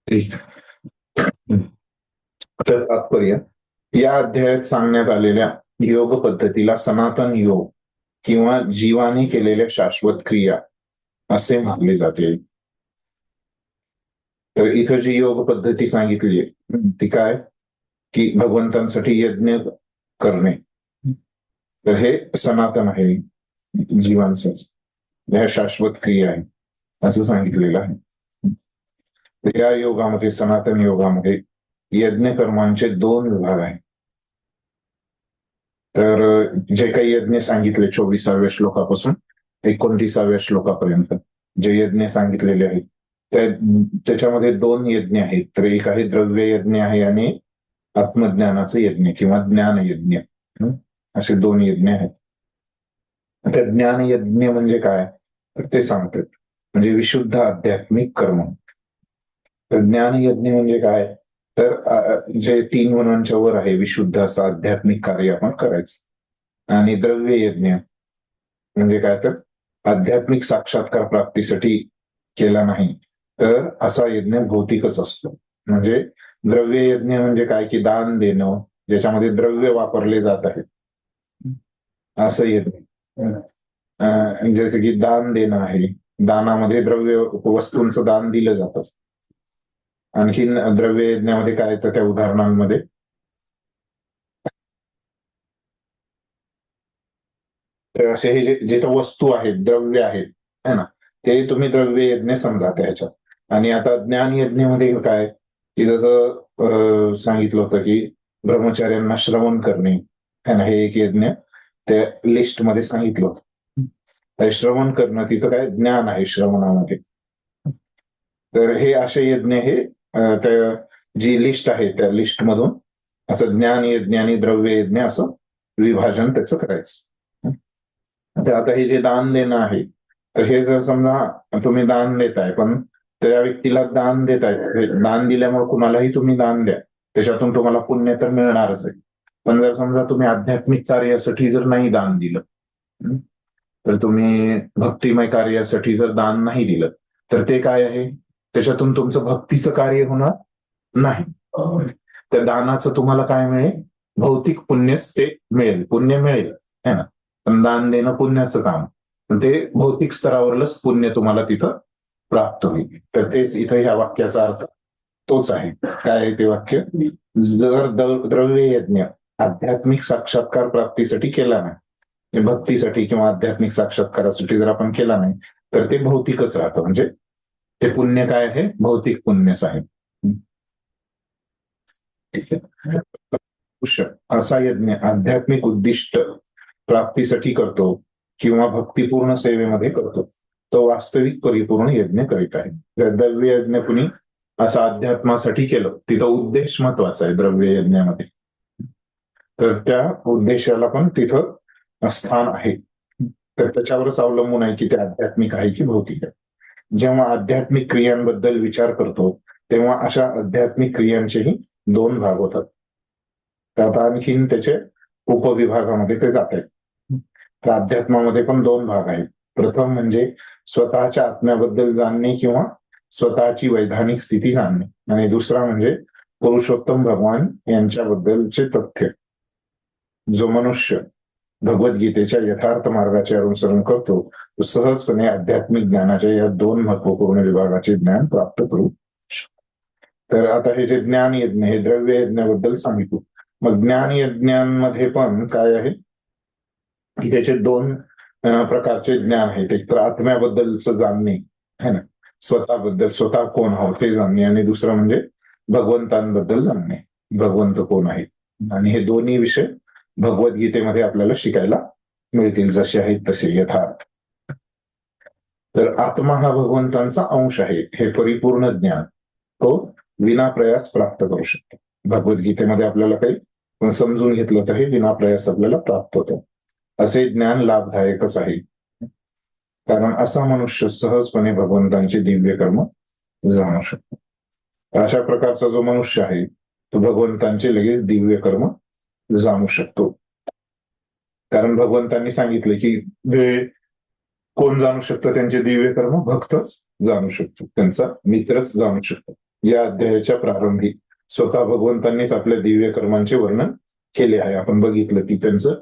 ठीक. तर तात्पर्य या अध्यायात सांगण्यात आलेल्या योग पद्धतीला सनातन योग किंवा जीवाने केलेल्या शाश्वत क्रिया असे म्हटले जाते. तर इथं जी योग पद्धती सांगितली ती काय की भगवंतांसाठी यज्ञ करणे. तर हे सनातन आहे जीवांचं, ह्या शाश्वत क्रिया आहे असं सांगितलेलं आहे. तर या योगामध्ये, सनातन योगामध्ये यज्ञ कर्मांचे 2 विभाग आहेत. तर जे काही यज्ञ सांगितले 24व्या श्लोकापासून 29व्या श्लोकापर्यंत जे यज्ञ सांगितलेले आहेत त्याच्यामध्ये 2 यज्ञ आहेत. तर एक आहे द्रव्य यज्ञ आहे आणि आत्मज्ञानाचे यज्ञ किंवा ज्ञान यज्ञ, असे 2 यज्ञ आहेत. आता ज्ञान यज्ञ म्हणजे काय तर ते सांगतात, म्हणजे विशुद्ध आध्यात्मिक कर्म. तर ज्ञान यज्ञ म्हणजे काय तर जे 3 गुणांच्या वर आहे विशुद्ध असं आध्यात्मिक कार्य आपण करायचं. आणि द्रव्य यज्ञ म्हणजे काय तर आध्यात्मिक साक्षात्कार प्राप्तीसाठी केला नाही तर असा यज्ञ भौतिकच असतो. म्हणजे द्रव्य यज्ञ म्हणजे काय की दान देणं, ज्याच्यामध्ये द्रव्य वापरले जात आहे असं यज्ञ. जसं की दान देणं आहे, दानामध्ये द्रव्य वस्तूंचं दान दिलं जातं. आणखीन द्रव्य यज्ञामध्ये काय येतं त्या उदाहरणांमध्ये तर असे हे जिथं वस्तू आहेत, द्रव्य आहेत है ना, ते तुम्ही द्रव्य यज्ञ समजा त्याच्यात. आणि आता ज्ञान यज्ञामध्ये काय की जसं सांगितलं होतं की ब्रह्मचार्यांना श्रवण करणे है ना, हे एक यज्ञ त्या लिस्टमध्ये सांगितलं होतं. श्रवण करणं तिथं काय ज्ञान आहे श्रवणामध्ये. तर हे असे यज्ञ हे त्या जी लिस्ट आहे त्या लिस्ट मधून असं ज्ञान यज्ञ आणि द्रव्य यज्ञ असं विभाजन त्याचं करायचं. तर आता हे जे दान देणं आहे तर हे जर समजा तुम्ही दान देताय पण त्या व्यक्तीला दान देताय, दान दिल्यामुळे कुणालाही तुम्ही दान द्या त्याच्यातून तुम्हाला पुण्य तर मिळणारच आहे. पण जर समजा तुम्ही आध्यात्मिक कार्यासाठी जर नाही दान दिलं तर तुम्ही भक्तिमय कार्यासाठी जर दान नाही दिलं तर ते काय आहे त्याच्यातून तुमचं भक्तीचं कार्य होणार नाही. त्या दानाचं तुम्हाला काय मिळेल भौतिक पुण्यच ते मिळेल, पुण्य मिळेल है ना. पण दान देणं पुण्याचं काम, ते भौतिक स्तरावरच पुण्य तुम्हाला तिथं प्राप्त होईल. तर तेच इथं ह्या वाक्याचा अर्थ तोच आहे. काय आहे ते वाक्य, जर द्रव्य यज्ञ आध्यात्मिक साक्षात्कार प्राप्तीसाठी केला नाही, भक्तीसाठी किंवा आध्यात्मिक साक्षात्कारासाठी जर आपण केला नाही तर ते भौतिकच राहतं, म्हणजे ते पुण्य काय आहे भौतिक पुण्यच आहे. ठीक आहे. असा यज्ञ आध्यात्मिक उद्दिष्ट प्राप्तीसाठी करतो किंवा भक्तिपूर्ण सेवेमध्ये करतो तो वास्तविक परिपूर्ण यज्ञ करीत आहे. जर द्रव्य यज्ञ कुणी असं अध्यात्मासाठी केलं तिथं उद्देश महत्वाचा आहे द्रव्य यज्ञामध्ये, तर त्या उद्देशाला पण तिथं स्थान आहे. तर त्याच्यावरच अवलंबून आहे की ते आध्यात्मिक आहे की भौतिक आहे. जेव्हा आध्यात्मिक क्रियांबद्दल विचार करतो तेव्हा अशा आध्यात्मिक क्रियांचेही 2 भाग होतात. तर आता आणखीन त्याचे उपविभागामध्ये ते जात आहेत. तर अध्यात्मामध्ये पण 2 भाग आहेत. प्रथम म्हणजे स्वतःच्या आत्म्याबद्दल जाणणे किंवा स्वतःची वैधानिक स्थिती जाणणे, आणि दुसरा म्हणजे पुरुषोत्तम भगवान यांच्याबद्दलचे तथ्य. जो मनुष्य भगवद्गीतेच्या यथार्थ मार्गाचे अनुसरण करतो तो सहजपणे आध्यात्मिक ज्ञानाच्या या 2 महत्वपूर्ण विभागाचे ज्ञान प्राप्त करू शकतो. तर आता हे जे ज्ञान यज्ञ हे द्रव्य यज्ञाबद्दल सांगितलं. मग ज्ञान यज्ञांमध्ये पण काय आहे की त्याचे 2 प्रकारचे ज्ञान आहेत. एक तर आत्म्याबद्दलचं जाणणे है ना, स्वतःबद्दल स्वतः कोण आहोत हे जाणणे, आणि दुसरं म्हणजे भगवंतांबद्दल जाणणे, भगवंत कोण आहे. आणि हे दोन्ही विषय भगवद्गीतेमध्ये आपल्याला शिकायला मिळतील जसे आहेत तसे यथार्थ. तर आत्मा हा भगवंतांचा अंश आहे हे परिपूर्ण ज्ञान तो विनाप्रयास प्राप्त करू शकतो. भगवद्गीतेमध्ये आपल्याला काही समजून घेतलं तर हे विनाप्रयास आपल्याला प्राप्त होतं. असे ज्ञान लाभदायकच आहे, कारण असा मनुष्य सहजपणे भगवंतांचे दिव्य कर्म जाणू शकतो. अशा प्रकारचा जो मनुष्य आहे तो भगवंतांचे लगेच दिव्य कर्म जाणू शकतो. कारण भगवंतांनी सांगितलं की कोण जाणू शकतो त्यांचे दिव्य कर्म, भक्तच जाणू शकतो, त्यांचा मित्रच जाणू शकतो. या अध्यायाच्या प्रारंभी स्वतः भगवंतांनीच आपल्या दिव्य कर्मांचे वर्णन केले आहे. आपण बघितलं की त्यांचं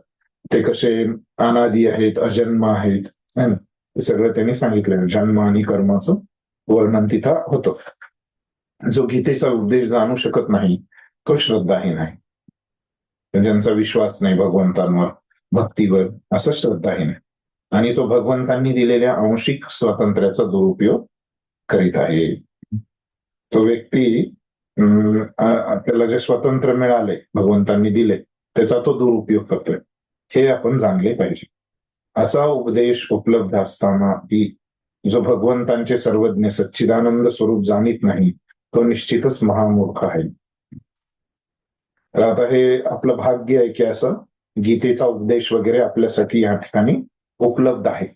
ते कसे अनादी आहेत, अजन्म आहेत, है ना, हे सगळं त्यांनी सांगितलं. जन्म आणि कर्माचं वर्णन तिथं होतं. जो गीतेचा उद्देश जाणू शकत नाही तो श्रद्धाहीन आहे. ज्यांचा विश्वास नाही भगवंतांवर, भक्तीवर, असं श्रद्धाहीन आहे. आणि तो भगवंतांनी दिलेल्या आंशिक स्वातंत्र्याचा दुरुपयोग करीत आहे. तो व्यक्ती त्याला जे स्वातंत्र्य मिळाले भगवंतांनी दिले त्याचा तो दुरुपयोग करतोय, हे आपण जाणले पाहिजे. असा उपदेश उपलब्ध असताना की जो भगवंतांचे सर्वज्ञ सच्चिदानंद स्वरूप जाणीत नाही तो निश्चितच महामूर्ख आहे. तर आता हे आपलं भाग्य आहे की असं गीतेचा उपदेश वगैरे आपल्यासाठी या ठिकाणी उपलब्ध आहे.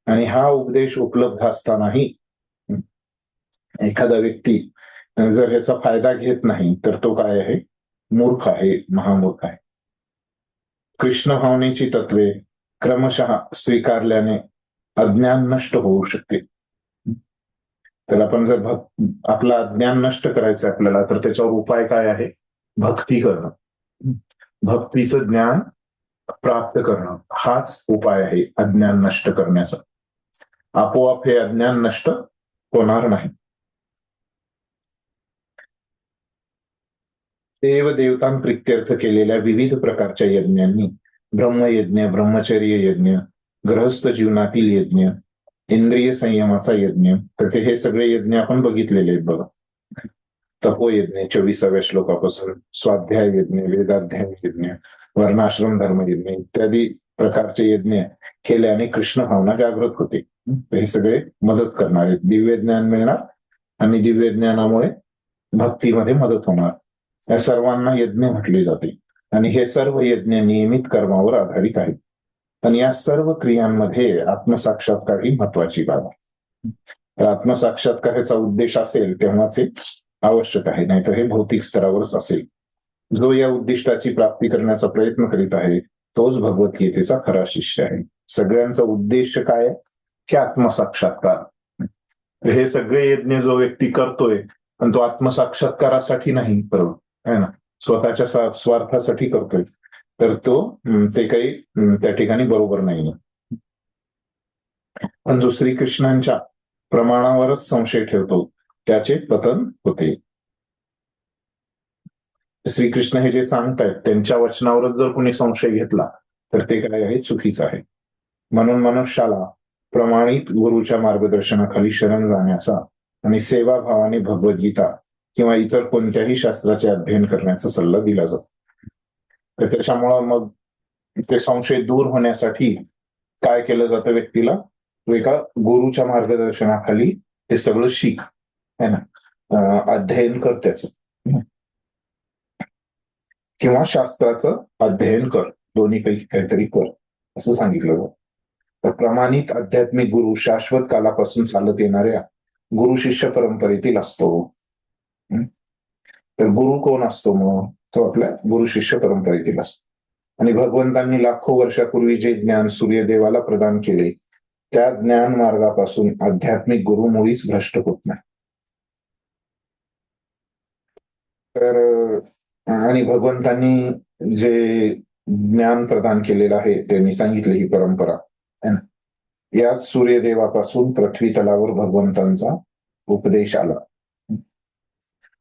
आणि हा उपदेश उपलब्ध असतानाही एखादा व्यक्ती जर याचा फायदा घेत नाही तर तो काय आहे? मूर्ख आहे, महामूर्ख आहे. कृष्ण भावनेची तत्वे क्रमशः स्वीकारल्याने अज्ञान नष्ट होऊ शकते. तर आपण जर आपलं अज्ञान नष्ट करायचं आपल्याला तर त्याच्यावर उपाय काय आहे? भक्ती करणं, भक्तीचं ज्ञान प्राप्त करणं हाच उपाय आहे अज्ञान नष्ट करण्याचा. आपोआप हे अज्ञान नष्ट होणार नाही. देवदेवतांप्रित्यर्थ केलेल्या विविध प्रकारच्या यज्ञांनी ब्रह्मयज्ञ, ब्रह्मचर्य यज्ञ, गृहस्थ जीवनातील यज्ञ, इंद्रिय संयमाचा यज्ञ, तर ते हे सगळे यज्ञ आपण बघितलेले आहेत बघा. तपोयज्ञ 24व्या श्लोकापासून, स्वाध्याय यज्ञ, वेदाध्ययन यज्ञ, वर्णाश्रम धर्म यज्ञ इत्यादी प्रकारचे यज्ञ केल्याने कृष्ण भावना जागृत होते. हे सगळे मदत करणार आहेत. दिव्य ज्ञान मिळणार आणि दिव्य ज्ञानामुळे भक्तीमध्ये मदत होणार. या सर्वांना यज्ञ म्हटले जाते आणि हे सर्व यज्ञ नियमित कर्मावर आधारित आहेत. आणि या सर्व क्रियांमध्ये आत्मसाक्षात्कार ही महत्वाची बाब आहे. आत्मसाक्षात्काराचा उद्देश असेल तेव्हाच हे आवश्यक आहे, नाहीतर हे भौतिक स्तरावरच असेल. जो या उद्दिष्टाची प्राप्ती करण्याचा प्रयत्न करीत आहे तोच भगवद्गीतेचा खरा शिष्य आहे. सगळ्यांचा उद्देश काय आहे की आत्मसाक्षात्कार. हे सगळे यज्ञ जो व्यक्ती करतोय पण तो आत्मसाक्षात्कारासाठी नाही, बरोबर आहे ना, स्वतःच्या स्वार्थासाठी करतोय, तर तो ते काही त्या ठिकाणी बरोबर नाही. पण जो श्रीकृष्णांच्या प्रमाणावरच संशय ठेवतो त्याचे पतन होते. श्रीकृष्ण हे जे सांगतायत त्यांच्या वचनावरच जर कोणी संशय घेतला तर ते काय आहे? चुकीचं आहे. म्हणून मनुष्याला प्रमाणित गुरुच्या मार्गदर्शनाखाली शरण जाण्याचा आणि सेवाभावाने भगवद्गीता किंवा इतर कोणत्याही शास्त्राचे अध्ययन करण्याचा सल्ला दिला जातो. तर त्याच्यामुळं मग ते संशय दूर होण्यासाठी काय केलं जातं? व्यक्तीला तो एका गुरुच्या मार्गदर्शनाखाली हे सगळं शिक, है ना, अध्ययन कर त्याचं, किंवा शास्त्राचं अध्ययन कर, दोन्हीपैकी काहीतरी कर असं सांगितलं जातं. तर प्रमाणित आध्यात्मिक गुरु शाश्वत कालापासून चालत येणाऱ्या गुरु शिष्य परंपरेतील असतो. तर गुरु कोण असतो? मग तो आपल्या गुरु शिष्य परंपरेतील असतो. आणि भगवंतांनी लाखो वर्षापूर्वी जे ज्ञान सूर्यदेवाला प्रदान केले त्या ज्ञान मार्गापासून आध्यात्मिक गुरु मुळीच भ्रष्ट होत नाही. तर आणि भगवंतांनी जे ज्ञान प्रदान केलेलं आहे त्यांनी सांगितले ही परंपरा, याच सूर्यदेवापासून पृथ्वी तलावर भगवंतांचा उपदेश आला.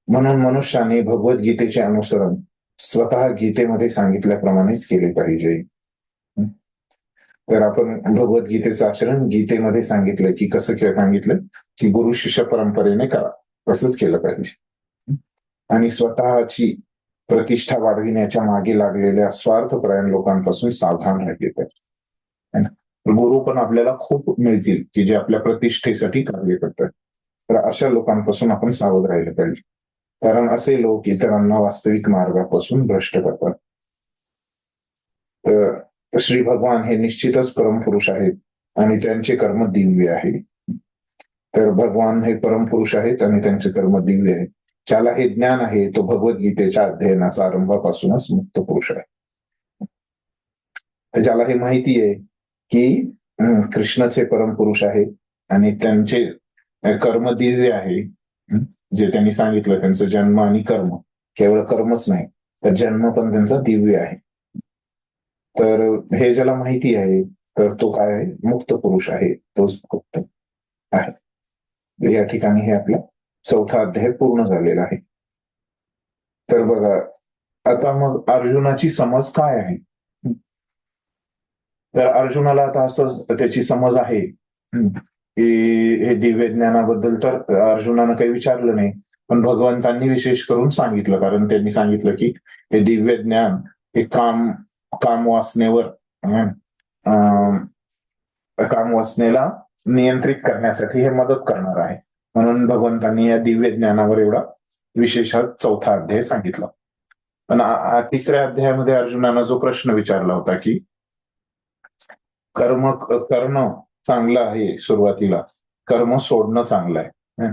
म्हणून मनुष्याने भगवद्गीतेचे अनुसरण स्वतः गीतेमध्ये सांगितल्याप्रमाणेच केले पाहिजे. तर आपण भगवद्गीतेचं आचरण गीतेमध्ये सांगितलं की कसं सांगितलं की गुरु शिष्य परंपरेने करा, तसंच केलं पाहिजे. आणि स्वतःची प्रतिष्ठा वाढविण्याच्या मागे लागलेल्या स्वार्थपरायण लोकांपासून सावधान राहिले पाहिजे. गुरु पण आपल्याला खूप मिळतील की जे आपल्या प्रतिष्ठेसाठी कार्य करतात, तर अशा लोकांपासून आपण सावध राहिले पाहिजे. कारण असे लोक इतरांना वास्तविक मार्गापासून भ्रष्ट करतात. तर श्री भगवान हे निश्चितच परमपुरुष आहेत आणि त्यांचे कर्म दिव्य आहे. तर भगवान हे परमपुरुष आहेत आणि त्यांचे कर्म दिव्य आहे. ज्याला हे ज्ञान आहे तो भगवद्गीतेच्या अध्ययनाचा आरंभापासूनच मुक्त पुरुष आहे. ज्याला हे माहिती आहे की कृष्णाचे परमपुरुष आहेत आणि त्यांचे कर्म दिव्य आहे, जे त्यांनी सांगितलं त्यांचं जन्म आणि कर्म, केवळ कर्मच नाही तर जन्म पण त्यांचा दिव्य आहे. तर हे ज्याला माहिती आहे तर तो काय आहे, मुक्त पुरुष आहे, तोच मुक्त आहे. या ठिकाणी हे आपला 4था अध्याय पूर्ण झालेला आहे. तर बघा आता मग अर्जुनाची समज काय आहे. तर अर्जुनाला आता असं त्याची समज आहे की हे दिव्य ज्ञानाबद्दल तर अर्जुनानं काही विचारलं नाही, पण भगवंतांनी विशेष करून सांगितलं, कारण त्यांनी सांगितलं की हे दिव्य ज्ञान हे काम वासनेवर काम वासनेला नियंत्रित करण्यासाठी हे मदत करणार आहे. म्हणून भगवंतांनी या दिव्य ज्ञानावर एवढा विशेष 4था अध्याय सांगितला. पण 3ऱ्या अध्यायामध्ये अर्जुनानं जो प्रश्न विचारला होता की कर्म करणं चांगलं आहे, सुरुवातीला कर्म सोडणं चांगलं आहे.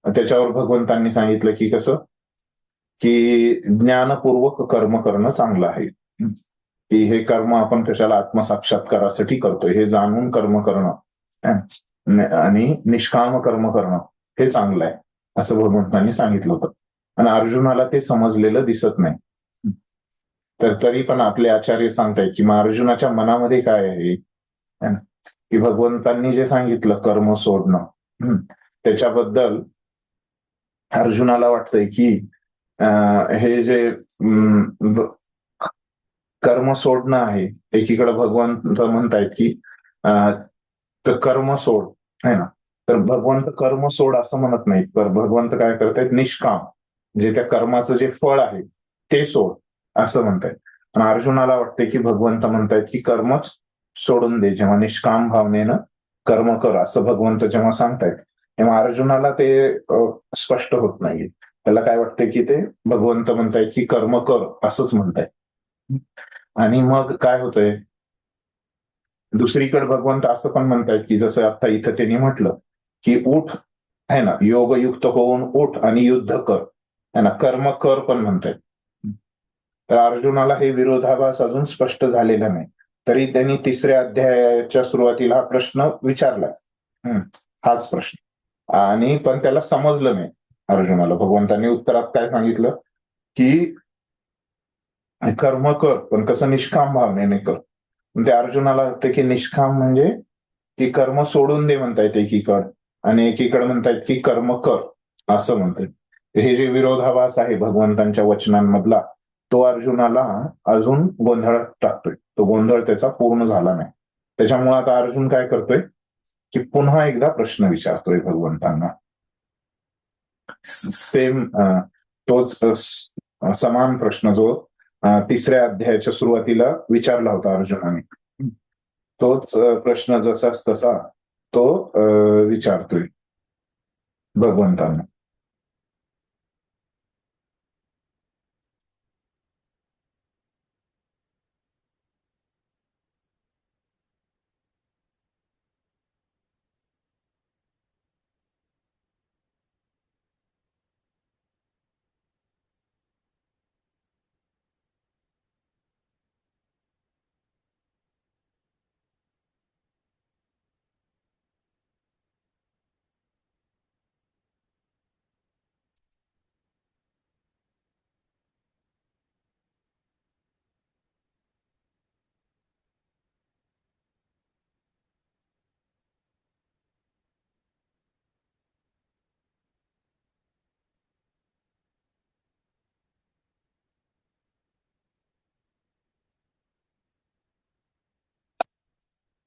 त्याच्यावर भगवंतांनी सांगितलं की कसं, की ज्ञानपूर्वक कर्म करणं चांगलं आहे, की हे कर्म आपण कशाला आत्मसाक्षात्कारासाठी करतोय हे जाणून कर्म करणं आणि निष्काम कर्म करणं हे चांगलं आहे असं भगवंतांनी सांगितलं होतं. आणि अर्जुनाला ते समजलेलं दिसत नाही. तर तरी पण आपले आचार्य सांगतायत की मग अर्जुनाच्या मनामध्ये काय आहे की भगवंतांनी जे सांगितलं कर्म सोडणं, त्याच्याबद्दल अर्जुनाला वाटतंय की हे जे कर्म सोडणं आहे, एकीकडे भगवंत म्हणतायत की कर्म सोड है ना, तर भगवंत कर्म सोड असं म्हणत नाहीत, तर भगवंत काय करतायत, निष्काम जे त्या कर्माचं जे फळ आहे ते सोड असं म्हणतायत. आणि अर्जुनाला वाटते की भगवंत म्हणतायत की कर्मच सोडून दे, जेव्हा निष्काम भावनेनं कर्म कर असं भगवंत जेव्हा सांगतायत तेव्हा अर्जुनाला ते स्पष्ट होत नाहीये. त्याला काय वाटतंय की ते भगवंत म्हणतायत की कर्म कर असंच म्हणतायत. आणि मग काय होतंय, दुसरीकडे भगवंत असं पण म्हणतायत की जसं आता इथं त्यांनी म्हटलं की उठ है ना, योगयुक्त होऊन उठ आणि युद्ध कर है ना, कर्म कर पण म्हणतायत. तर अर्जुनाला हे विरोधाभास अजून स्पष्ट झालेला नाही, तरी त्यांनी 3ऱ्या अध्यायाच्या सुरुवातीला हा प्रश्न विचारला, हाच प्रश्न, आणि पण त्याला समजलं नाही अर्जुनाला. भगवंतांनी उत्तरात काय सांगितलं की कर्म कर पण कसं निष्काम भावनेने कर. ते अर्जुनाला वाटतं की निष्काम म्हणजे की कर्म सोडून दे म्हणतायत एकीकडे, आणि एकीकडे म्हणतायत की कर्म कर असं म्हणतायत. हे जे विरोधाभास आहे भगवंतांच्या वचनांमधला तो अर्जुनाला अजून गोंधळात टाकतोय, तो गोंधळ त्याचा पूर्ण झाला नाही. त्याच्यामुळे आता अर्जुन काय करतोय की पुन्हा एकदा प्रश्न विचारतोय भगवंतांना, सेम तोच समान प्रश्न जो 3ऱ्या अध्यायाच्या सुरुवातीला विचारला होता अर्जुनाने, तोच प्रश्न जसाच तसा तो विचारतोय भगवंतांना.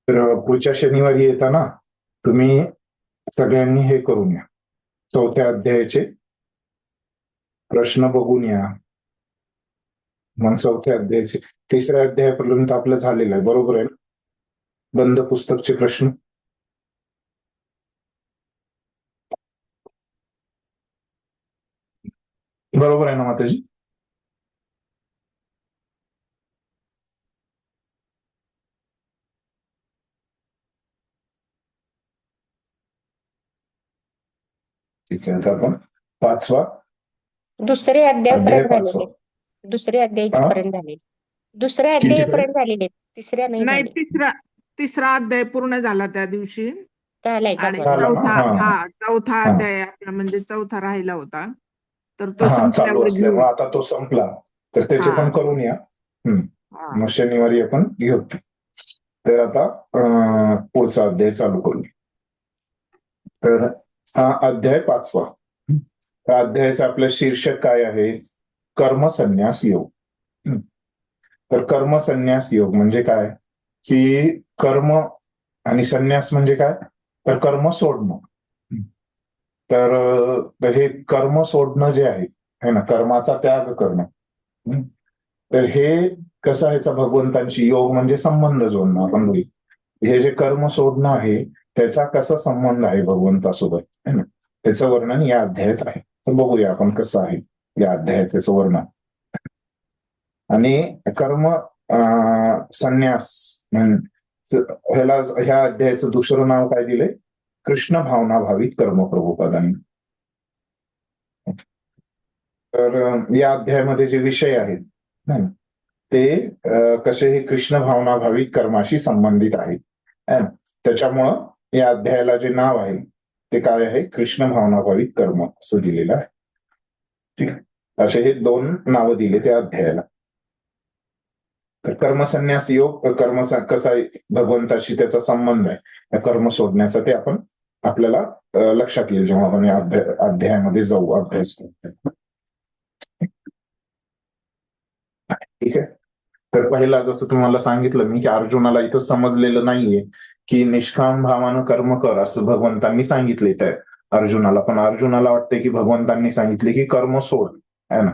तर पुढच्या शनिवारी येताना तुम्ही सगळ्यांनी हे करून या, 4थ्या अध्यायाचे प्रश्न बघून या. मग 4थ्या अध्यायाचे 3ऱ्या अध्यायापर्यंत आपलं झालेलं आहे, बरोबर आहे ना? बंद पुस्तकचे प्रश्न बरोबर आहे ना माताजी? ठीक आहे, आता आपण 5वा दुसरे अध्याय अध्यायपर्यंत 5वा. झालेले, दुसऱ्या अध्यायपर्यंत झाले, दुसऱ्या किती अध्यायपर्यंत झालेले, तिसऱ्या नाही नाही, झाले. तिसरा अध्याय पूर्ण झाला त्या दिवशी. चालायचा आणि पण. झाला ना? चौथा हा अध्याय आपला म्हणजे चौथा राहिला होता, तर तो हा चालू संपल्यावर घेऊ. असल्यामुळे आता तो संपला, तर त्याचे हा पण करून या. हा मग शनिवारी आपण घेऊ. तर आता पुढचा अध्याय चालू करू. तर हा अध्याय 5वा. त्या अध्यायाचं आपलं शीर्षक काय आहे? कर्मसन्यास योग. तर कर्मसन्यास योग म्हणजे काय? की कर्म आणि संन्यास म्हणजे काय? तर कर्म सोडणं. तर हे कर्म सोडणं जे आहे ना, कर्माचा त्याग करणं. तर हे कसं आहे? भगवंतांची योग म्हणजे संबंध जोडणं. आपण बोलू हे जे कर्म सोडणं आहे त्याचा कसा संबंध आहे भगवंतासोबत, है ना, त्याचं वर्णन या अध्यायात आहे. तर बघूया आपण कसं आहे या अध्यायात त्याचं वर्णन. आणि कर्म संन्यास ह्या अध्यायाचं दुसरं नाव काय दिलंय? कृष्ण भावना भावित कर्म प्रभुपदांनी. तर या अध्यायामध्ये जे विषय आहेत ते कसे हे कृष्ण भावना भावित कर्माशी संबंधित आहेत. त्याच्यामुळं या अध्यायाला जे नाव आहे ते काय आहे? कृष्ण भावना भावित कर्म असं दिलेलं आहे. ठीक आहे, असे हे 2 नावं दिले त्या अध्यायाला. तर कर्मसन्यास योग, कसा भगवंताशी त्याचा संबंध आहे या कर्म सोडण्याचा, ते आपण आपल्याला लक्षात येईल जेव्हा आपण या अध्यायामध्ये जाऊ, अभ्यास करू. ठीक आहे. तर पहिला जसं तुम्हाला सांगितलं मी की अर्जुनाला इथं समजलेलं नाहीये की निष्काम भावानं कर्म कर असं भगवंतांनी सांगितले त्या अर्जुनाला. पण अर्जुनाला वाटतंय की भगवंतांनी सांगितले की कर्म सोड, है ना.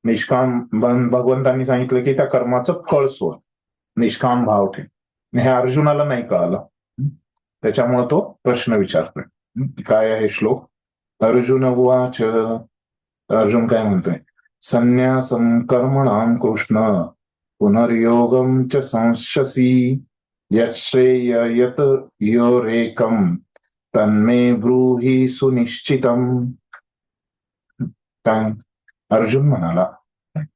निष्काम भगवंतांनी सांगितलं की त्या कर्माचं फळ सोड, निष्काम भाव ठेव. हे अर्जुनाला नाही कळालं, त्याच्यामुळे तो प्रश्न विचारतोय. काय आहे श्लोक? अर्जुन उवाच. अर्जुन काय म्हणतोय? संन्यासं कर्मणां कृष्ण पुनर्योगं च संशसी यच्छ्रेय यत योरेकं तन्मे ब्रूहि सुनिश्चितम्. काय अर्जुन म्हणाला,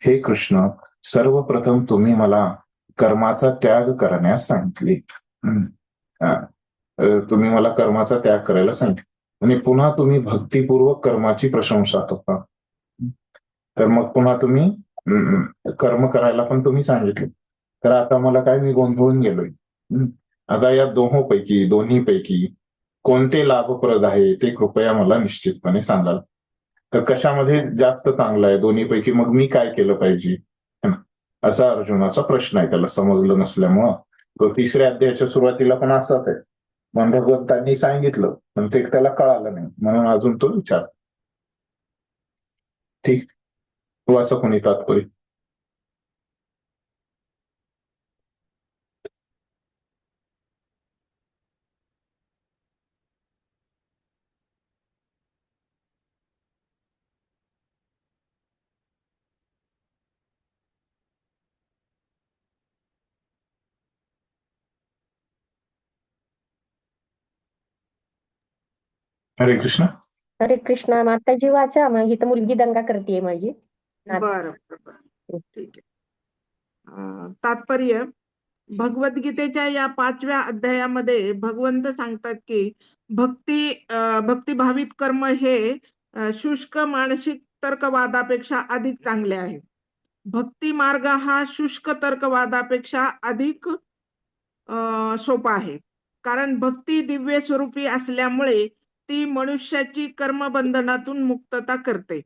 हे कृष्ण, सर्वप्रथम तुम्ही मला कर्माचा त्याग करण्यास सांगितले. तुम्ही मला कर्माचा त्याग करायला सांगितले आणि पुन्हा तुम्ही भक्तिपूर्वक कर्माची प्रशंसा करता. तर मग पुन्हा तुम्ही कर्म करायला पण तुम्ही सांगितले. तर आता मला काय, मी गोंधळून गेलोय. आता या दोन्हीपैकी कोणते लाभप्रद आहे ते कृपया मला निश्चितपणे सांगाल. तर कशामध्ये जास्त चांगलं आहे दोन्हीपैकी, मग मी काय केलं पाहिजे, असा अर्जुनाचा प्रश्न आहे. त्याला समजलं नसल्यामुळं तो 3ऱ्या अध्यायाच्या सुरुवातीला पण असाच आहे. पण भगवंतांनी सांगितलं पण ते त्याला कळालं नाही म्हणून अजून तो विचार. ठीक, तो असं कोणी तात्पर्य? हरे कृष्ण. हरे कृष्णा. माताजी वाचा, मग इथं मुलगी दंगा करते माझी. बरं, ठीक आहे. तात्पर्य: भगवद्गीतेच्या या 5व्या अध्यायामध्ये भगवंत सांगतात की भक्तिभावित कर्म हे शुष्क मानसिक तर्कवादापेक्षा अधिक चांगले आहे. भक्ती मार्ग हा शुष्क तर्कवादापेक्षा अधिक सोपा आहे. कारण भक्ती दिव्य स्वरूपी असल्यामुळे ती मनुष्याची कर्मबंधनातून मुक्तता करते.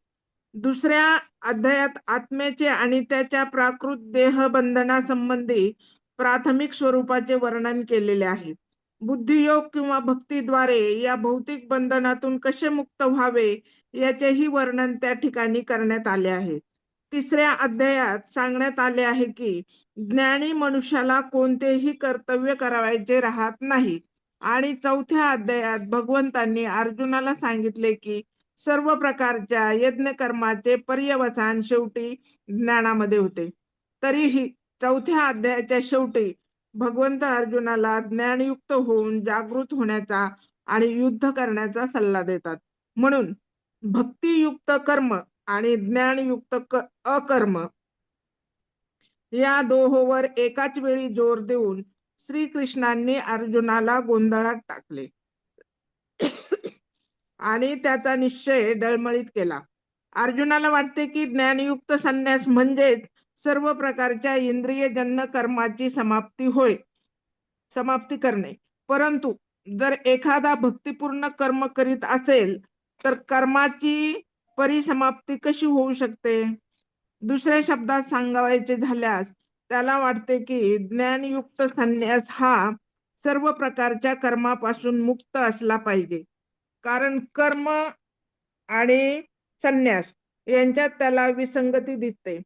2ऱ्या अध्यायात आत्म्याचे आणि त्याच्या प्राकृत देहबंधनासंबंधी प्राथमिक स्वरूपाचे वर्णन केलेले आहे. बुद्धियोग किंवा भक्तीद्वारे या भौतिक बंधनातून कसे मुक्त व्हावे याचेही वर्णन त्या ठिकाणी करण्यात आले आहे. 3ऱ्या अध्यायात सांगण्यात आले आहे की ज्ञानी मनुष्याला कोणतेही कर्तव्य करायचे राहत नाही. आणि 4थ्या अध्यायात भगवंतांनी अर्जुनाला सांगितले की सर्व प्रकारच्या यज्ञ कर्माचे पर्यवसान शेवटी ज्ञानामध्ये होते. तरीही 4थ्या अध्यायाच्या शेवटी भगवंत अर्जुनाला ज्ञानयुक्त होऊन जागृत होण्याचा आणि युद्ध करण्याचा सल्ला देतात. म्हणून भक्तियुक्त कर्म आणि ज्ञानयुक्त अकर्म या दोहोंवर एकाच वेळी जोर देऊन श्रीकृष्णांनी अर्जुनाला गोंधळात टाकले. आणि त्याचा निश्चय डळमळीत केला. अर्जुनाला वाटते की ज्ञानयुक्त संन्यास म्हणजेच सर्व प्रकारच्या इंद्रियजन्य कर्माची समाप्ती करणे. परंतु जर एखादा भक्तिपूर्ण कर्म करीत असेल तर कर्माची परिसमाप्ती कशी होऊ शकते? दुसऱ्या शब्दात सांगायचे झाल्यास त्याला वाटते की ज्ञानयुक्त संन्यास हा सर्व प्रकारच्या कर्मापासून मुक्त असला पाहिजे. कारण कर्म आणि संन्यास यांच्यात त्याला विसंगती दिसते.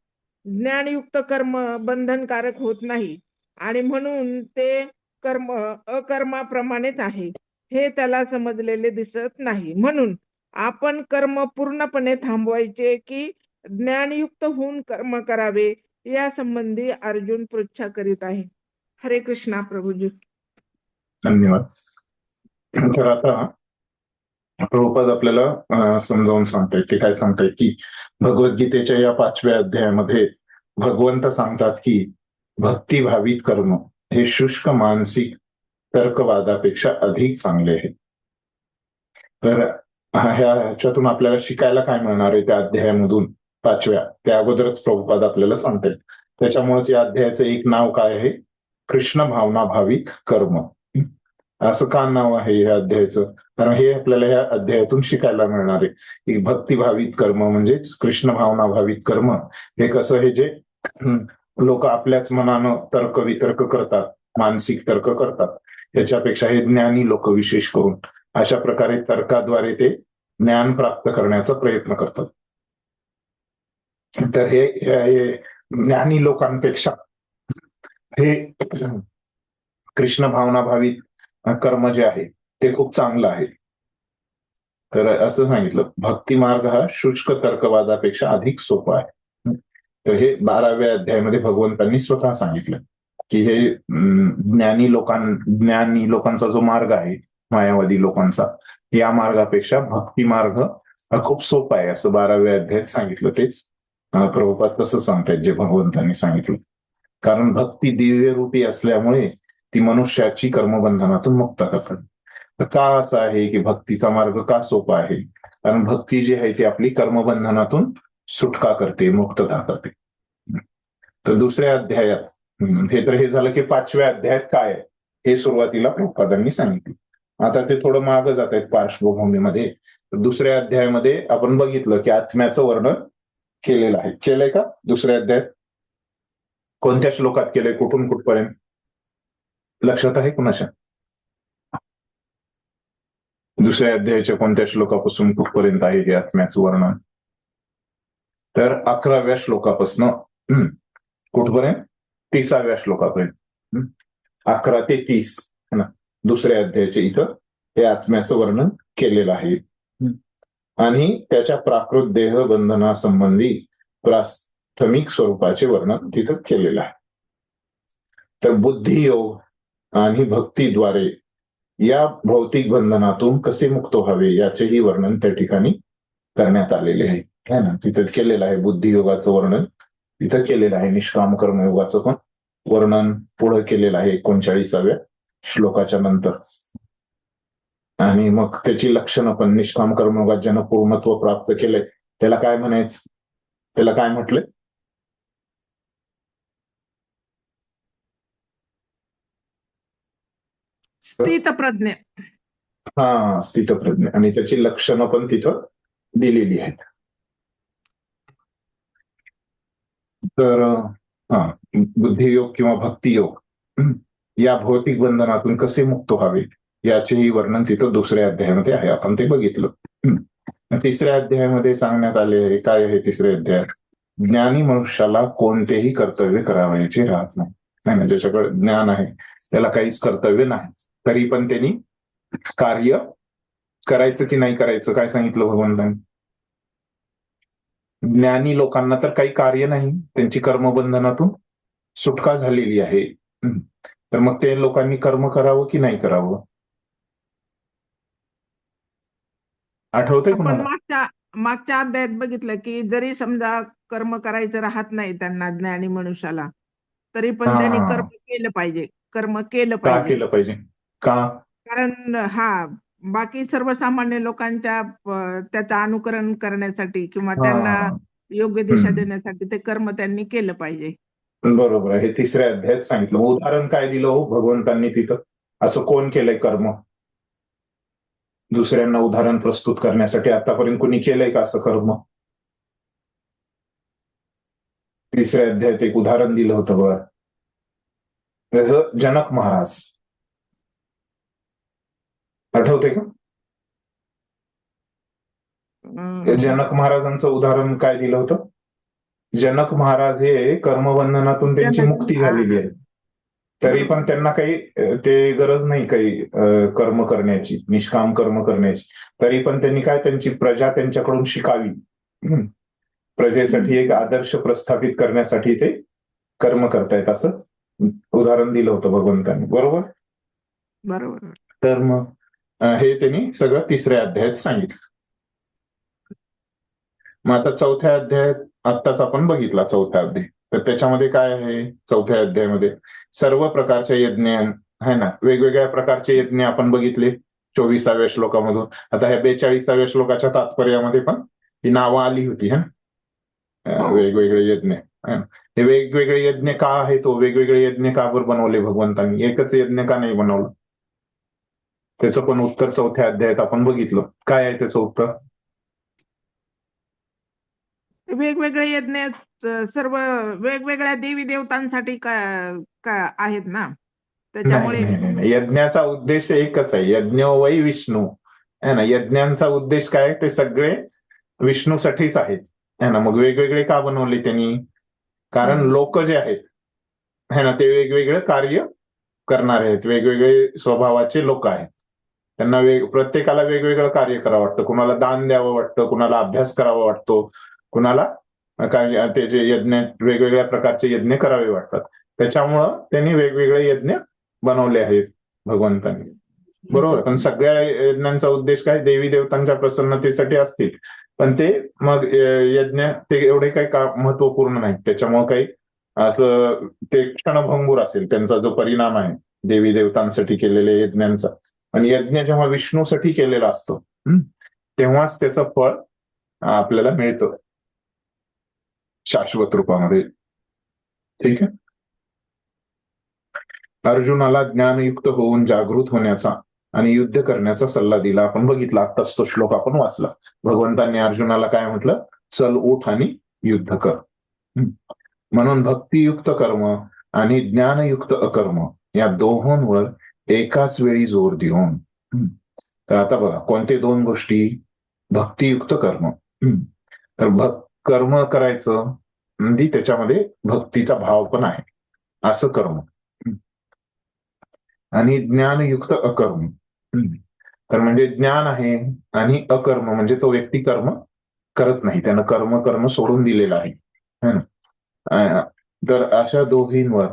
ज्ञानयुक्त कर्म बंधनकारक होत नाही आणि म्हणून ते कर्म अकर्माप्रमाणेच आहे हे त्याला समजलेले दिसत नाही. म्हणून आपण कर्म पूर्णपणे थांबवायचे की ज्ञानयुक्त होऊन कर्म करावे या संबंधी अर्जुन पृच्छा करीत आहे. हरे कृष्णा प्रभूजी. धन्यवाद. तर आता प्रभुपाद आपल्याला समजावून सांगतायत. ते काय सांगतायत की भगवद्गीतेच्या या 5व्या अध्यायामध्ये भगवंत सांगतात की भक्तिभावित कर्म हे शुष्क मानसिक तर्कवादापेक्षा अधिक चांगले आहे. तर ह्याच्यातून आपल्याला शिकायला काय मिळणार आहे त्या अध्यायामधून 5व्या, त्या अगोदरच प्रभुपाद आपल्याला सांगतायत. त्याच्यामुळेच या अध्यायाचं एक नाव काय आहे? कृष्ण भावना भावित कर्म. असं का नाव आहे या अध्यायाचं? कारण हे आपल्याला या अध्यायातून शिकायला मिळणार आहे की भक्तिभावित कर्म म्हणजेच कृष्ण भावना भावित कर्म हे कसं, हे जे लोक आपल्याच मनानं तर्क वितर्क करतात, मानसिक तर्क करतात, याच्यापेक्षा हे ज्ञानी लोक विशेष करून अशा प्रकारे तर्काद्वारे ते ज्ञान प्राप्त करण्याचा प्रयत्न करतात. तर हे ज्ञानी लोकांपेक्षा हे कृष्ण भावना भावित कर्म जे आहे ते खूप चांगलं आहे. तर असं सांगितलं, भक्ती मार्ग हा शुष्क तर्कवादापेक्षा अधिक सोपा आहे. तर हे 12व्या अध्यायामध्ये भगवंतांनी स्वतः सांगितलं की हे ज्ञानी लोकांचा जो मार्ग आहे, मायावादी लोकांचा, या मार्गापेक्षा भक्ती मार्ग हा खूप सोपा आहे असं 12व्या अध्यायात सांगितलं. तेच प्रभुपाद तसं सांगतायत जे भगवंतांनी सांगितलं. कारण भक्ती दिव्य रूपी असल्यामुळे ती मनुष्याची कर्मबंधनातून मुक्त करतात. तर का असं आहे की भक्तीचा मार्ग का सोपा आहे? कारण भक्ती जी आहे ती आपली कर्मबंधनातून सुटका करते, मुक्तता करते. तर दुसऱ्या अध्यायात हे झालं की 5व्या अध्यायात काय आहे हे सुरुवातीला प्रभुपादांनी सांगितलं. आता ते थोडं मागं जात आहेत पार्श्वभूमीमध्ये. दुसऱ्या अध्यायामध्ये आपण बघितलं की आत्म्याचं वर्णन केलेलं आहे. केलंय का दुसऱ्या अध्यायात? कोणत्या श्लोकात केलंय? कुठून कुठपर्यंत लक्षात आहे कुणाच्या? दुसऱ्या अध्यायाच्या कोणत्या श्लोकापासून कुठपर्यंत आहे हे आत्म्याचं वर्णन? तर 11व्या श्लोकापासून कुठपर्यंत? 30व्या श्लोकापर्यंत. 11 ते 30 दुसऱ्या अध्यायाचे इथं हे आत्म्याचं वर्णन केलेलं आहे. आणि त्याच्या प्राकृत देह बंधनासंबंधी प्राथमिक स्वरूपाचे वर्णन तिथं केलेलं आहे. तर बुद्धियोग आणि भक्तीद्वारे या भौतिक बंधनातून कसे मुक्त व्हावे याचेही वर्णन त्या ठिकाणी करण्यात आलेले आहे ना. तिथं केलेलं आहे बुद्धियोगाचं वर्णन, तिथं केलेलं आहे. निष्काम कर्मयोगाचं पण वर्णन पुढे केलेलं आहे 39व्या श्लोकाच्या नंतर. आणि मग त्याची लक्षणं पण, निष्काम कर्मयोगात ज्यानं पूर्णत्व प्राप्त केलंय त्याला काय म्हणायचं, त्याला काय म्हटलंय? स्थितप्रज्ञ. हा, स्थितप्रज्ञ. आणि त्याची लक्षणं पण तिथं दिलेली आहेत. तर बुद्धियोग किंवा भक्तियोग या भौतिक बंधनातून कसे मुक्त व्हावे याचेही वर्णन तिथं दुसऱ्या अध्यायामध्ये आहे. आपण ते बघितलं. तिसऱ्या अध्यायामध्ये सांगण्यात आले काय आहे? तिसऱ्या अध्यायात ज्ञानी मनुष्याला कोणतेही कर्तव्य करावयाचे राहत नाही. ज्याच्याकडे ज्ञान आहे त्याला काहीच कर्तव्य नाही, तरी पण त्यांनी कार्य करायचं की नाही करायचं काय सांगितलं भगवंतांनी? ज्ञानी लोकांना तर काही कार्य नाही, त्यांची कर्मबंधनातून सुटका झालेली आहे. तर मग ते लोकांनी कर्म करावं की नाही करावं? आठवतंय आपण तुम्हाला? मागच्या अध्यायात बघितलं की जरी समजा कर्म करायचं राहत नाही त्यांना, ज्ञानी मनुष्याला, तरी पण त्यांनी कर्म केलं पाहिजे. कर्म केलं का पाहिजे. केलं पाहिजे? का? कारण बाकी सर्वसामान्य लोकांच्या त्याचं अनुकरण करण्यासाठी किंवा त्यांना हा. योग्य दिशा देण्यासाठी ते कर्म त्यांनी केलं पाहिजे. बरोबर आहे. हे तिसऱ्या अध्यायात सांगितलं. उदाहरण काय दिलं हो भगवंतांनी तिथं? असं कोण केलंय कर्म दुसऱ्यांना उदाहरण प्रस्तुत करण्यासाठी? आतापर्यंत कोणी केलंय का असं कर्म? तिसऱ्या अध्यायात एक उदाहरण दिलं होतं बघा, जसं जनक महाराज. आठवते का? जनक महाराजांचं उदाहरण काय दिलं होतं? जनक महाराज हे कर्मबंधनातून त्यांची मुक्ती झालेली आहे, तरी पण त्यांना काही ते गरज नाही काही कर्म करण्याची, निष्काम कर्म करण्याची. तरी पण त्यांनी काय, त्यांची प्रजा त्यांच्याकडून शिकावी, प्रजेसाठी एक आदर्श प्रस्थापित करण्यासाठी ते कर्म करतायत, असं उदाहरण दिलं होतं भगवंतांनी. बरोबर बरोबर. तर मग हे त्यांनी सगळं तिसऱ्या अध्यायात सांगितलं. मग आता चौथ्या अध्यायात आत्ताच आपण बघितला चौथा अध्याय. तर त्याच्यामध्ये काय आहे? चौथ्या अध्यायामध्ये सर्व प्रकारच्या यज्ञ आहे ना, वेगवेगळ्या प्रकारचे यज्ञ आपण बघितले 24व्या श्लोकामधून. आता ह्या 42व्या श्लोकाच्या तात्पर्यामध्ये पण ही नावं आली होती है ना, वेगवेगळे यज्ञ. हे वेगवेगळे यज्ञ का आहेत? वेगवेगळे यज्ञ का बरं बनवले भगवंतांनी? एकच यज्ञ का नाही बनवलं? त्याचं पण उत्तर चौथ्या अध्यायात आपण बघितलं. काय आहे त्याचं उत्तर? वेगवेगळे यज्ञ सर्व वेगवेगळ्या देवी देवतांसाठी आहेत ना, त्याच्यामुळे नाही. यज्ञाचा उद्देश एकच आहे, यज्ञ वै विष्णू है ना. यज्ञांचा उद्देश काय? ते सगळे विष्णूसाठीच आहेत है ना. मग वेगवेगळे का बनवले त्यांनी? कारण लोक जे आहेत है ना, ते वेगवेगळे कार्य करणारे आहेत, वेगवेगळे स्वभावाचे लोक आहेत. त्यांना प्रत्येकाला वेगवेगळं कार्य करावं वाटतं. कुणाला दान द्यावं वाटतं, कुणाला अभ्यास करावा वाटतो, कुणाला काय त्याचे यज्ञ, वेगवेगळ्या प्रकारचे यज्ञ करावे वाटतात. त्याच्यामुळं त्यांनी वेगवेगळे यज्ञ बनवले आहेत भगवंतांनी. बरोबर. पण सगळ्या यज्ञांचा उद्देश काय? देवी देवतांच्या प्रसन्नतेसाठी असतील, पण ते मग यज्ञ ते एवढे काही महत्वपूर्ण नाहीत. त्याच्यामुळे काही असं ते क्षणभंगूर असेल त्यांचा जो परिणाम आहे देवी देवतांसाठी केलेल्या यज्ञांचा. आणि यज्ञ जेव्हा विष्णूसाठी केलेला असतो तेव्हाच त्याचं फळ आपल्याला मिळतं शाश्वत रूपामध्ये. ठीक आहे. अर्जुनाला ज्ञानयुक्त होऊन जागृत होण्याचा आणि युद्ध करण्याचा सल्ला दिला. आपण बघितला आत्ताच तो श्लोक आपण वाचला. भगवंतांनी अर्जुनाला काय म्हटलं? चल उठ आणि युद्ध कर. म्हणून भक्तियुक्त कर्म आणि ज्ञानयुक्त अकर्म या दोहोंवर एकाच वेळी जोर देऊन. तर आता बघा कोणते दोन गोष्टी? भक्तियुक्त कर्म. तर कर्म करायचं म्हणजे त्याच्यामध्ये भक्तीचा भाव पण आहे असं कर्म. आणि ज्ञानयुक्त अकर्म. तर म्हणजे ज्ञान आहे आणि अकर्म म्हणजे तो व्यक्ती कर्म करत नाही, त्यानं कर्म सोडून दिलेलं आहे. तर अशा दोघींवर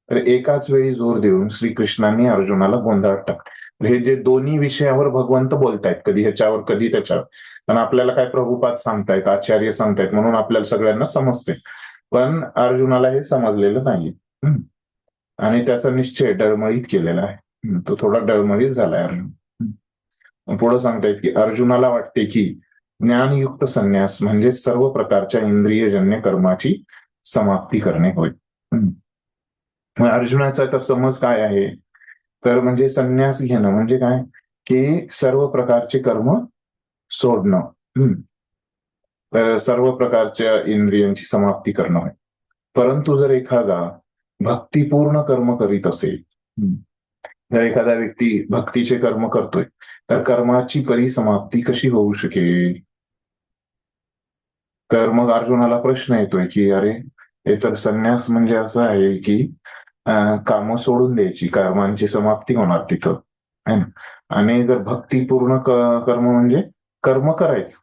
तर एकाच वेळी जोर देऊन श्रीकृष्णांनी अर्जुनाला गोंधळात टाकले. हे जे दोन्ही विषयावर भगवंत बोलतायत, कधी ह्याच्यावर कधी त्याच्यावर. पण आपल्याला काय प्रभुपाद सांगतायत, आचार्य सांगतायत, म्हणून आपल्याला सगळ्यांना समजते. पण अर्जुनाला हे समजलेलं नाही आणि त्याचा निश्चय डळमळीत केलेला आहे. तो थोडा डळमळीत झालाय अर्जुन. पुढे सांगतायत की अर्जुनाला वाटते की ज्ञानयुक्त संन्यास म्हणजे सर्व प्रकारच्या इंद्रियजन्य कर्माची समाप्ती करणे होय. अर्जुनाचा तर समज काय आहे? तर म्हणजे संन्यास घेणं म्हणजे काय की सर्व प्रकारचे कर्म सोडणं, तर सर्व प्रकारच्या इंद्रियांची समाप्ती करणं होय. परंतु जर एखादा भक्तिपूर्ण कर्म करीत असेल, जर एखादा व्यक्ती भक्तीचे कर्म करतोय, तर कर्माची परिसमाप्ती कशी होऊ शकेल? तर मग अर्जुनाला प्रश्न येतोय की अरे हे तर संन्यास म्हणजे असं आहे की कामं सोडून द्यायची, कर्मांची समाप्ती होणार तिथं है ना. आणि जर भक्तिपूर्ण कर्म म्हणजे कर्म करायचं,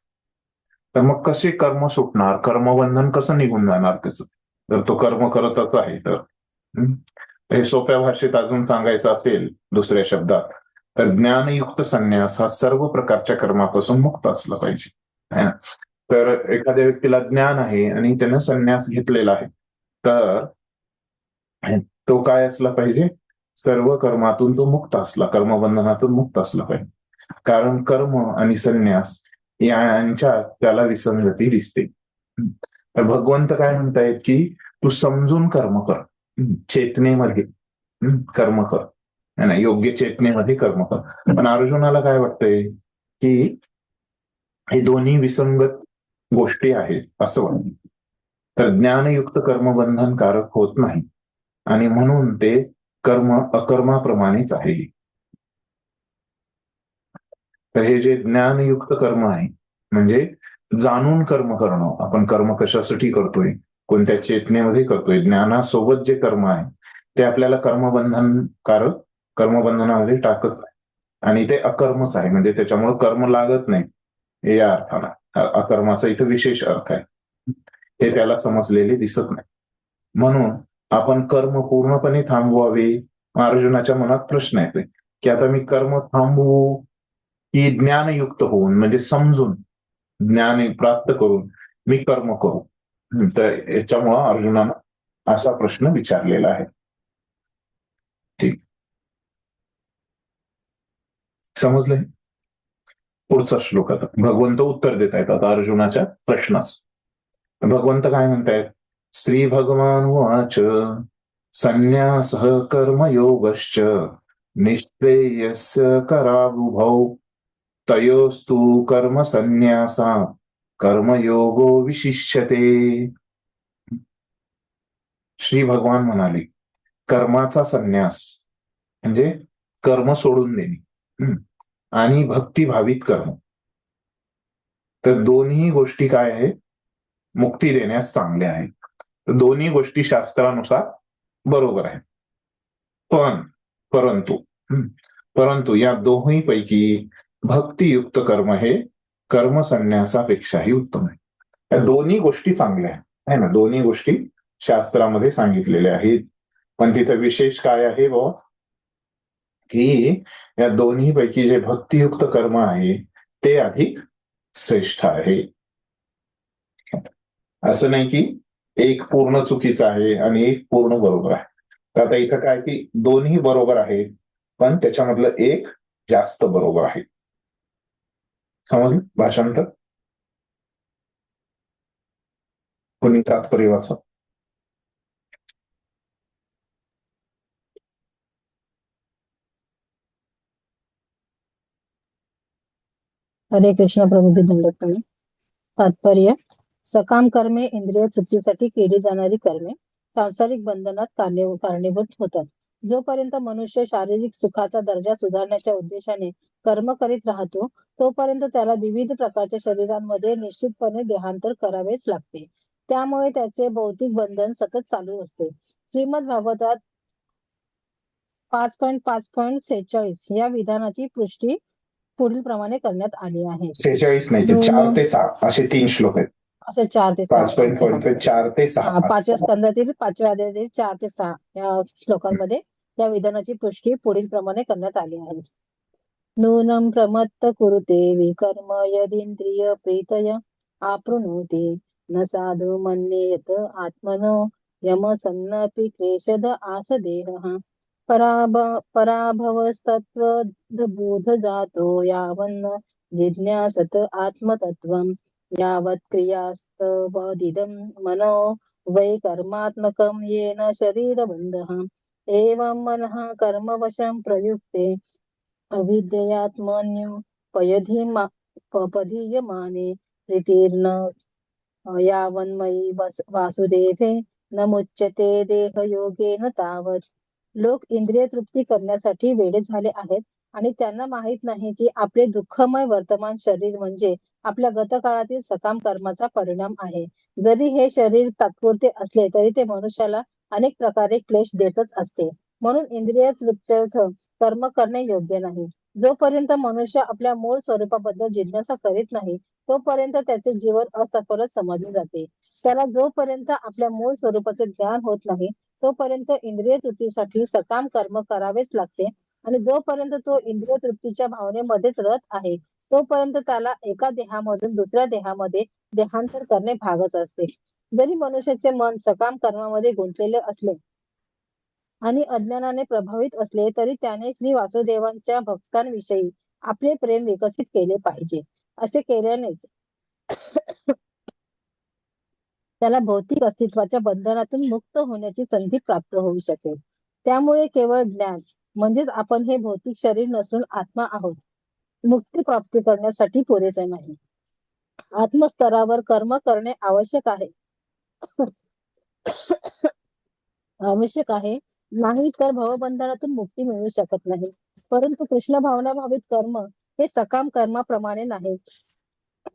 तर मग कसे कर्म सुटणार? कर्मबंधन कसं निघून जाणार त्याचं, जर तो कर्म करतच आहे तर? हे सोप्या भाषेत अजून सांगायचं असेल दुसऱ्या शब्दात, तर ज्ञानयुक्त संन्यास हा सर्व प्रकारच्या कर्मापासून मुक्त असला पाहिजे है ना. तर एखाद्या व्यक्तीला ज्ञान आहे आणि त्यानं संन्यास घेतलेला आहे, तर तो काय असला पाहिजे? सर्व कर्मातून तो मुक्त असला, कर्मबंधनातून मुक्त असला पाहिजे. कारण कर्म आणि संन्यास यांच्यात त्याला विसंगती दिसते. तर भगवंत काय म्हणतायत की तू समजून कर्म कर, चेतनेमध्ये कर्म कर, है ना, योग्य चेतनेमध्ये कर्म कर. पण अर्जुनाला काय वाटतंय की हे दोन्ही विसंगत गोष्टी आहेत असं वाटतं. तर ज्ञानयुक्त कर्म बंधनकारक होत नाही आणि म्हणून ते कर्म अकर्माप्रमाणेच आहे. तर हे जे ज्ञानयुक्त कर्म आहे म्हणजे जाणून कर्म करणं, आपण कर्म कशासाठी करतोय, कोणत्या चेतनेमध्ये करतोय, ज्ञानासोबत जे कर्म आहे ते आपल्याला कर्मबंधनकारक कर्मबंधनामध्ये टाकत नाही आणि ते अकर्मच आहे, म्हणजे त्याच्यामुळे कर्म लागत नाही या अर्थाला अकर्माचा इथं विशेष अर्थ आहे. हे त्याला समजलेले दिसत नाही. म्हणून आपण कर्म पूर्णपणे थांबवावे. अर्जुनाच्या मनात प्रश्न येतोय की आता मी कर्म थांबवू की ज्ञानयुक्त होऊन म्हणजे समजून ज्ञान प्राप्त करून मी कर्म करू. तर याच्यामुळं अर्जुनानं असा प्रश्न विचारलेला आहे. ठीक, समजलंय? पुढचा श्लोक आता भगवंत उत्तर देत आहेत आता अर्जुनाच्या प्रश्नास. भगवंत काय म्हणतायत? श्री भगवान वाच संन्यासः कर्मयोगश्च निःश्रेयस्य करावुभौ तयोस्तु कर्म संन्यासा कर्मयोगो विशिष्यते. श्री भगवान म्हणाले कर्माचा संन्यास म्हणजे कर्म सोडून देणे आणि भक्तिभावित कर्म, तर दोन्ही गोष्टी काय आहे, मुक्ती देण्यास चांगल्या आहेत. तर दोन्ही गोष्टी शास्त्रानुसार बरोबर आहेत. परंतु या दोन्ही पैकी भक्तियुक्त कर्म हे कर्म संन्यासापेक्षाही उत्तम आहे. या दोन्ही गोष्टी चांगल्या आहे ना, दोन्ही गोष्टी शास्त्रामध्ये सांगितलेल्या आहेत. पण तिथं विशेष काय आहे बाबा की या दोन्ही पैकी जे भक्तियुक्त कर्म आहे ते अधिक श्रेष्ठ आहे. असं नाही की एक पूर्ण चुकीचं आहे आणि एक पूर्ण बरोबर आहे. तर आता इथं काय की दोन्ही बरोबर आहेत पण त्याच्यामधलं एक जास्त बरोबर आहे. समजलं भाषांतर? कोणी तात्पर्य वाचा. हरे कृष्ण प्रभू दंडक. तात्पर्य: सकाम कर्मे इंद्रिय तृप्तीसाठी केली जाणारी कर्मे सांसारिक बंधनात कारणीभूत होतात. जोपर्यंत मनुष्य शारीरिक सुखाचा दर्जा सुधारण्याच्या उद्देशाने कर्म करीत राहतो तोपर्यंत त्याला विविध प्रकारच्या शरीरांमध्ये निश्चितपणे देहांतर करावेच लागते. त्यामुळे त्याचे भौतिक बंधन सतत चालू असते. श्रीमद भागवतात 5.5.46 या विधानाची पुष्टी पुढील प्रमाणे करण्यात आली आहे. 46 नाही, 4 ते 6 असे 3 श्लोक आहेत. असे 4 ते 6 4 ते 6 5व्या स्कंदातील 5व्या अध्यायातील 4 ते 6 या श्लोकांमध्ये या विधानाची पुष्टी पुढील प्रमाणे करण्यात आली आहे. नूनं प्रमत्त कुरुते विकर्म यदिंद्रिय प्रीतय आपृणोति न साधु मन्येत आत्मनो यमसन्नपि क्लेशद आसदेहः पराभवस्तत्त्वबोध जातो यावन्न जिज्ञासत आत्मतत्त्वं यावत् क्रियास्तवदिदं मनो वै कर्मात्मकं येन शरीरबन्धः एवं मनः कर्मवशं प्रयुक्ते अविद्ययात्मन्युपयधीयमाने प्रीतिर्न यावन्मयी वासुदेवे न मुच्यते देहयोगेन तावत्. लोक इंद्रिय तृप्ती करण्यासाठी वेडे झाले आहेत आणि त्यांना माहित नाही की आपले दुःखमय वर्तमान शरीर म्हणजे आपल्या गतकाळातील सकाम कर्माचा परिणाम आहे. जरी हे शरीर तात्पुरते असले तरी ते मनुष्याला अनेक प्रकारे क्लेश देतच असते. म्हणून इंद्रिय तृप्त्यर्थ कर्म करणे योग्य नाही. जोपर्यंत मनुष्य आपल्या मूळ स्वरूपाबद्दल जिज्ञासा करीत नाही तोपर्यंत त्याचे जीवन असफलच समजले जाते. त्याला जोपर्यंत आपल्या मूळ स्वरूपाचे ज्ञान होत नाही तोपर्यंत इंद्रिय तृप्तीसाठी सकाम कर्म करावेच लागते आणि जोपर्यंत तो इंद्रिय तृप्तीच्या भावनेमध्येच रत आहे तोपर्यंत त्याला एका देहामधून दुसऱ्या देहामध्ये देहांतर करणे भागच असते. जरी मनुष्याचे मन सकाम कर्मामध्ये गुंतलेले असले आणि अज्ञानाने प्रभावित असले तरी त्याने श्री वासुदेवांच्या भक्तांविषयी आपले प्रेम विकसित केले पाहिजे. असे केल्यानेच त्याला भौतिक अस्तित्वाच्या बंधनातून मुक्त होण्याची संधी प्राप्त होऊ शकेल. त्यामुळे केवळ ज्ञान म्हणजेच आपण हे भौतिक शरीर नसून आत्मा आहोत, मुक्ती प्राप्ती करण्यासाठी पुरेसे नाही. आत्मस्तरावर कर्म करणे आवश्यक आहे नाही तर भवबंधनातून मुक्ती मिळू शकत नाही. परंतु कृष्ण भावना भावित कर्म हे सकाम कर्माप्रमाणे नाही.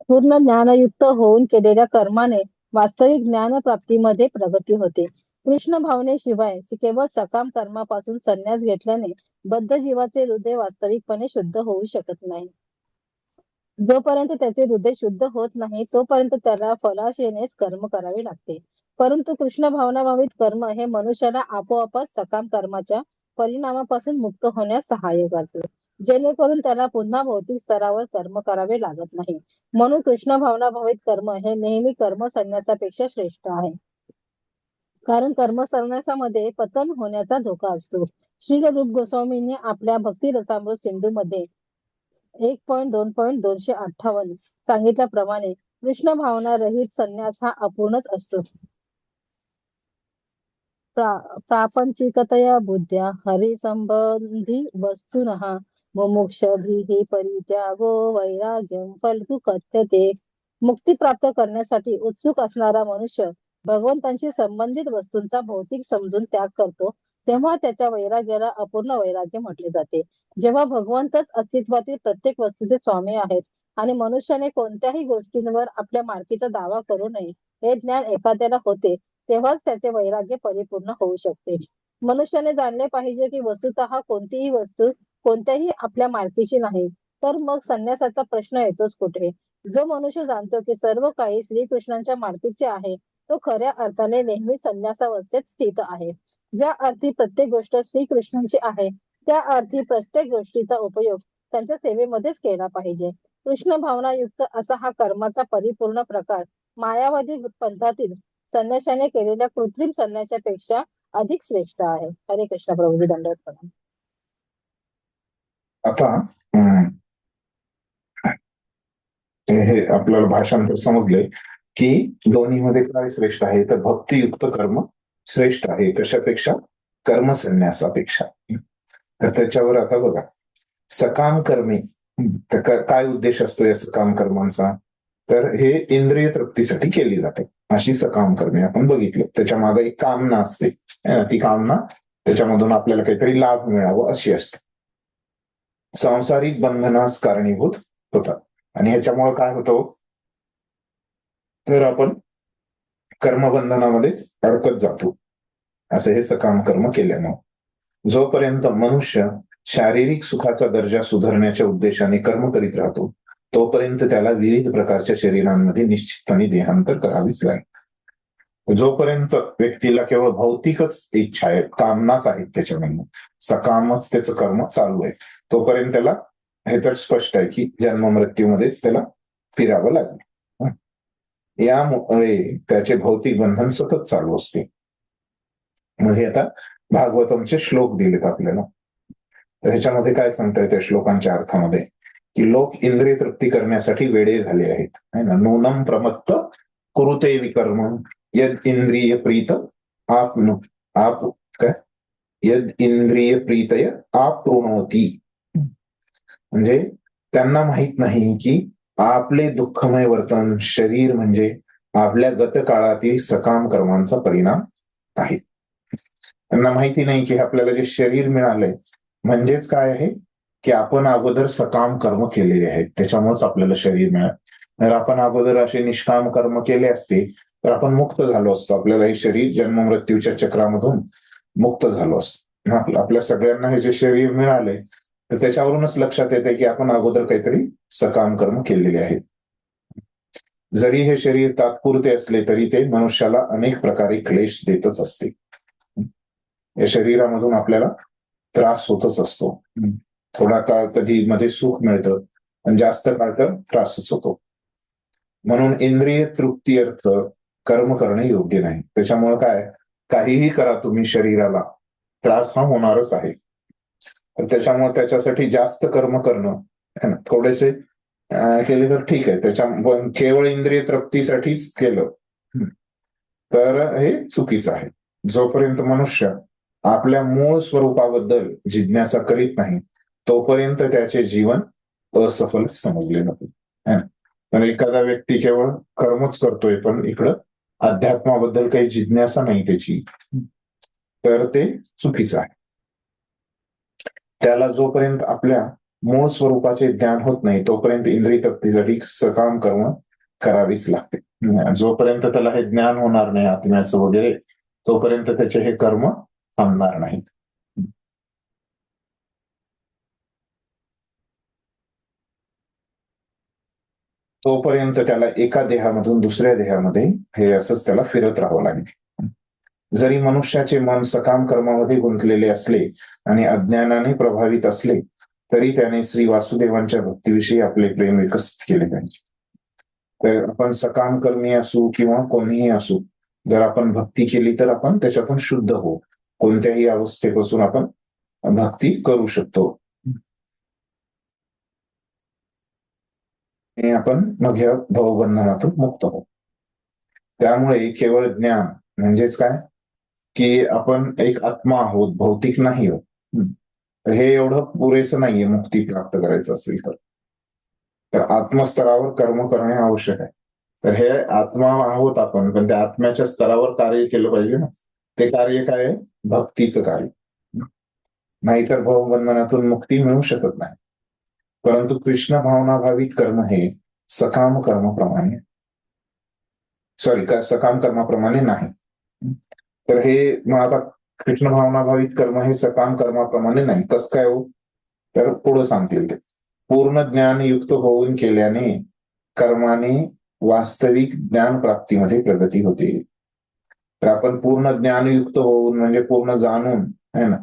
पूर्ण ज्ञानयुक्त होऊन केलेल्या कर्माने वास्तविक ज्ञान प्राप्तीमध्ये प्रगती होते. कृष्ण भावनेशिवाय केवळ सकाम कर्मापासून संन्यास घेतल्याने बद्ध जीवाचे हृदय वास्तविकपणे शुद्ध होऊ शकत नाही. जोपर्यंत त्याचे हृदय शुद्ध होत नाही तोपर्यंत त्याला फलाशेनेच कर्म करावे लागते. परंतु कृष्ण भावना भावित कर्म हे मनुष्याला आपोआपच सकाम कर्माच्या परिणामापासून मुक्त होण्यास सहाय्य करते, जेणेकरून त्याला पुन्हा भौतिक स्तरावर कर्म करावे लागत नाही. म्हणून कृष्ण भावना भावित कर्म हे नेहमी कर्म संन्यासापेक्षा श्रेष्ठ आहे. कारण कर्म संन्यासामध्ये पतन होण्याचा धोका असतो. श्रील रूप गोस्वामींनी आपल्या भक्ती रसामृत सिंधूमध्ये 1.2.258 सांगितल्याप्रमाणे कृष्ण भावना रहित संन्यास हा अपूर्णच असतो. प्रापंचिकतया बुद्ध्या हरिसंबंधी वस्तुनः मुमुक्षभिः परित्यागो वैराग्यं फलतु कथ्यते. मुक्ती प्राप्त करण्यासाठी उत्सुक असणारा मनुष्य भगवंतांशी संबंधित वस्तूंचा भौतिक समजून त्याग करतो, तेव्हा त्याच्या वैराग्याला अपूर्ण वैराग्य म्हटले जाते. जेव्हा भगवंतच अस्तित्वातील प्रत्येक वस्तूचे स्वामी आहेत आणि मनुष्याने कोणत्याही गोष्टींवर आपल्या मालकीचा दावा करू नये हे ज्ञान एखाद्याला होते, तेव्हाच त्याचे वैराग्य परिपूर्ण होऊ शकते. मनुष्याने जाणले पाहिजे की वस्तुतः कोणतीही वस्तू कोणत्याही आपल्या मालकीची नाही, तर मग संन्यासाचा प्रश्न येतोच कुठे. जो मनुष्य जाणतो की सर्व काही श्रीकृष्णांच्या मालकीचे आहे तो खऱ्या अर्थाने नेहमी संन्यासावस्थेत स्थित आहे. ज्या अर्थी प्रत्येक गोष्ट श्रीकृष्णांची आहे त्या अर्थी प्रत्येक गोष्टीचा उपयोग त्यांच्या सेवेमध्येच केला पाहिजे. कृष्ण भावनायुक्त असा हा कर्माचा परिपूर्ण प्रकार मायावादी पंथातील संन्याशाने केलेल्या कृत्रिम संन्यासापेक्षा अधिक श्रेष्ठ आहे. हरे कृष्ण प्रभूजी, दंडवत प्रणाम. आता हे आपल्याला भाषांतर समजले की दोन्हीमध्ये काय श्रेष्ठ आहे, तर भक्तियुक्त कर्म श्रेष्ठ आहे. कशापेक्षा? कर्मसन्यासापेक्षा. तर त्याच्यावर आता बघा, सकाम कर्मी काय उद्देश असतो या सकाम कर्मांचा, तर हे इंद्रिय तृप्तीसाठी केली जाते अशी सकाम कर्मे आपण बघितलं. त्याच्या मागे एक कामना असते, ती कामना त्याच्यामधून आपल्याला काहीतरी लाभ मिळावं अशी असते. सांसारिक बंधनास कारणीभूत होतात आणि ह्याच्यामुळे काय होतं, तर आपण कर्मबंधनामध्येच अडकत जातो. असं हे सकाम कर्म केल्यानं जोपर्यंत मनुष्य शारीरिक सुखाचा दर्जा सुधारण्याच्या उद्देशाने कर्म करीत राहतो तोपर्यंत त्याला विविध प्रकारच्या शरीरांमध्ये निश्चितपणे देहांतर करावीच लागेल. जोपर्यंत व्यक्तीला केवळ भौतिकच इच्छा आहेत, कामनाच आहेत, त्याच्यामधून सकामच त्याचं कर्म चालू आहे, तोपर्यंत त्याला हे तर स्पष्ट आहे की जन्म मृत्यूमध्येच त्याला फिरावं लागेल. यामुळे त्याचे भौतिक बंधन सतत चालू असते. म्हणजे आता भागवतमचे श्लोक दिलेत आपल्याला, तर ह्याच्यामध्ये काय सांगताय त्या श्लोकांच्या अर्थामध्ये की लोक इंद्रिय तृप्ती करण्यासाठी वेडे झाले आहेत. नूनम प्रमत्त कुरुते विकर्म यद इंद्रिय प्रीत यद इंद्रिय प्रीतय आप्नोती. म्हणजे त्यांना माहित नाही की आपले दुःखमय वर्तन शरीर म्हणजे आपल्या गतकाळातील सकाम कर्मांचा परिणाम आहे. त्यांना माहिती नाही की आपल्याला जे शरीर मिळालंय म्हणजेच काय आहे की आपण अगोदर सकाम कर्म केलेले आहेत, त्याच्यामुळेच आपल्याला शरीर मिळालं. जर आपण अगोदर असे निष्काम कर्म केले असते तर आपण मुक्त झालो असतो, आपल्याला हे शरीर जन्म मृत्यूच्या चक्रामधून मुक्त झालो असतो. आपल्या सगळ्यांना हे जे शरीर मिळालंय तर त्याच्यावरूनच लक्षात येते की आपण अगोदर काहीतरी सकाम कर्म केलेले आहेत. जरी हे शरीर तात्पुरते असले तरी ते मनुष्याला अनेक प्रकारे क्लेश देतच असते. या शरीरामधून आपल्याला त्रास होतच असतो. थोडा काळ कधी मध्ये सुख मिळतं पण जास्त काळ तर त्रासच होतो. म्हणून इंद्रिय तृप्ती अर्थ कर्म करणे योग्य नाही. त्याच्यामुळे काय, काहीही करा तुम्ही, शरीराला त्रास हा होणारच आहे. तर त्याच्यामुळे त्याच्यासाठी जास्त कर्म करणं है ना. थोडेसे केले तर ठीक आहे, त्याच्या पण केवळ इंद्रिय तृप्तीसाठीच केलं तर हे चुकीचं आहे. जोपर्यंत मनुष्य आपल्या मूळ स्वरूपाबद्दल जिज्ञासा करीत नाही तोपर्यंत त्याचे जीवन असफल समजले जाते. पण एखादा व्यक्ती केवळ कर्मच करतोय पण इकडं अध्यात्माबद्दल काही जिज्ञासा नाही त्याची, तर ते चुकीचं आहे. त्याला जोपर्यंत आपल्या मूळ स्वरूपाचे ज्ञान होत नाही तोपर्यंत इंद्रिय तृप्तीसाठी सकाम कर्म करावीच लागते. जोपर्यंत त्याला हे ज्ञान होणार नाही आत्म्याचं वगैरे तोपर्यंत त्याचे हे कर्म थांबणार नाहीत. तोपर्यंत त्याला एका देहामधून दुसऱ्या देहामध्ये हे असंच त्याला फिरत राहावं लागेल. जरी मनुष्याचे मन सकाम कर्मामध्ये गुंतलेले असले आणि अज्ञानाने प्रभावित असले तरी त्याने श्री वासुदेवांच्या भक्तीविषयी आपले प्रेम विकसित केले पाहिजे. तर आपण सकाम कर्मी असू किंवा कोणीही असू, जर आपण भक्ती केली तर आपण त्याच्यातून शुद्ध होऊ. कोणत्याही अवस्थेपासून आपण भक्ती करू शकतो. आणि आपण मग ह्या भवबंधनातून मुक्त होऊ. त्यामुळे केवळ ज्ञान म्हणजेच काय की आपण एक आत्मा आहोत, भौतिक नाही आहोत, हे एवढं पुरेसं नाहीये मुक्ती प्राप्त करायचं असेल तर आत्मस्तरावर कर्म करणे आवश्यक आहे. तर हे आत्मा आहोत आपण, पण त्या आत्म्याच्या स्तरावर कार्य केलं पाहिजे ना. ते कार्य काय आहे? भक्तीचं कार्य. नाहीतर भवबंधनातून मुक्ती मिळू शकत नाही. परंतु कृष्ण भावनाभावित कर्म हे सकाम कर्माप्रमाणे सकाम कर्माप्रमाणे नाही. तर हे मग आता कृष्ण भावनाभावित कर्म हे सकाम कर्माप्रमाणे नाही. कसं काय हो? तर पुढं सांगतील ते. पूर्ण ज्ञानयुक्त होऊन केल्याने कर्माने वास्तविक ज्ञान प्राप्तीमध्ये प्रगती होते. तर आपण पूर्ण ज्ञानयुक्त होऊन म्हणजे पूर्ण जाणून है ना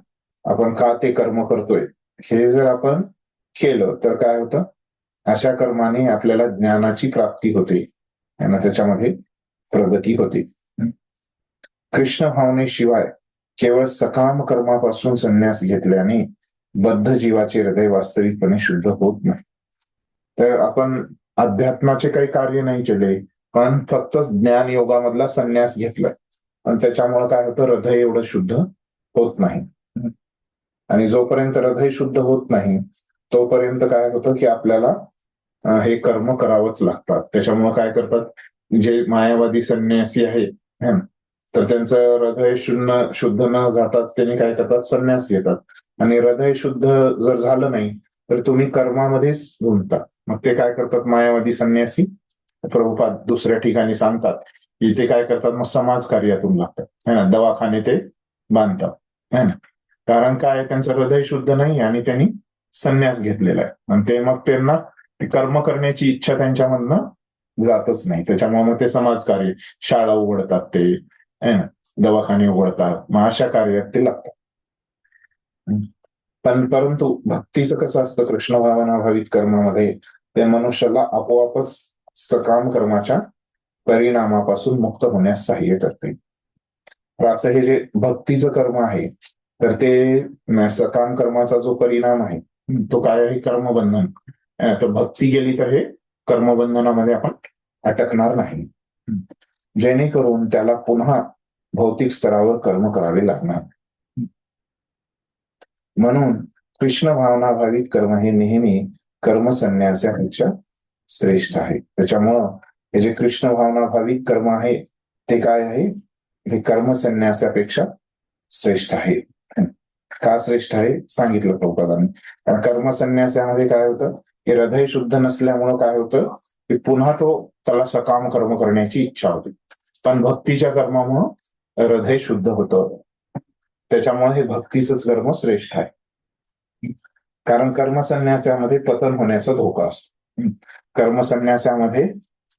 आपण का ते कर्म करतोय हे जर आपण केलं तर काय होतं? अशा कर्माने आपल्याला ज्ञानाची प्राप्ती होते है ना, त्याच्यामध्ये प्रगती होते. कृष्ण भावनेशिवाय केवळ सकाम कर्मापासून संन्यास घेतल्याने बद्ध जीवाचे हृदय वास्तविकपणे शुद्ध होत नाही. तर आपण अध्यात्माचे काही कार्य नाही केले पण फक्त ज्ञान योगामधला संन्यास घेतलाय आणि त्याच्यामुळे काय होतं? हृदय एवढं शुद्ध होत नाही. आणि जोपर्यंत हृदय शुद्ध होत नाही तोपर्यंत काय होतं की आपल्याला हे कर्म करावंच लागतात. त्याच्यामुळे काय करतात जे मायावादी संन्यासी आहेत तर त्यांचं हृदय शुद्ध न जाताच त्यांनी काय करतात? संन्यास घेतात. आणि हृदय शुद्ध जर झालं नाही तर तुम्ही कर्मामध्येच गुंतता. मग ते काय करतात मायावादी संन्यासी? प्रभुपाद दुसऱ्या ठिकाणी सांगतात की ते काय करतात? मग समाज कार्यातून लागतात है ना, दवाखाने ते बांधतात है ना. कारण काय? त्यांचं हृदय शुद्ध नाही आणि त्यांनी संन्यास घेतलेला आहे आणि ते मग त्यांना कर्म करण्याची इच्छा त्यांच्यामधनं जातच नाही. त्याच्यामुळे मग ते समाजकार्य, शाळा उघडतात, ते दवाखाने उघडतात, मग अशा कार्यात ते लागतात. पण परंतु भक्तीचं कसं असतं? कृष्ण भावनाभावित कर्मामध्ये त्या मनुष्याला आपोआपच सकाम कर्माच्या परिणामापासून मुक्त होण्यास सहाय्य करते. असं हे जे भक्तीचं कर्म आहे तर ते सकाम कर्माचा जो परिणाम आहे तो काय आहे? कर्मबंधन. तर भक्ती केली तर हे कर्मबंधनामध्ये आपण अटकणार नाही, जेणेकरून त्याला पुन्हा भौतिक स्तरावर कर्म करावे लागणार. म्हणून कृष्ण भावनाभावित कर्म हे नेहमी कर्मसन्यासापेक्षा श्रेष्ठ आहे. त्याच्यामुळं हे जे कृष्ण भावनाभावित कर्म आहे ते काय आहे? हे कर्मसन्यासापेक्षा श्रेष्ठ आहे. का श्रेष्ठ आहे सांगितलं प्रभुपादांनी. कारण कर्मसन्यासामध्ये काय होतं की हृदय शुद्ध नसल्यामुळं काय होतं की पुन्हा त्याला सकाम कर्म करण्याची इच्छा होते. पण भक्तीच्या कर्मामुळं हृदय शुद्ध होतं. त्याच्यामुळे हे भक्तीचंच कर्म श्रेष्ठ आहे. कारण कर्मसन्यासामध्ये पतन होण्याचा धोका असतो. कर्मसन्यासामध्ये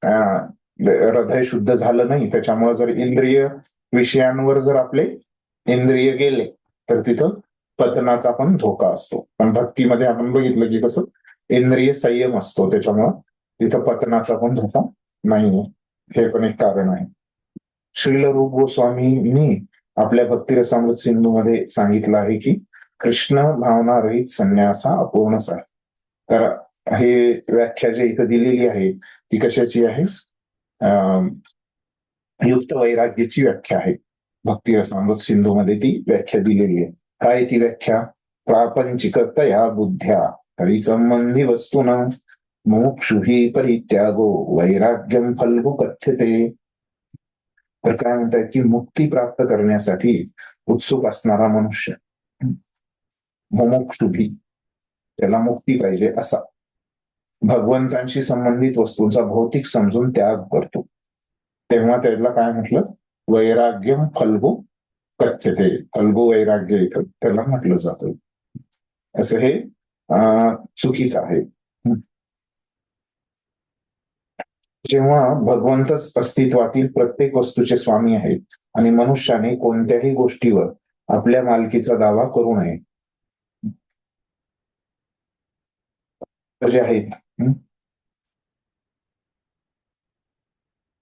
हृदय शुद्ध झालं नाही त्याच्यामुळे जर इंद्रिय विषयांवर जर आपले इंद्रिय गेले तर तिथं पतनाचा पण धोका असतो. पण भक्तीमध्ये आपण बघितलं की कसं इंद्रिय संयम असतो, त्याच्यामुळं तिथं पतनाचा पण धोका नाहीये. हे पण एक कारण आहे. श्रील रूप गोस्वामींनी आपल्या भक्तिरसामृत सिंधू मध्ये सांगितलं आहे की कृष्ण भावना रहित संन्यास हा अपूर्णच आहे. तर हे व्याख्या जी इथं दिलेली आहे ती कशाची आहे? युक्त वैराग्याची व्याख्या आहे. भक्ती रसामृत सिंधूमध्ये ती व्याख्या दिलेली आहे. काय ती व्याख्या? प्रापंचिकतया बुद्ध्या हरिसंबंधी वस्तून मोक्षुही परित्यागो वैराग्यम फल्गु कथ्यते. तर काय म्हणतात की मुक्ती प्राप्त करण्यासाठी उत्सुक असणारा मनुष्य, मुमुक्षुभी, त्याला मुक्ती पाहिजे असा, भगवंतांशी संबंधित वस्तूंचा भौतिक समजून त्याग करतो, तेव्हा त्याला काय म्हटलं? वैराग्यम फल्गु कथ्यते. फल्गु वैराग्य इथं त्याला म्हटलं जातं. असं हे चुकीचं आहे. जेव्हा भगवंतच अस्तित्वातील प्रत्येक वस्तूचे स्वामी आहेत आणि मनुष्याने कोणत्याही गोष्टीवर आपल्या मालकीचा दावा करू नये, जे आहेत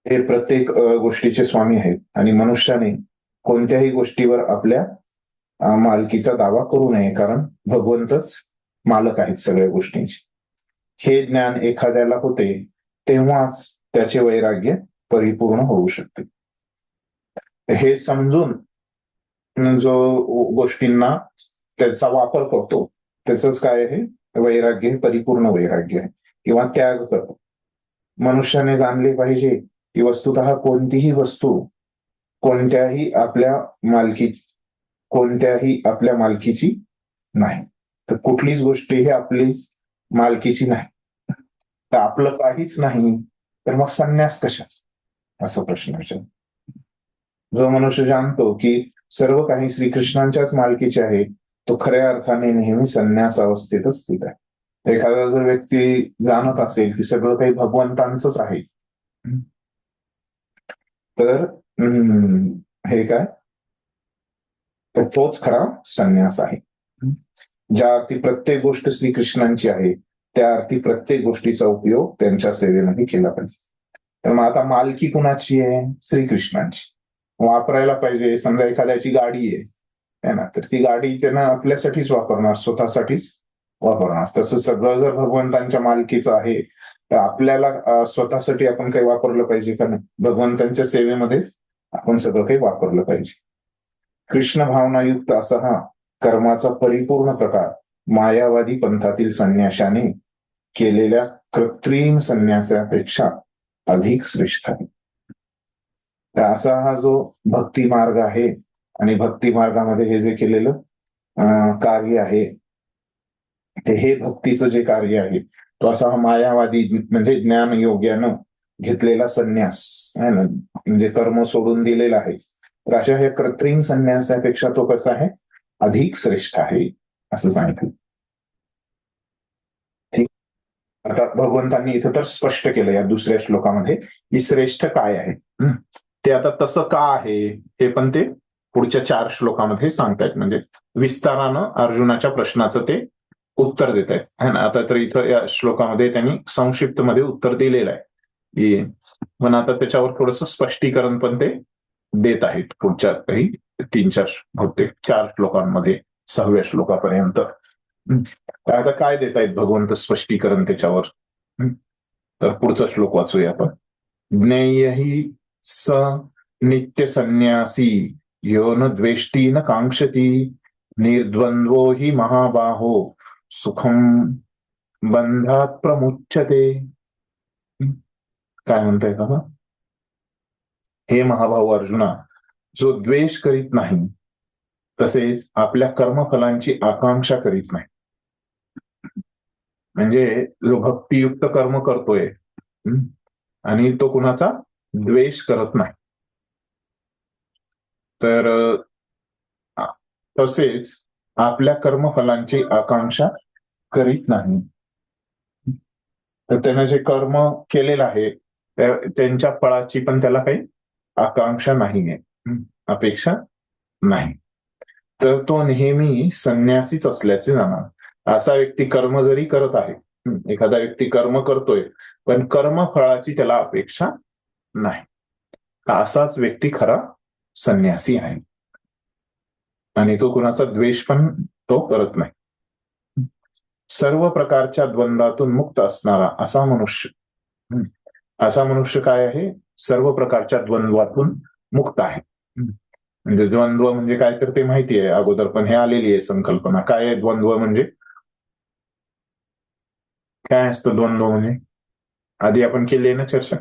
हे प्रत्येक गोष्टीचे स्वामी आहेत आणि मनुष्याने कोणत्याही गोष्टीवर आपल्या मालकीचा दावा करू नये, कारण भगवंतच मालक आहेत सगळ्या गोष्टींचे. हे ज्ञान एखाद्याला होते तेव्हाच त्याचे वैराग्य परिपूर्ण होऊ शकते. हे समजून जो गोष्टींना त्याचा वापर करतो त्याच काय आहे? वैराग्य हे परिपूर्ण वैराग्य आहे किंवा त्याग करतो. मनुष्याने जाणले पाहिजे की वस्तुतः कोणतीही वस्तू कोणत्याही आपल्या मालकीची नाही. तर कुठलीच गोष्ट ही आपली मालकीची नाही, तर आपलं काहीच नाही, तर मग संन्यास कशाचा, असा प्रश्न विचार. जो मनुष्य जाणतो की सर्व काही श्रीकृष्णांच्याच मालकीचे आहे तो खऱ्या अर्थाने नेहमी संन्यास अवस्थेतच स्थित आहे. एखादा जर व्यक्ती जाणत असेल की सगळं काही भगवंतांचंच आहे, तर हे काय? तर तोच खरा संन्यास आहे. ज्या अर्थी प्रत्येक गोष्ट श्रीकृष्णांची आहे त्या अर्थी प्रत्येक गोष्टीचा उपयोग त्यांच्या सेवेमध्ये केला पाहिजे. तर मग आता मालकी कुणाची आहे? श्रीकृष्णांची. वापरायला पाहिजे. समजा एखाद्याची गाडी आहे ना, तर ती गाडी त्यांना आपल्यासाठीच वापरणार, स्वतःसाठीच वापरणार. तसं सगळं जर भगवंतांच्या मालकीचं आहे तर आपल्याला स्वतःसाठी आपण काही वापरलं पाहिजे का नाही? भगवंतांच्या सेवेमध्येच आपण सगळं काही वापरलं पाहिजे. कृष्ण भावनायुक्त असा हा कर्माचा परिपूर्ण प्रकार मायावादी पंथातील संन्याशाने केलेल्या कृत्रिम संन्यासापेक्षा अधिक श्रेष्ठ आहे. तर असा हा जो भक्ती मार्ग आहे आणि भक्ती मार्गामध्ये हे जे केलेलं कार्य आहे ते हे भक्तीचं जे कार्य आहे तो असा हा मायावादी म्हणजे ज्ञान योग्यानं घेतलेला संन्यास आहे ना, म्हणजे कर्म सोडून दिलेला आहे. तर अशा ह्या कृत्रिम संन्यासापेक्षा तो कसा आहे? अधिक श्रेष्ठ आहे असं सांगितलं. ठीक. आता भगवंतांनी इथं तर स्पष्ट केलं या दुसऱ्या श्लोकामध्ये की श्रेष्ठ काय आहे. ते आता तसं का आहे हे पण ते पुढच्या 4 श्लोकामध्ये सांगतायत. म्हणजे विस्तारानं अर्जुनाच्या प्रश्नाचं ते उत्तर देत आहेत. आता तर इथं या श्लोकामध्ये त्यांनी संक्षिप्त मध्ये उत्तर दिलेलं आहे की, पण आता त्याच्यावर थोडंसं स्पष्टीकरण पण ते देत आहेत पुढच्या काही 3-4 बहुतेक 4 श्लोकांमध्ये 6व्या श्लोकापर्यंत. आता काय देत आहेत भगवंत स्पष्टीकरण त्याच्यावर? तर पुढचा श्लोक वाचूया आपण. ज्ञेयहि स नित्य संन्यासी यो न द्वेष्टी न कांक्षती निर्द्वंद्वो हि महाबाहो सुखम बंधात प्रमुच्यते. काय म्हणताय का? हे महाभाऊ अर्जुना, जो द्वेष करीत नाही तसेच आपल्या कर्मफलांची आकांक्षा करीत नाही, म्हणजे जो भक्तियुक्त कर्म करतोय आणि तो कुणाचा द्वेष करत नाही, तर तसेच आपल्या कर्मफलांची आकांक्षा करीत नाही, तर त्याने जे कर्म केलेलं आहे त्यांच्या फळाची पण त्याला काही आकांक्षा नाहीये, अपेक्षा नाही, तर तो नेहमी संन्यासीच असल्याचे जाणार. असा व्यक्ती कर्म जरी करत आहे, एखादा व्यक्ती कर्म करतोय पण कर्मफळाची त्याला अपेक्षा नाही, असाच व्यक्ती खरा संन्यासी आहे आणि तो कुणाचा द्वेष पण तो करत नाही. सर्व प्रकारच्या द्वंद्वातून मुक्त असणारा असा मनुष्य. असा मनुष्य काय आहे? सर्व प्रकारच्या द्वंद्वातून मुक्त आहे. म्हणजे द्वंद्व म्हणजे काय तर ते माहिती आहे अगोदर, पण हे आलेली आहे संकल्पना. काय आहे द्वंद्व म्हणजे? काय असतं द्वंद्व म्हणजे? आधी आपण केली आहे ना चर्चा.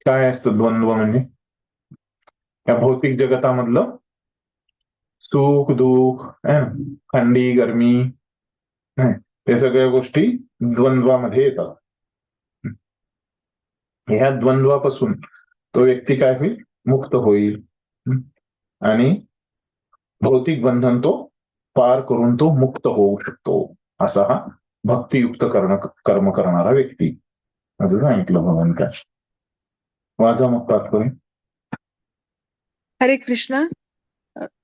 काय असतं द्वंद्व म्हणजे? या भौतिक जगतामधलं सुख दुःख, थंडी गरमी, हे सगळ्या गोष्टी द्वंद्वामध्ये येतात. ह्या द्वंद्वापासून तो व्यक्ती काय होईल? मुक्त होईल. आणि भौतिक बंधन तो पार करून तो मुक्त होऊ शकतो. असा हा भक्तियुक्त कर्म करणारा व्यक्ती, असं सांगितलं भगवंता. माझा मग तात्पर्य. हरे कृष्ण.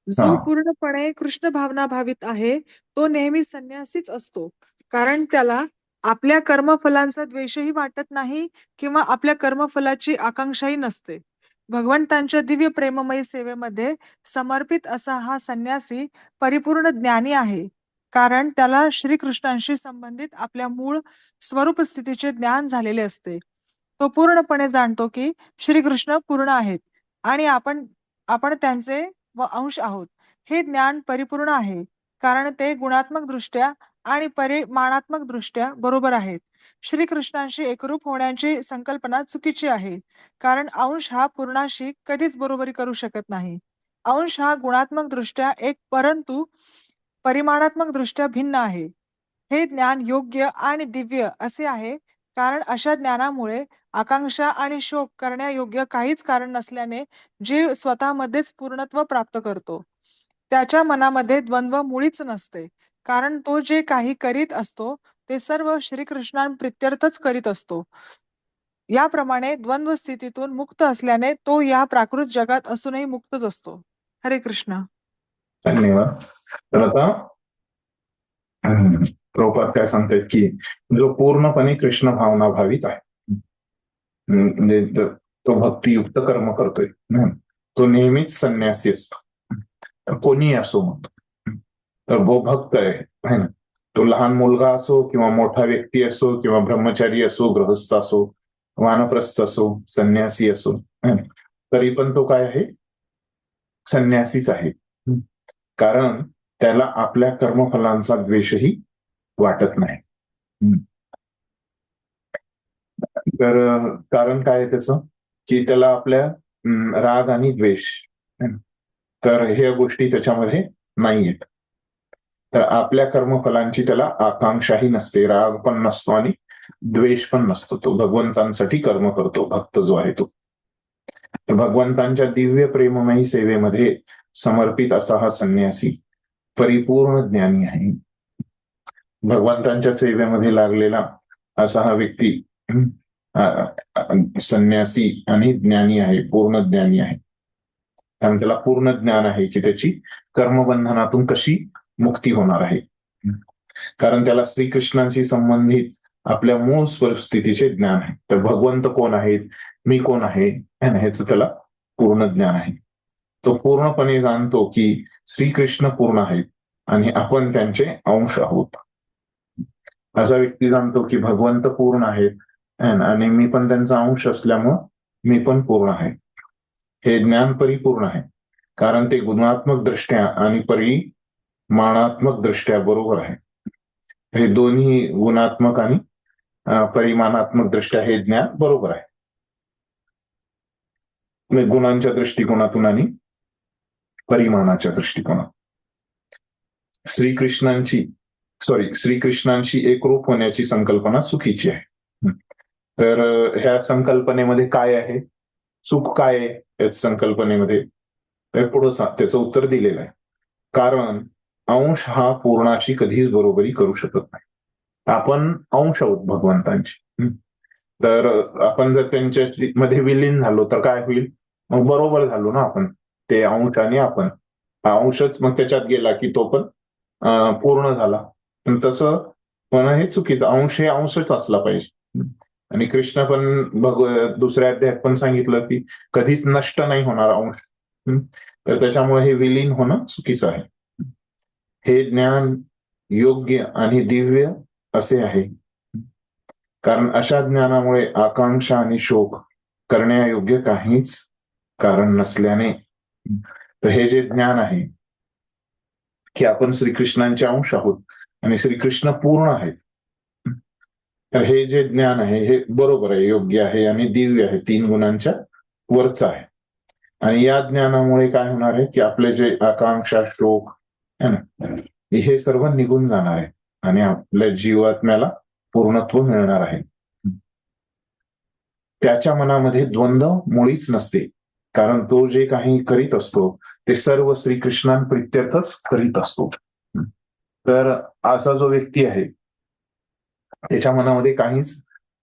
जो पूर्णपणे कृष्ण भावना भावित आहे तो नेहमी संन्यासीच असतो, कारण त्याला आपल्या कर्मफलांचा द्वेषही वाटत नाही किंवा आपल्या कर्मफलाची आकांक्षाही नसते. भगवंतांच्या दिव्य प्रेममयी सेवेमध्ये समर्पित असा हा संन्यासी परिपूर्ण ज्ञानी आहे, कारण त्याला श्रीकृष्णांशी संबंधित आपल्या मूळ स्वरूप स्थितीचे ज्ञान झालेले असते. तो पूर्णपणे जाणतो की श्रीकृष्ण पूर्ण आहेत आणि आपण त्यांचे व अंश आहोत. हे ज्ञान परिपूर्ण आहे, कारण ते गुणात्मक दृष्ट्या आणि परिमाणात्मक दृष्ट्या बरोबर आहेत. श्रीकृष्णांशी एकरूप होण्याची संकल्पना चुकीची आहे, कारण अंश हा पूर्णाशी कधीच बरोबरी करू शकत नाही. अंश हा गुणात्मक दृष्ट्या एक परंतु परिमाणात्मक दृष्ट्या भिन्न आहे. हे ज्ञान योग्य आणि दिव्य असे आहे, कारण अशा ज्ञानामुळे आकांक्षा आणि शोक करण्यायोग्य काहीच कारण नसल्याने जीव स्वतःमध्येच पूर्णत्व प्राप्त करतो. त्याच्या मनामध्ये द्वंद्व मुळीच नसते, कारण तो जे काही करीत असतो ते सर्व श्रीकृष्णांप्रित्यर्थच करीत असतो. याप्रमाणे द्वंद्व स्थितीतून मुक्त असल्याने तो या प्राकृत जगात असूनही मुक्तच असतो. हरे कृष्ण. धन्यवाद. तर आता प्रभुपाद काय सांगतायत की जो पूर्णपणे कृष्ण भावना भावित आहे, म्हणजे तो भक्तियुक्त कर्म करतोय, तो नेहमीच संन्यासी असतो. तर कोणी असो, मग तर वो भक्त आहे ना, तो लहान मुलगा असो किंवा मोठा व्यक्ती असो किंवा ब्रह्मचारी असो, गृहस्थ असो, वानप्रस्थ असो, संन्यासी असो, तरी पण तो काय आहे? संन्यासीच आहे. कारण त्याला आपल्या कर्मफलांचा द्वेषही वाटत नाही. तर कारण काय आहे त्याचं? की त्याला आपल्या राग आणि द्वेष, तर ह्या गोष्टी त्याच्यामध्ये नाही आहेत. तर आपल्या कर्मफलांची त्याला आकांक्षाही नसते, राग पण नसतो आणि द्वेष पण नसतो. तो भगवंतांसाठी कर्म करतो, भक्त जो आहे तो. भगवंतांच्या दिव्य प्रेममयी सेवेमध्ये समर्पित असा हा संन्यासी परिपूर्ण ज्ञानी आहे. भगवंतांच्या सेवेमध्ये लागलेला असा हा व्यक्ती संन्यासी आणि ज्ञानी आहे, पूर्ण ज्ञानी आहे. कारण त्याला पूर्ण ज्ञान आहे की त्याची कर्मबंधनातून कशी मुक्ती होणार आहे. कारण त्याला श्रीकृष्णांशी संबंधित आपल्या मूळ परिस्थितीचे ज्ञान आहे. तर भगवंत कोण आहेत, मी कोण आहे, ह्याचं त्याला पूर्ण ज्ञान आहे. तो पूर्णपणे जाणतो की श्रीकृष्ण पूर्ण आहेत आणि आपण त्यांचे अंश आहोत. असा व्यक्ती जाणतो की भगवंत पूर्ण आहेत आणि मी पण त्यांचा अंश असल्यामुळं मी पण पूर्ण आहे. हे ज्ञान परिपूर्ण आहे, कारण ते गुणात्मक दृष्ट्या आणि परिमाणात्मक दृष्ट्या बरोबर आहे. हे दोन्ही गुणात्मक आणि परिमाणात्मक दृष्ट्या हे ज्ञान बरोबर आहे. गुणांच्या दृष्टिकोनातून आणि परिमाणाच्या दृष्टिकोनात श्रीकृष्णांशी एकरूप होण्याची संकल्पना चुकीची आहे. तर ह्या संकल्पनेमध्ये काय आहे? चूक काय आहे या संकल्पनेमध्ये? पुढं त्याचं उत्तर दिलेलं आहे. कारण अंश हा पूर्णाशी कधीच बरोबरी करू शकत नाही. आपण अंश आहोत भगवंतांची. तर आपण जर त्यांच्या मध्ये विलीन झालो तर काय होईल? मग बरोबर झालो ना आपण. ते अंश आणि आपण अंशच मग त्याच्यात गेला की तो पण पूर्ण झाला. पण तसं म्हणणं हे चुकीचं. अंश हे अंशच असला पाहिजे. आणि कृष्ण पण दुसऱ्या अध्यायात पण सांगितलं की कधीच नष्ट नाही होणार अंश. तर त्याच्यामुळे हे विलीन होणं चुकीचं आहे. हे ज्ञान योग्य आणि दिव्य असे आहे, कारण अशा ज्ञानामुळे आकांक्षा आणि शोक करण्यायोग्य काहीच कारण नसल्याने, तर हे जे ज्ञान आहे की आपण श्रीकृष्णांचे अंश आहोत आणि श्रीकृष्ण पूर्ण आहेत, तर हे जे ज्ञान आहे हे बरोबर आहे, योग्य आहे आणि दिव्य आहे, 3 गुणांच्या वरचं आहे. आणि या ज्ञानामुळे काय होणार आहे की आपले जे आकांक्षा शोक है ना, हे सर्व निघून जाणार आहे आणि आपल्या जीवात्म्याला पूर्णत्व मिळणार आहे. त्याच्या मनामध्ये द्वंद्व मुळीच नसते, कारण तो जे काही करीत असतो ते सर्व श्रीकृष्णांप्रित्यर्थच करीत असतो. तर असा जो व्यक्ती आहे त्याच्या मनामध्ये काहीच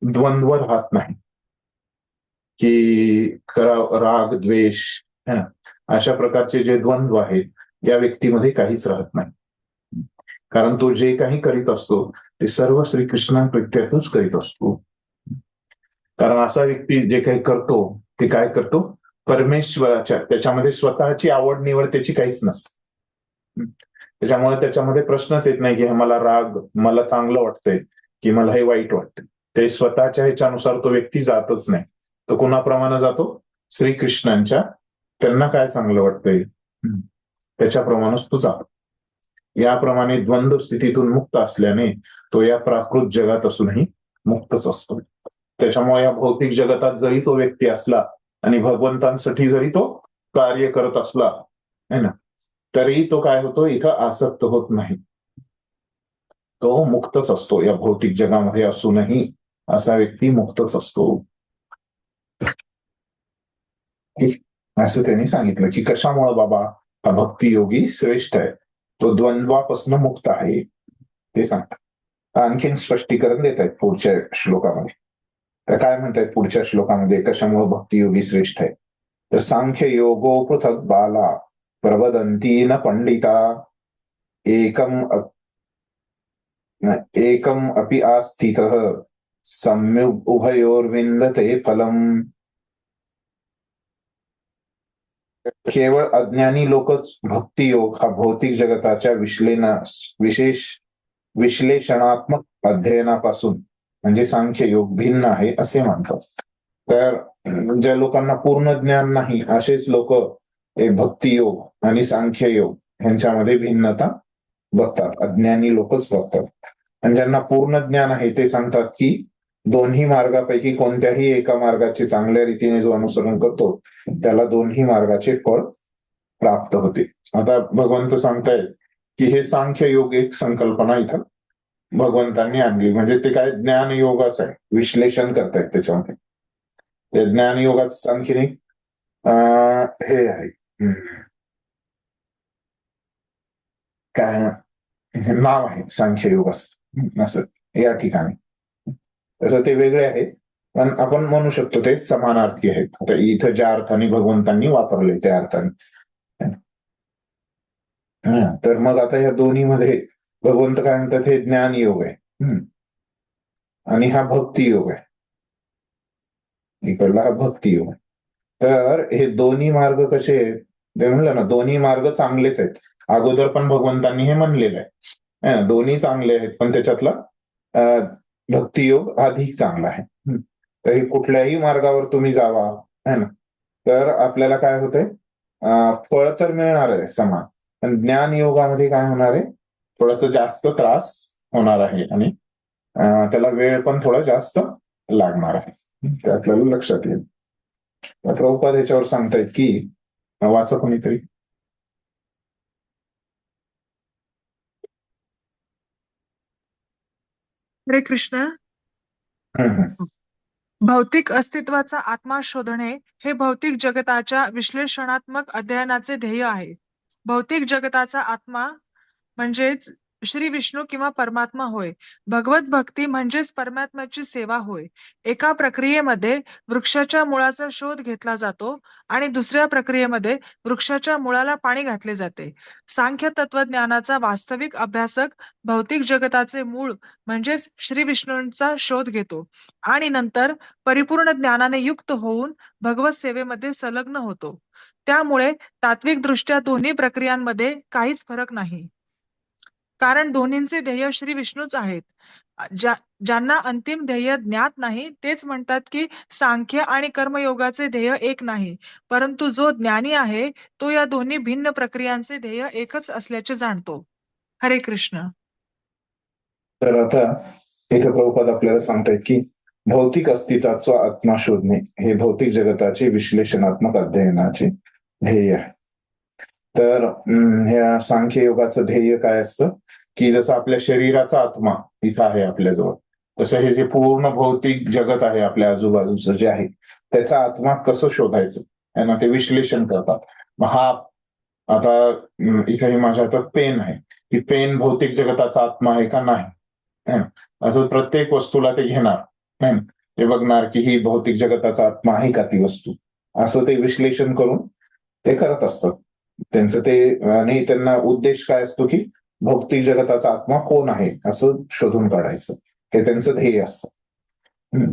द्वंद्व राहत नाही की राग द्वेष अशा प्रकारचे जे द्वंद्व आहेत या व्यक्तीमध्ये काहीच राहत नाही, कारण तो जे काही करीत असतो ते सर्व श्रीकृष्णांप्रित्यर्थच करीत असतो. कारण असा व्यक्ती जे काही करतो ते काय करतो, परमेश्वराच्या, त्याच्यामध्ये स्वतःची आवड निवड त्याची काहीच नसते. त्याच्यामुळे त्याच्यामध्ये प्रश्नच येत नाही की मला राग, मला चांगलं वाटतंय की मला हे वाईट वाटतंय. ते स्वतःच्या ह्याच्यानुसार तो व्यक्ती जातच नाही. तो कोणाप्रमाणे जातो, श्रीकृष्णांच्या, त्यांना काय चांगलं वाटतंय त्याच्याप्रमाणेच तो जातो. याप्रमाणे द्वंद्व स्थितीतून मुक्त असल्याने तो या प्राकृत जगात असूनही मुक्तच असतो. त्याच्यामुळे या भौतिक जगतात जरी तो व्यक्ती असला आणि भगवंतांसाठी जरी तो कार्य करत असला है ना, तरी तो काय होतो, इथं आसक्त होत नाही, तो मुक्तच असतो. या भौतिक जगामध्ये असूनही असा व्यक्ती मुक्तच असतो. असं त्यांनी सांगितलं की कशामुळे बाबा हा भक्तियोगी श्रेष्ठ आहे, तो द्वंद्वापासून मुक्त आहे ते सांगतात. आणखीन स्पष्टीकरण देत आहेत पुढच्या श्लोकामध्ये. तर काय म्हणतायत पुढच्या श्लोकामध्ये कशामुळे भक्तियोगी श्रेष्ठ आहे, तर सांख्य योगो पृथक बाला प्रवदंती न पंडिता एकम अपि आस्थितः सम्यक् उभयोर्विंदते फलम. केवळ अज्ञानी लोकच भक्तियोग हा भौतिक जगताच्या विश्लेषणात्मक अध्ययनापासून म्हणजे सांख्ययोग भिन्न आहे असे मानतात. तर ज्या लोकांना पूर्ण ज्ञान नाही असेच लोक भक्तियोग आणि सांख्ययोग ह्यांच्यामध्ये भिन्नता बघतात, अज्ञानी लोकच बघतात. आणि ज्यांना पूर्ण ज्ञान आहे ते सांगतात की दोन्ही मार्गापैकी कोणत्याही एका मार्गाचे चांगल्या रीतीने जो अनुसरण करतो त्याला दोन्ही मार्गाचे फळ प्राप्त होते. आता भगवंत सांगतायत की हे सांख्य योग एक संकल्पना इथं भगवंतांनी आणली, म्हणजे ते काय ज्ञान योगाच आहे, विश्लेषण करतायत त्याच्यामध्ये. ते ज्ञान योगाचं आणखीन एक हे आहे, काय नाव आहे सांख्य योग असं या ठिकाणी. तसं ते वेगळे आहेत, पण आपण म्हणू शकतो ते समानार्थी आहेत. आता इथं ज्या अर्थाने भगवंतांनी वापरले त्या अर्थाने. तर मग आता या दोन्हीमध्ये भगवंत काय म्हणतात, हे ज्ञान योग आहे आणि हा भक्ती योग आहे, इकडला हा भक्ती योग आहे. तर हे दोन्ही मार्ग कसे आहेत ते म्हणलं ना, दोन्ही मार्ग चांगलेच आहेत. अगोदर पण भगवंतांनी हे म्हणलेलं आहे, दोन्ही चांगले आहेत, पण त्याच्यातला भक्तियोग अधिक चांगला आहे. तर कुठल्याही मार्गावर तुम्ही जावा है ना, तर आपल्याला काय होतंय, फळ तर मिळणार आहे समान, पण ज्ञान योगामध्ये काय होणार आहे, थोडस जास्त त्रास होणार आहे आणि त्याला वेळ पण थोडा जास्त लागणार आहे, ते आपल्याला लक्षात येईल. प्रभुपाद ह्याच्यावर सांगतायत की, वाचा कोणीतरी. हरे कृष्ण. भौतिक अस्तित्वाचा आत्मा शोधणे हे भौतिक जगताच्या विश्लेषणात्मक अध्ययनाचे ध्येय आहे. भौतिक जगताचा आत्मा म्हणजेच श्री विष्णू किंवा परमात्मा होय. भगवत भक्ती म्हणजेच परमात्म्याची सेवा होय. एका प्रक्रियेमध्ये वृक्षाच्या मुळाचा शोध घेतला जातो आणि दुसऱ्या प्रक्रियेमध्ये वृक्षाच्या मुळाला पाणी घातले जाते. सांख्य तत्वज्ञानाचा वास्तविक अभ्यासक भौतिक जगताचे मूळ म्हणजेच श्री विष्णूंचा शोध घेतो आणि नंतर परिपूर्ण ज्ञानाने युक्त होऊन भगवत सेवेमध्ये संलग्न होतो. त्यामुळे तात्विक दृष्ट्या दोन्ही प्रक्रियांमध्ये काहीच फरक नाही. कारण दोन्हींचे ध्येय श्री विष्णूच आहेत. ज्यांना अंतिम ध्येय ज्ञात नाही तेच म्हणतात की सांख्य आणि कर्मयोगाचे ध्येय एक नाही, परंतु जो ज्ञानी आहे तो या दोन्ही भिन्न प्रक्रियांचे ध्येय एकच असल्याचे जाणतो. हरे कृष्ण. तर आता इथे प्रभुपाद आपल्याला सांगतायत की भौतिक अस्तित्वाचा आत्मा शोधणे हे भौतिक जगताचे विश्लेषणात्मक अध्ययनाचे ध्येय आहे. तर ह्या सांख्य योगाचं ध्येय काय असतं की जसं आपल्या शरीराचा आत्मा इथं आहे आपल्याजवळ, तसं हे जे पूर्ण भौतिक जगत आहे आपल्या आजूबाजूचं जे आहे त्याचा आत्मा कसं शोधायचं आहे ना, ते विश्लेषण करतात. मग हा आता इथे माझ्या हातात पेन आहे, की पेन भौतिक जगताचा आत्मा आहे का नाही, असं प्रत्येक वस्तूला ते घेणार, ते बघणार की ही भौतिक जगताचा आत्मा आहे का ती वस्तू, असं ते विश्लेषण करून ते करत असतात त्यांचं ते. आणि त्यांना उद्देश काय असतो की भौतिक जगताचा आत्मा कोण आहे असं शोधून काढायचं, हे त्यांचं ध्येय असतं.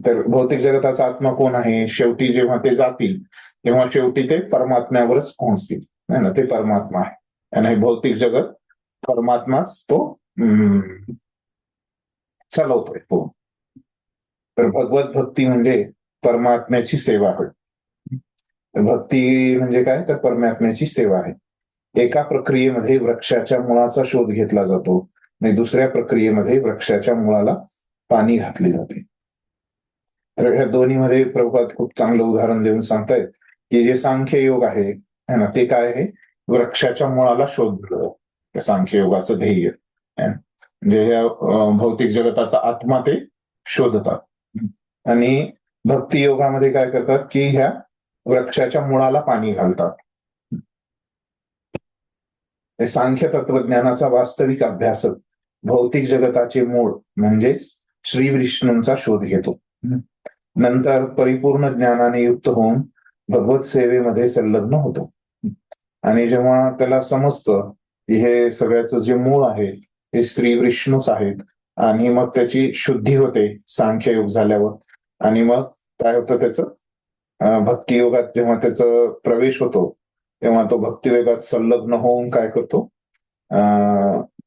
तर भौतिक जगताचा आत्मा कोण आहे, शेवटी जेव्हा ते जातील तेव्हा शेवटी ते परमात्म्यावरच पोहोचतील, नाही ना, ते परमात्मा आहे आणि हे भौतिक जगत परमात्माच तो चालवतोय तो. तर भगवत भक्ती म्हणजे परमात्म्याची सेवा होय. भक्ती म्हणजे काय, तर परमात्म्याची सेवा आहे. एका प्रक्रियेमध्ये वृक्षाच्या मुळाचा शोध घेतला जातो आणि दुसऱ्या प्रक्रियेमध्ये वृक्षाच्या मुळाला पाणी घातले जाते. तर ह्या दोन्हीमध्ये प्रभुपाद खूप चांगलं उदाहरण देऊन सांगतायत की जे सांख्य योग आहे ना, ते काय आहे, वृक्षाच्या मुळाला शोधलं सांख्य योगाचं ध्येय, म्हणजे ह्या भौतिक जगताचा आत्मा ते शोधतात. आणि भक्ती योगामध्ये काय करतात की ह्या वृक्षाच्या मुळाला पाणी घालतात. सांख्य तत्वज्ञानाचा वास्तविक अभ्यासक भौतिक जगताचे मूळ म्हणजेच श्री विष्णूंचा शोध घेतो. नंतर परिपूर्ण ज्ञानाने युक्त होऊन भगवत सेवेमध्ये संलग्न होतो. आणि जेव्हा त्याला समजतं की हे सगळ्याचं जे मूळ आहे हे श्री विष्णूच आहेत, आणि मग त्याची शुद्धी होते सांख्य योग झाल्यावर, आणि मग काय होतं त्याचं भक्तियोगात जेव्हा त्याचा प्रवेश होतो तेव्हा तो भक्तियोगात संलग्न होऊन काय करतो,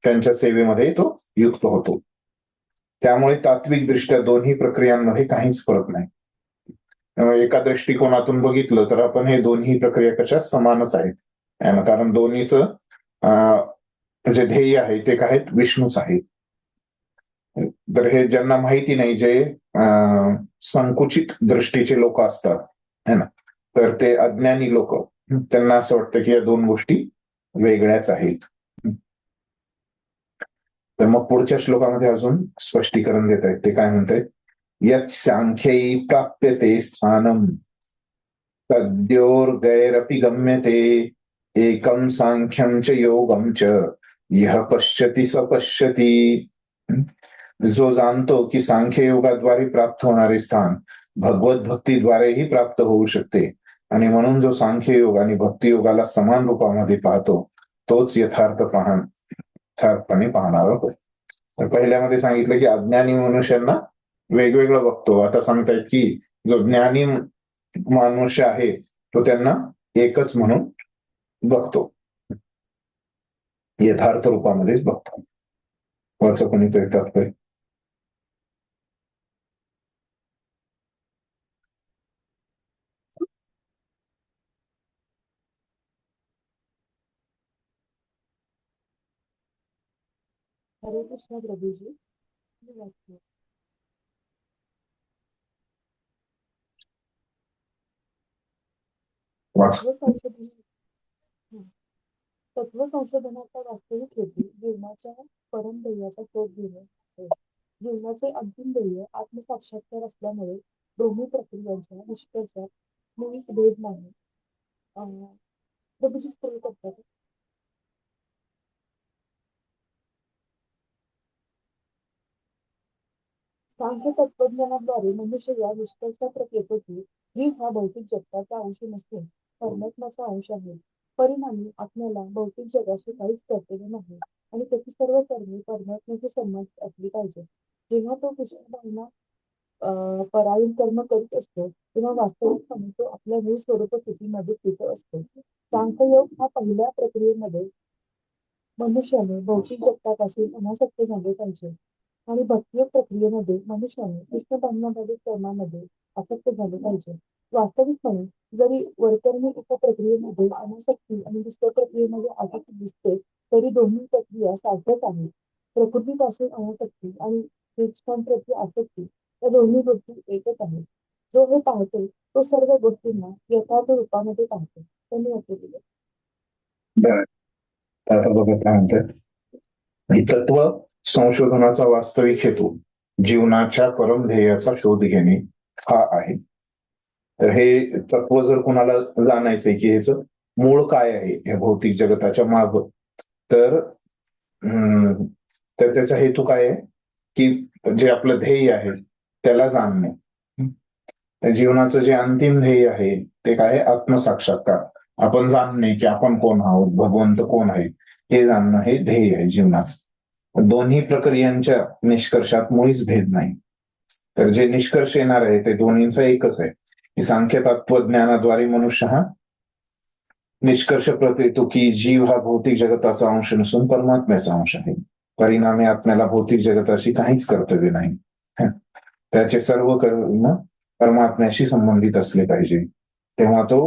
त्यांच्या सेवेमध्ये तो युक्त होतो. त्यामुळे तात्विक दृष्ट्या दोन्ही प्रक्रियांमध्ये काहीच फरक नाही. त्यामुळे एका दृष्टिकोनातून बघितलं तर आपण हे दोन्ही प्रक्रिया कशा समानच आहेत, कारण दोन्हीचं जे ध्येय आहे ते काय, विष्णूच आहे. तर हे ज्यांना माहिती नाही, जे संकुचित दृष्टीचे लोक असतात है ना, तर ते अज्ञानी लोक, त्यांना असं वाटतं की या दोन गोष्टी वेगळ्याच आहेत. तर मग पुढच्या श्लोकामध्ये अजून स्पष्टीकरण देत आहेत. ते काय म्हणतात, यत् सांख्यै प्राप्यते स्थानम तद्योर्गैरपि गम्यते एकम सांख्यम च योगम च यह पश्यति स पश्यति. जो जाणतो की सांख्य योगाद्वारे प्राप्त होणारे स्थान भगवत भक्तीद्वारेही प्राप्त होऊ शकते, आणि म्हणून जो सांख्य योग आणि भक्ती योगाला समान रूपामध्ये पाहतो तोच यथार्थपणे पाहणारा होय. तर पहिल्यामध्ये सांगितलं की अज्ञानी मनुष्यांना वेगवेगळं बघतो. आता सांगतायत की जो ज्ञानी मनुष्य आहे तो त्यांना एकच म्हणून बघतो, यथार्थ रूपामध्येच बघतो. वरचं कोणी तो येतात. हरे कृष्ण प्रभूजी. तत्व संशोधनाचा वास्तविक हेतू जीवनाच्या परम ध्येयाचा शोध घेणे आहे. जीवनाचे अंतिम ध्येय आत्मसाक्षात्कार असल्यामुळे दोन्ही प्रक्रियांच्या निष्कर्षात मुळीच भेद नाही. प्रभूजी स्क्रोल करतात. सांख्य तत्वज्ञानाद्वारे मनुष्य या निष्कर्षात येतो की जीव हा भौतिक जगताचा अंश नसून परमात्म्याचा अंश आहे. परिणामी आपल्याला भौतिक जगाशी काहीच कर्तव्य नाही आणि त्याची सर्व कर्मे परमात्म्याशी संबंधित असली पाहिजे. जेव्हा तो कृष्ण भावना परायण कर्म करीत असतो तेव्हा वास्तविकपणे तो आपल्या मूळ स्वरूप स्थितीमध्ये स्थित असतो. सांख्ययोग हा पहिल्या प्रक्रियेमध्ये मनुष्याने भौतिक जगतापासून अनासक्त झाले पाहिजे आणि भक्तियोग प्रक्रियेमध्ये मनुष्याने कृष्ण भावनाभाविक कर्मामध्ये आसक्त झाले पाहिजे. वास्तविकपणे जरी वरकरणी एका प्रक्रियेमध्ये अनासक्ती आणि दुसऱ्या प्रक्रियेमध्ये आसक्ती दिसते तरी दोन्ही प्रक्रिया सारख्याच आहेत. प्रकृतीपासून अनासक्ती आणि कृष्णांप्रती आसक्ती या दोन्ही गोष्टी एकच आहेत. जो हे पाहतो तो सर्व गोष्टींना यथार्थ रूपामध्ये पाहतो. त्यांनी असे दिले. बरं. आता बघा काय म्हणतात, ही तत्व संशोधनाचा वास्तविक हेतू जीवनाच्या परम ध्येयाचा शोध घेणे हा आहे. तर हे तत्व जर कोणाला जाणायचंय की ह्याचं मूळ काय आहे या भौतिक जगताच्या माग, तर त्याचा हेतू काय आहे की जे आपलं ध्येय आहे त्याला जाणणे. जीवनाचं जे अंतिम ध्येय आहे ते काय आहे, आत्मसाक्षात्कार. आपण जाणणे की आपण कोण आहोत, भगवंत कोण आहे हे जाणणं हे ध्येय आहे जीवनाचं. दोन्ही प्रक्रियांच्या निष्कर्षात मुळीच भेद नाही. तर जे निष्कर्ष येणार आहे ते दोन्हींचा एकच आहे की सांख्य तत्वज्ञानाद्वारे मनुष्य हा निष्कर्ष येतो की जीव हा भौतिक जगताचा अंश नसून परमात्म्याचा अंश आहे. परिणामी आपल्याला भौतिक जगताशी काहीच कर्तव्य नाही. त्याचे सर्व कर्म परमात्म्याशी संबंधित असले पाहिजे. तेव्हा तो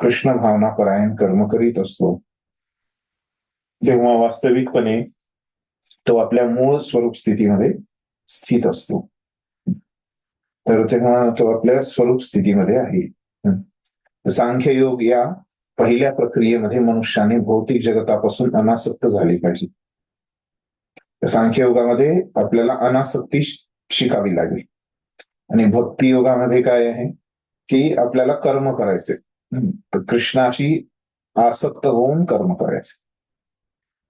कृष्ण भावना परायण कर्म करीत असतो. तेव्हा वास्तविकपणे तो आपल्या मूळ स्वरूप स्थितीमध्ये स्थित असतो. तर तेव्हा तो आपल्या स्वरूप स्थितीमध्ये आहे. सांख्ययोग या पहिल्या प्रक्रियेमध्ये मनुष्याने भौतिक जगतापासून अनासक्त झाले पाहिजे. सांख्ययोगामध्ये आपल्याला अनासक्ती शिकावी लागेल आणि भक्ती योगामध्ये काय आहे की आपल्याला कर्म करायचे, तर कृष्णाशी आसक्त होऊन कर्म करायचे.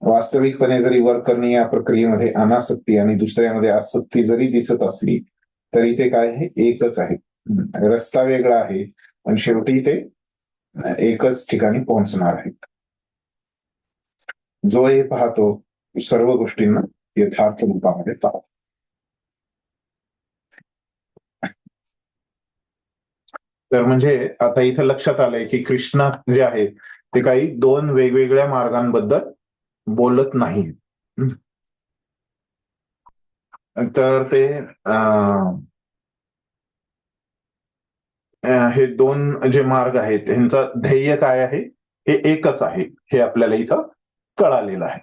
वास्तविकपणे जरी वरकरणी या प्रक्रियेमध्ये अनासक्ती आणि दुसऱ्यामध्ये आसक्ती जरी दिसत असली तरी ते काय आहे, एकच आहे. रस्ता वेगळा आहे पण शेवटी ते एकच ठिकाणी पोहोचणार आहेत. जो हे पाहतो सर्व गोष्टींना यथार्थ रूपामध्ये पाहतो. तर म्हणजे आता इथं लक्षात आलंय की कृष्ण जे आहे ते काही दोन वेगवेगळ्या मार्गांबद्दल बोलत नाही. तर ते हे दोन जे मार्ग आहेत त्यांचं ध्येय काय आहे हे एकच आहे हे आपल्याला इथं कळालेलं आहे.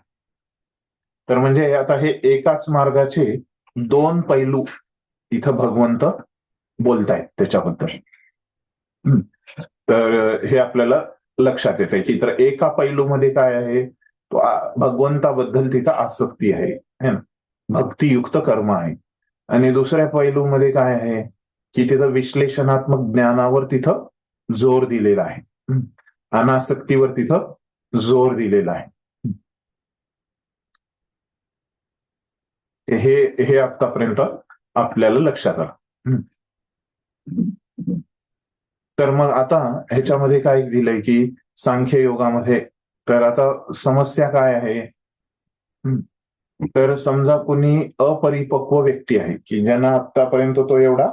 तर म्हणजे आता हे एकाच मार्गाचे दोन पैलू इथं भगवंत बोलतायत त्याच्याबद्दल. तर हे आपल्याला लक्षात येत आहे की तर एका पैलूमध्ये काय आहे, तो भगवंताबद्दल तिथं आसक्ती आहे ना, भक्तियुक्त कर्म आहे. आणि दुसऱ्या पैलूमध्ये काय आहे की तिथं विश्लेषणात्मक ज्ञानावर तिथं जोर दिलेला आहे, अनासक्तीवर तिथं जोर दिलेला आहे. हे आतापर्यंत आपल्याला लक्षात आलं. तर मग आता ह्याच्यामध्ये काय दिलंय की सांख्य योगामध्ये तर आता समस्या काय आहे, तर समजा कोणी अपरिपक्व व्यक्ती आहे की ज्यांना आतापर्यंत तो एवढा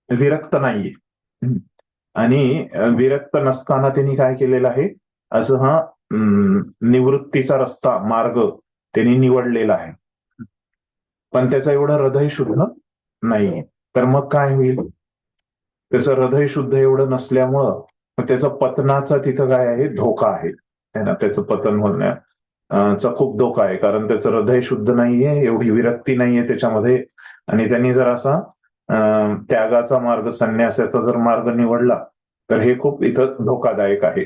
विरक्त नाहीये आणि विरक्त नसताना त्यांनी काय केलेलं आहे, असं हा निवृत्तीचा रस्ता मार्ग त्यांनी निवडलेला आहे पण त्याचं एवढं हृदय शुद्ध नाहीये. तर मग काय होईल, त्याचं हृदय शुद्ध एवढं नसल्यामुळं त्याचं पतनाचा तिथं काय आहे, धोका आहे ना, त्याचं पतन होण्याचा खूप धोका आहे. कारण त्याचं हृदय शुद्ध नाहीये, एवढी विरक्ती नाहीये त्याच्यामध्ये आणि त्यांनी जर असा त्यागाचा मार्ग, संन्यासाचा जर मार्ग निवडला तर हे खूप इथं धोकादायक आहे.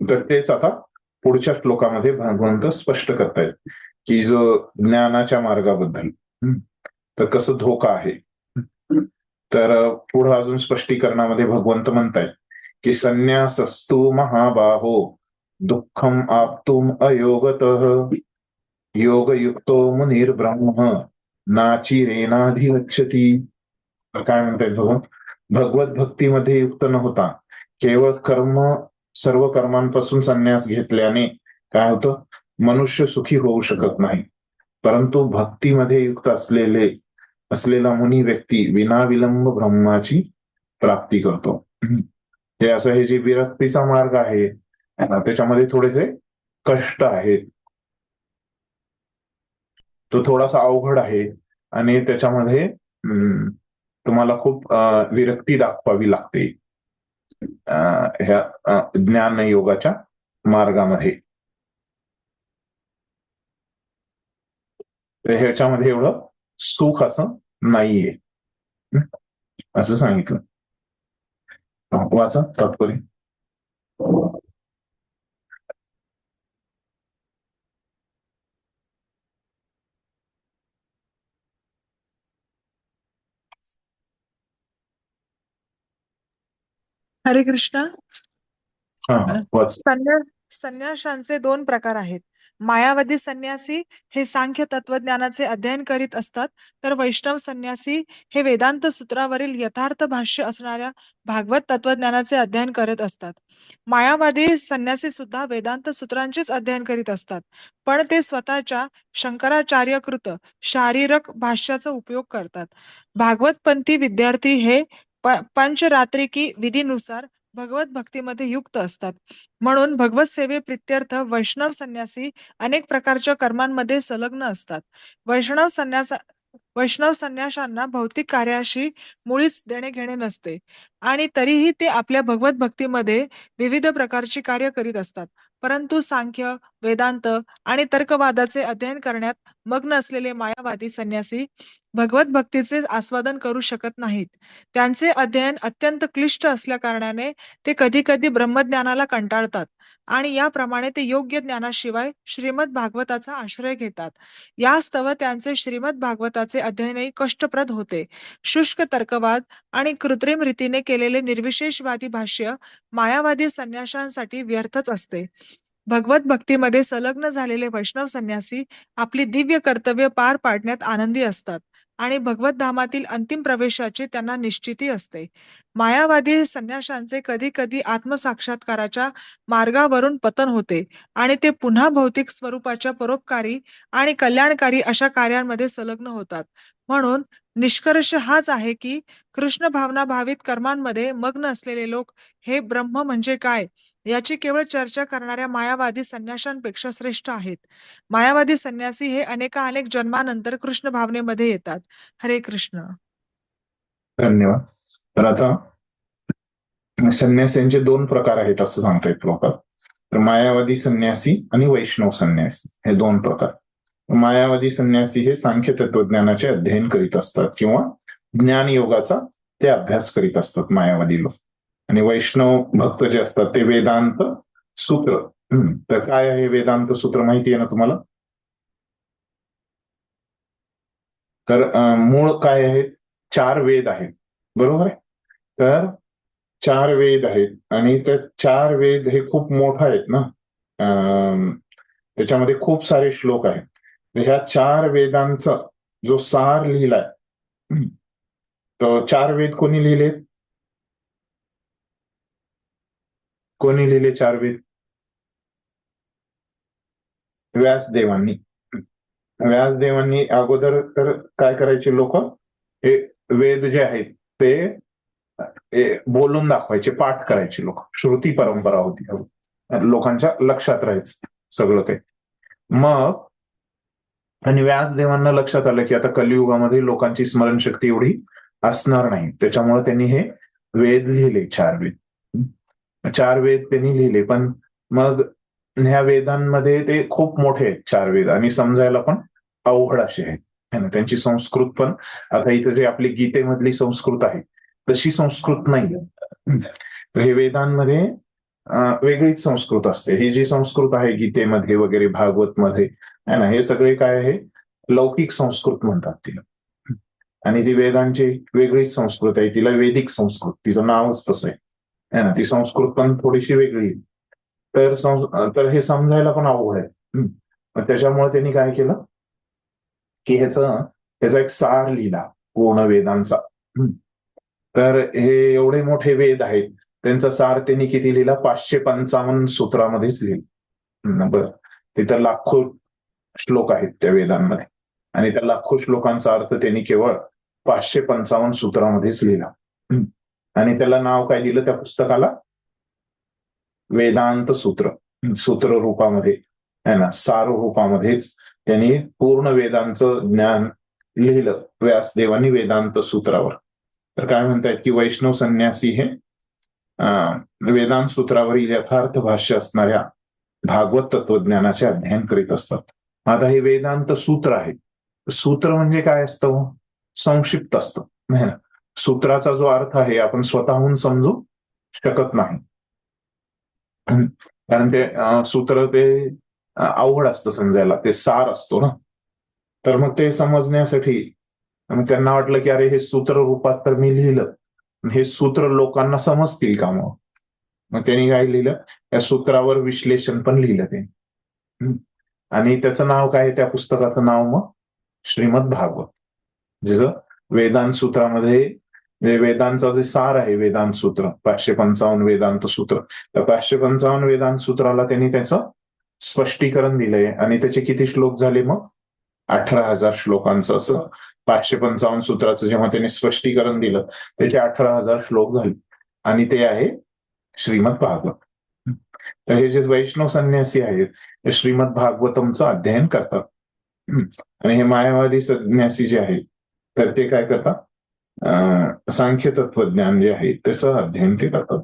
तर तेच आता पुढच्या श्लोकामध्ये भगवंत स्पष्ट करतायत की जो ज्ञानाच्या मार्गाबद्दल तर कसं धोका आहे. तर पुढं अजून स्पष्टीकरणामध्ये भगवंत म्हणतायत की संन्यासस्तु महाबाहो दुःखम आप्तुम अयोगतः योगयुक्तो मुनिर्ब्रह्म नाचिरेनाधिगच्छति. काय म्हणतायत भगवत भक्तीमध्ये युक्त न होता केवळ सर्व कर्मांपासून संन्यास घेतल्याने काय होतं, मनुष्य सुखी होऊ शकत नाही. परंतु भक्तीमध्ये युक्त असलेला मुनी व्यक्ती विनाविलंब ब्रह्माची प्राप्ती करतो. हे असं हे जे विरक्तीचा मार्ग आहे त्याच्यामध्ये थोडेसे कष्ट आहेत, तो थोडासा अवघड आहे आणि त्याच्यामध्ये तुम्हाला खूप विरक्ती दाखवावी लागते ह्या ज्ञान योगाच्या मार्गामध्ये. ह्याच्यामध्ये एवढं सुख असं नाहीये असं सांगितलं. वाचा तात्पर्य. हरे कृष्ण. वाच. संन्याशांचे 2 प्रकार आहेत. मायावादी संन्यासी हे सांख्य तत्वज्ञानाचे अध्ययन करीत असतात, तर वैष्णव संन्यासी हे वेदांत सूत्रावरील यथार्थ भाष्य असणाऱ्या भागवत तत्वज्ञानाचे अध्ययन करत असतात. मायावादी संन्यासी सुद्धा वेदांत सूत्रांचेच अध्ययन करीत असतात, पण ते स्वतःच्या शंकराचार्यकृत शारीरक भाष्याचा उपयोग करतात. भागवतपंथी विद्यार्थी हे पंचरात्रिकी विधीनुसार भगवत भक्तीमध्ये युक्त असतात. म्हणून भगवत सेवेप्रित्यर्थ वैष्णव संन्यासी अनेक प्रकारच्या कर्मांमध्ये संलग्न असतात. वैष्णव संन्याशांना भौतिक कार्याशी मुळीच देणे घेणे नसते आणि तरीही ते आपल्या भगवत भक्तीमध्ये विविध प्रकारची कार्य करीत असतात. परंतु सांख्य, वेदांत आणि तर्कवादाचे अध्ययन करण्यात मग्न असलेले मायावादी संन्यासी भगवत भक्तीचे आस्वादन करू शकत नाहीत. त्यांचे अध्ययन अत्यंत क्लिष्ट असल्या कारणाने ते कधी कधी ब्रह्मज्ञानाला कंटाळतात आणि याप्रमाणे ते योग्य ज्ञानाशिवाय श्रीमद भागवताचा आश्रय घेतात. यास्तव त्यांचे श्रीमद भागवताचे अध्ययनही कष्टप्रद होते. शुष्क तर्कवाद आणि कृत्रिम रीतीने केलेले निर्विशेषवादी भाष्य मायावादी संन्याशांसाठी व्यर्थच असते. भगवत भक्तीमध्ये संलग्न झालेले वैष्णव संन्यासी आपली दिव्य कर्तव्य पार पाडण्यात आनंदी असतात आणि भगवत धामातील अंतिम प्रवेशाची त्यांना निश्चिती असते. मायावादी संन्याशांचे कधी कधी आत्मसाक्षात्काराच्या मार्गावरून पतन होते आणि ते पुन्हा भौतिक स्वरूपाच्या परोपकारी आणि कल्याणकारी अशा कार्यांमध्ये संलग्न होतात. म्हणून निष्कर्ष हाच आहे की कृष्ण भावना भावित कर्मांमध्ये मग्न असलेले लोक हे ब्रह्म म्हणजे काय याची केवळ चर्चा करणाऱ्या मायावादी संन्याशांपेक्षा श्रेष्ठ आहेत. मायावादी संन्यासी हे अनेक जन्मानंतर कृष्ण भावनेमध्ये येतात. हरे कृष्ण. धन्यवाद. तर आता संन्यासींचे 2 प्रकार आहेत असं सांगतायत लोक. तर मायावादी संन्यासी आणि वैष्णव संन्यासी हे 2 प्रकार. मायावादी संन्यासी हे सांख्य तत्वज्ञानाचे अध्ययन करीत असतात किंवा ज्ञान योगाचा ते अभ्यास करीत असतात मायावादी लोक. आणि वैष्णव भक्त जे असतात ते वेदांत सूत्र. तर काय आहे वेदांत सूत्र माहिती आहे ना तुम्हाला? तर मूळ काय आहेत? 4 वेद आहेत, बरोबर आहे. तर 4 वेद आहेत आणि त्या 4 वेद हे खूप मोठं आहेत ना, त्याच्यामध्ये खूप सारे श्लोक आहेत. ह्या 4 वेदांचा जो सार लिहिलाय, तो 4 वेद कोणी लिहिलेत? कोणी लिहिले 4 वेद? व्यासदेवांनी. व्यासदेवांनी अगोदर तर काय करायचे लोक, हे वेद जे आहेत ते बोलून दाखवायचे, पाठ करायचे लोक. श्रुती परंपरा होती, लोकांच्या लक्षात राहायचं सगळं काही. मग आणि व्यासदेवांना लक्षात आलं की आता कलियुगामध्ये लोकांची स्मरणशक्ती एवढी असणार नाही, त्याच्यामुळे त्यांनी हे वेद लिहिले, 4 वेद. 4 वेद त्यांनी लिहिले. पण मग ह्या वेदांमध्ये ते खूप मोठे आहेत 4 वेद आणि समजायला पण अवघड असे आहेत. त्यांची संस्कृत पण आता इथं जे आपली गीतेमधली संस्कृत आहे तशी संस्कृत नाही. हे वेदांमध्ये वेगळीच संस्कृत असते. ही जी संस्कृत आहे गीतेमध्ये वगैरे भागवत मध्ये आहे ना, हे सगळे काय आहे, लौकिक संस्कृत म्हणतात तिला. आणि ती वेदांची वेगळीच संस्कृत आहे, तिला वेदिक संस्कृत, तिचं नावच तसं आहे ना. ती संस्कृत पण थोडीशी वेगळी. तर हे समजायला पण अवघड आहे. मग त्याच्यामुळे त्यांनी काय केलं की ह्याचा एक सार लिहिला पूर्ण वेदांचा. तर हे एवढे मोठे वेद आहेत, त्यांचा सार त्यांनी किती लिहिला? 555 सूत्रामध्येच लिहिलं. बरं, तिथं लाखो श्लोक आहेत त्या वेदांमध्ये, आणि त्या लाखो श्लोकांचा अर्थ त्यांनी केवळ 555 सूत्रामध्येच लिहिला. आणि त्याला नाव काय दिलं त्या पुस्तकाला? वेदांत सूत्र. सूत्र रूपामध्ये आहे ना, सार रूपामध्येच त्यांनी पूर्ण वेदांचं ज्ञान लिहिलं व्यासदेवांनी वेदांत सूत्रावर. तर काय म्हणतायत की वैष्णव संन्यासी हे वेदांत सूत्रावरील यथार्थ भाष्य असणाऱ्या भागवत तत्वज्ञानाचे अध्ययन करीत असतात. आता हे वेदांत सूत्र आहे. सूत्र म्हणजे काय असतं? संक्षिप्त असतं. सूत्राचा जो अर्थ आहे आपण स्वतःहून समजू शकत नाही, कारण ते सूत्र ते अवघड असतं समजायला, ते सार असतो ना. तर मग ते समजण्यासाठी त्यांना वाटलं की अरे हे सूत्र रूपात तर मी लिहिलं, हे सूत्र लोकांना समजतील का? मग त्यांनी काय लिहिलं? या सूत्रावर विश्लेषण पण लिहिलं ते. आणि त्याचं नाव काय? त्या पुस्तकाचं नाव मग श्रीमद भागवत. जसं वेदांत सूत्रामध्ये वेदांचा जे सार आहे, वेदांत सूत्र 555 वेदांत सूत्र, तर 555 वेदांत सूत्राला त्यांनी त्याचं स्पष्टीकरण दिलंय. आणि त्याचे किती श्लोक झाले मग? 18,000 श्लोकांचं असं 555 सूत्राचं जेव्हा त्यांनी स्पष्टीकरण दिलं त्याचे 18,000 श्लोक झाले, आणि ते आहे श्रीमद भागवत. तर हे जे वैष्णव संन्यासी आहेत ते श्रीमद भागवतमचं अध्ययन करतात. आणि हे मायावादी संन्यासी जे आहेत तर ते काय करतात? सांख्य तत्वज्ञान जे आहे त्याचं अध्ययन ते करतात,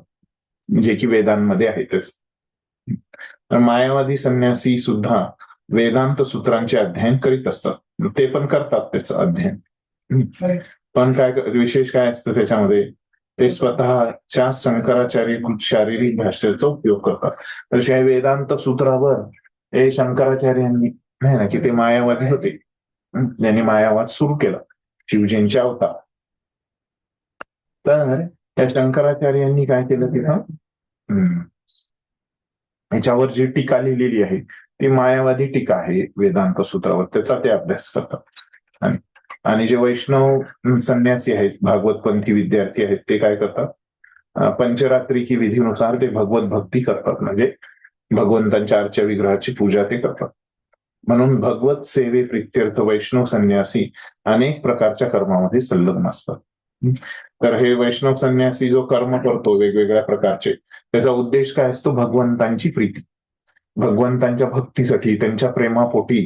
जे की वेदांमध्ये आहे त्याच. तर मायावादी संन्यासी सुद्धा वेदांत सूत्रांचे अध्ययन करीत असतात, ते पण करतात त्याचं अध्ययन. पण काय विशेष काय असतं त्याच्यामध्ये? ते स्वतःच्या शंकराचार्य शारीरिक भाषेचा उपयोग करतात. तर या वेदांत सूत्रावर हे शंकराचार्यांनी नाही ना की ते मायावादी होते, त्यांनी मायावाद सुरू केला, शिवजींचे अवतार. तर त्या शंकराचार्यांनी काय केलं तिथं? याच्यावर जी टीका लिहिलेली आहे ती मायावादी टीका आहे वेदांत सूत्रावर, त्याचा ते अभ्यास करतात. आणि जे वैष्णव संन्यासी आहेत, भागवतपंथी विद्यार्थी आहेत, ते काय करतात? पंचरात्री की विधीनुसार ते भगवत भक्ती करतात, म्हणजे भगवंतांच्या अर्चा विग्रहाची पूजा ते करतात. म्हणून भगवत सेवे प्रित्यर्थ वैष्णव संन्यासी अनेक प्रकारच्या कर्मामध्ये संलग्न असतात. तर हे वैष्णव संन्यासी जो कर्म करतो वेगवेगळ्या प्रकारचे, त्याचा उद्देश काय असतो? भगवंतांची प्रीती, भगवंतांच्या भक्तीसाठी, त्यांच्या प्रेमापोटी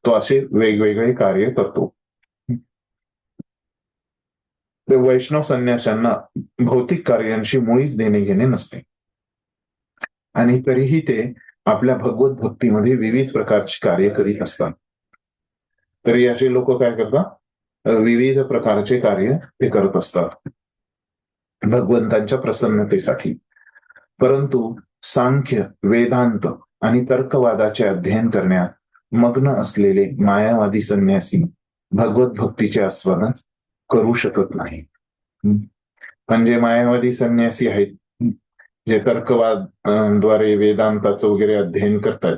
तो असे वेगवेगळे कार्य करतो. ते वैष्णव संन्याशांना भौतिक कार्यांशी मुळीच देणे घेणे नसते, आणि तरीही ते आपल्या भगवत भक्तीमध्ये विविध प्रकारची कार्य करीत असतात. तरी असे लोक काय करतात? विविध प्रकारचे कार्य ते करत असतात भगवंतांच्या प्रसन्नतेसाठी. परंतु सांख्य, वेदांत आणि तर्कवादाचे अध्ययन करण्यात मग्न असलेले मायावादी संन्यासी भगवत भक्तीचे आस्वादन करू शकत नाही. म्हणजे मायावादी संन्यासी आहेत जे तर्कवाद द्वारे वेदांताचं वगैरे अध्ययन करतात,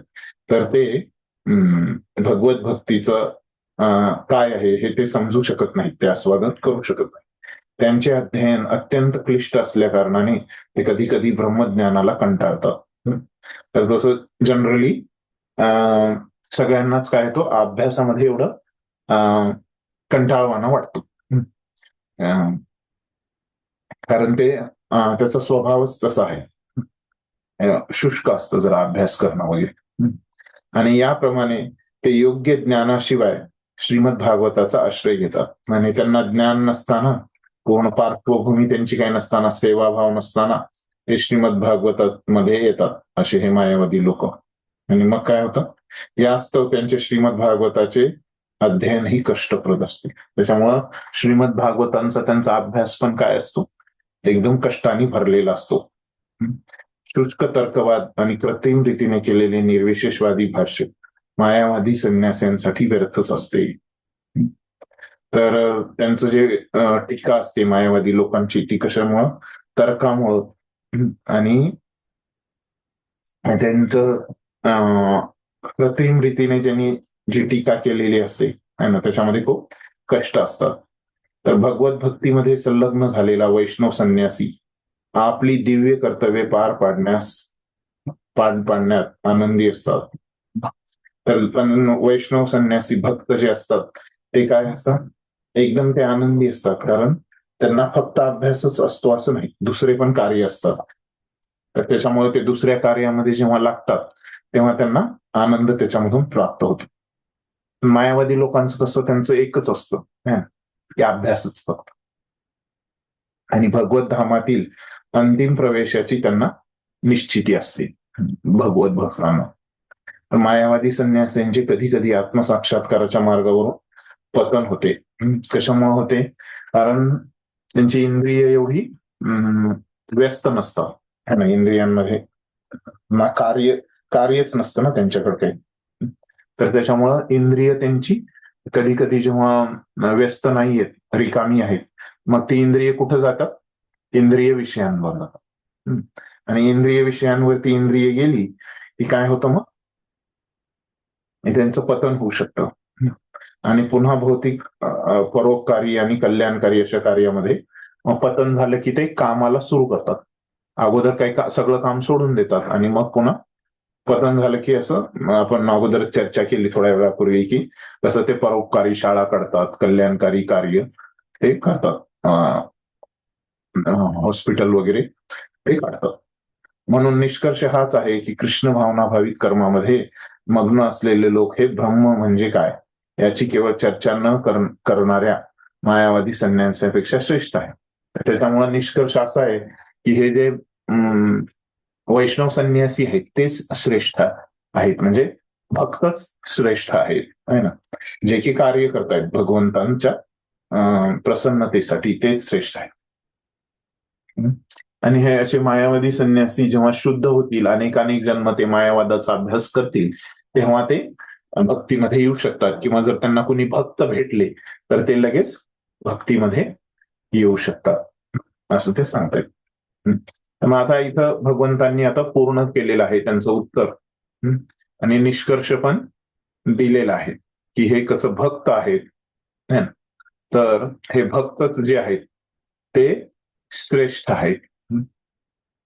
तर ते भगवत भक्तीचं काय आहे हे ते समजू शकत नाहीत, ते आस्वादन करू शकत नाही. त्यांचे अध्ययन अत्यंत क्लिष्ट असल्या कारणाने ते कधी कधी ब्रह्मज्ञानाला कंटाळतात. तर तसं जनरली सगळ्यांनाच काय तो अभ्यासामध्ये एवढं कंटाळवाणा वाटतो, कारण ते त्याचा स्वभावच तसा आहे, शुष्क असतं जरा अभ्यास करणं वगैरे. आणि याप्रमाणे ते योग्य ज्ञानाशिवाय श्रीमद भागवताचा आश्रय घेतात. आणि त्यांना ज्ञान नसताना, पूर्ण पार्श्वभूमी त्यांची काही नसताना, सेवाभाव नसताना ते श्रीमद भागवतामध्ये येतात, असे हे मायावादी लोक. आणि मग काय होतं? यास्तव त्यांचे श्रीमद भागवताचे अध्ययन ही कष्टप्रद असते. त्याच्यामुळं श्रीमद भागवतांचा त्यांचा अभ्यास पण काय असतो? एकदम कष्टाने भरलेला असतो. शुष्क तर्कवाद आणि कृत्रिम रीतीने केलेले निर्विशेषवादी भाष्य मायावादी संन्यासांसाठी व्यर्थच असते. तर त्यांचं जे टीका असते मायावादी लोकांची, ती कशामुळं? तर्कामुळं आणि आणि त्यांचं कृत्रिम रीतीने ज्यांनी जी टीका केलेली असते है ना, त्याच्यामध्ये खूप कष्ट असतात. तर भगवत भक्तीमध्ये संलग्न झालेला वैष्णव संन्यासी आपली दिव्य कर्तव्ये पाडण्यात आनंदी असतात. तर पण वैष्णव संन्यासी भक्त जे असतात ते काय असतात, एकदम ते आनंदी असतात, कारण त्यांना फक्त अभ्यासच असतो असं नाही, दुसरे पण कार्य असतात. तर त्याच्यामुळे ते दुसऱ्या कार्यामध्ये जेव्हा लागतात तेव्हा त्यांना आनंद त्याच्यामधून प्राप्त होतो. मायावादी लोकांचं कसं, त्यांचं एकच असतं की अभ्यासच फक्त, आणि भगवत धामातील अंतिम प्रवेशाची त्यांना निश्चिती असते भगवत भक्तांना. मायावादी संन्यासींचे कधी कधी आत्मसाक्षात्काराच्या मार्गावरून पतन होते. कशामुळे होते? कारण त्यांची इंद्रिय एवढी व्यस्त नसतात है ना, इंद्रियांमध्ये ना कार्यच नसतं ना त्यांच्याकडे काही. तर त्याच्यामुळं इंद्रिय त्यांची कधी कधी जेव्हा व्यस्त नाहीयेत, रिकामी आहेत, मग ती इंद्रिय कुठं जातात? इंद्रिय विषयांवर जातात. आणि इंद्रिय विषयांवरती इंद्रिय गेली की काय होतं, मग त्यांचं पतन होऊ शकतं. आणि पुन्हा भौतिक परोपकारी आणि कल्याणकारी अशा कार्यामध्ये पतन झालं की ते कामाला सुरू करतात. अगोदर काही सगळं काम सोडून देतात आणि मग पुन्हा पतन झालं की असं आपण अगोदर चर्चा केली थोड्या वेळापूर्वी की कसं ते परोपकारी शाळा काढतात, कल्याणकारी कार्य ते करतात, हॉस्पिटल वगैरे ते काढतात. म्हणून निष्कर्ष हाच आहे की कृष्ण भावना भाविक कर्मामध्ये मग्न असलेले लोक हे ब्रह्म म्हणजे काय याची केवळ चर्चा न करणाऱ्या मायावादी संन्यासापेक्षा श्रेष्ठ आहे. त्याच्यामुळे निष्कर्ष असा आहे की हे जे वैष्णव संन्यासी आहेत तेच श्रेष्ठ आहेत, म्हणजे भक्तच श्रेष्ठ आहेत है ना, जे की कार्य करतायत भगवंतांच्या प्रसन्नतेसाठी तेच श्रेष्ठ आहे. आणि हे असे मायावादी संन्यासी जेव्हा शुद्ध होतील, अनेक जन्म ते मायावादाचा अभ्यास करतील, तेव्हा ते भक्तीमध्ये येऊ शकतात, किंवा जर त्यांना कोणी भक्त भेटले तर ते लगेच भक्तीमध्ये येऊ शकतात असं ते सांगतायत. मग आता इथं भगवंतांनी आता पूर्ण केलेलं आहे त्यांचं उत्तर, आणि निष्कर्ष पण दिलेला आहे की हे कसं भक्त आहेत. तर हे भक्तच जे आहेत ते श्रेष्ठ आहेत.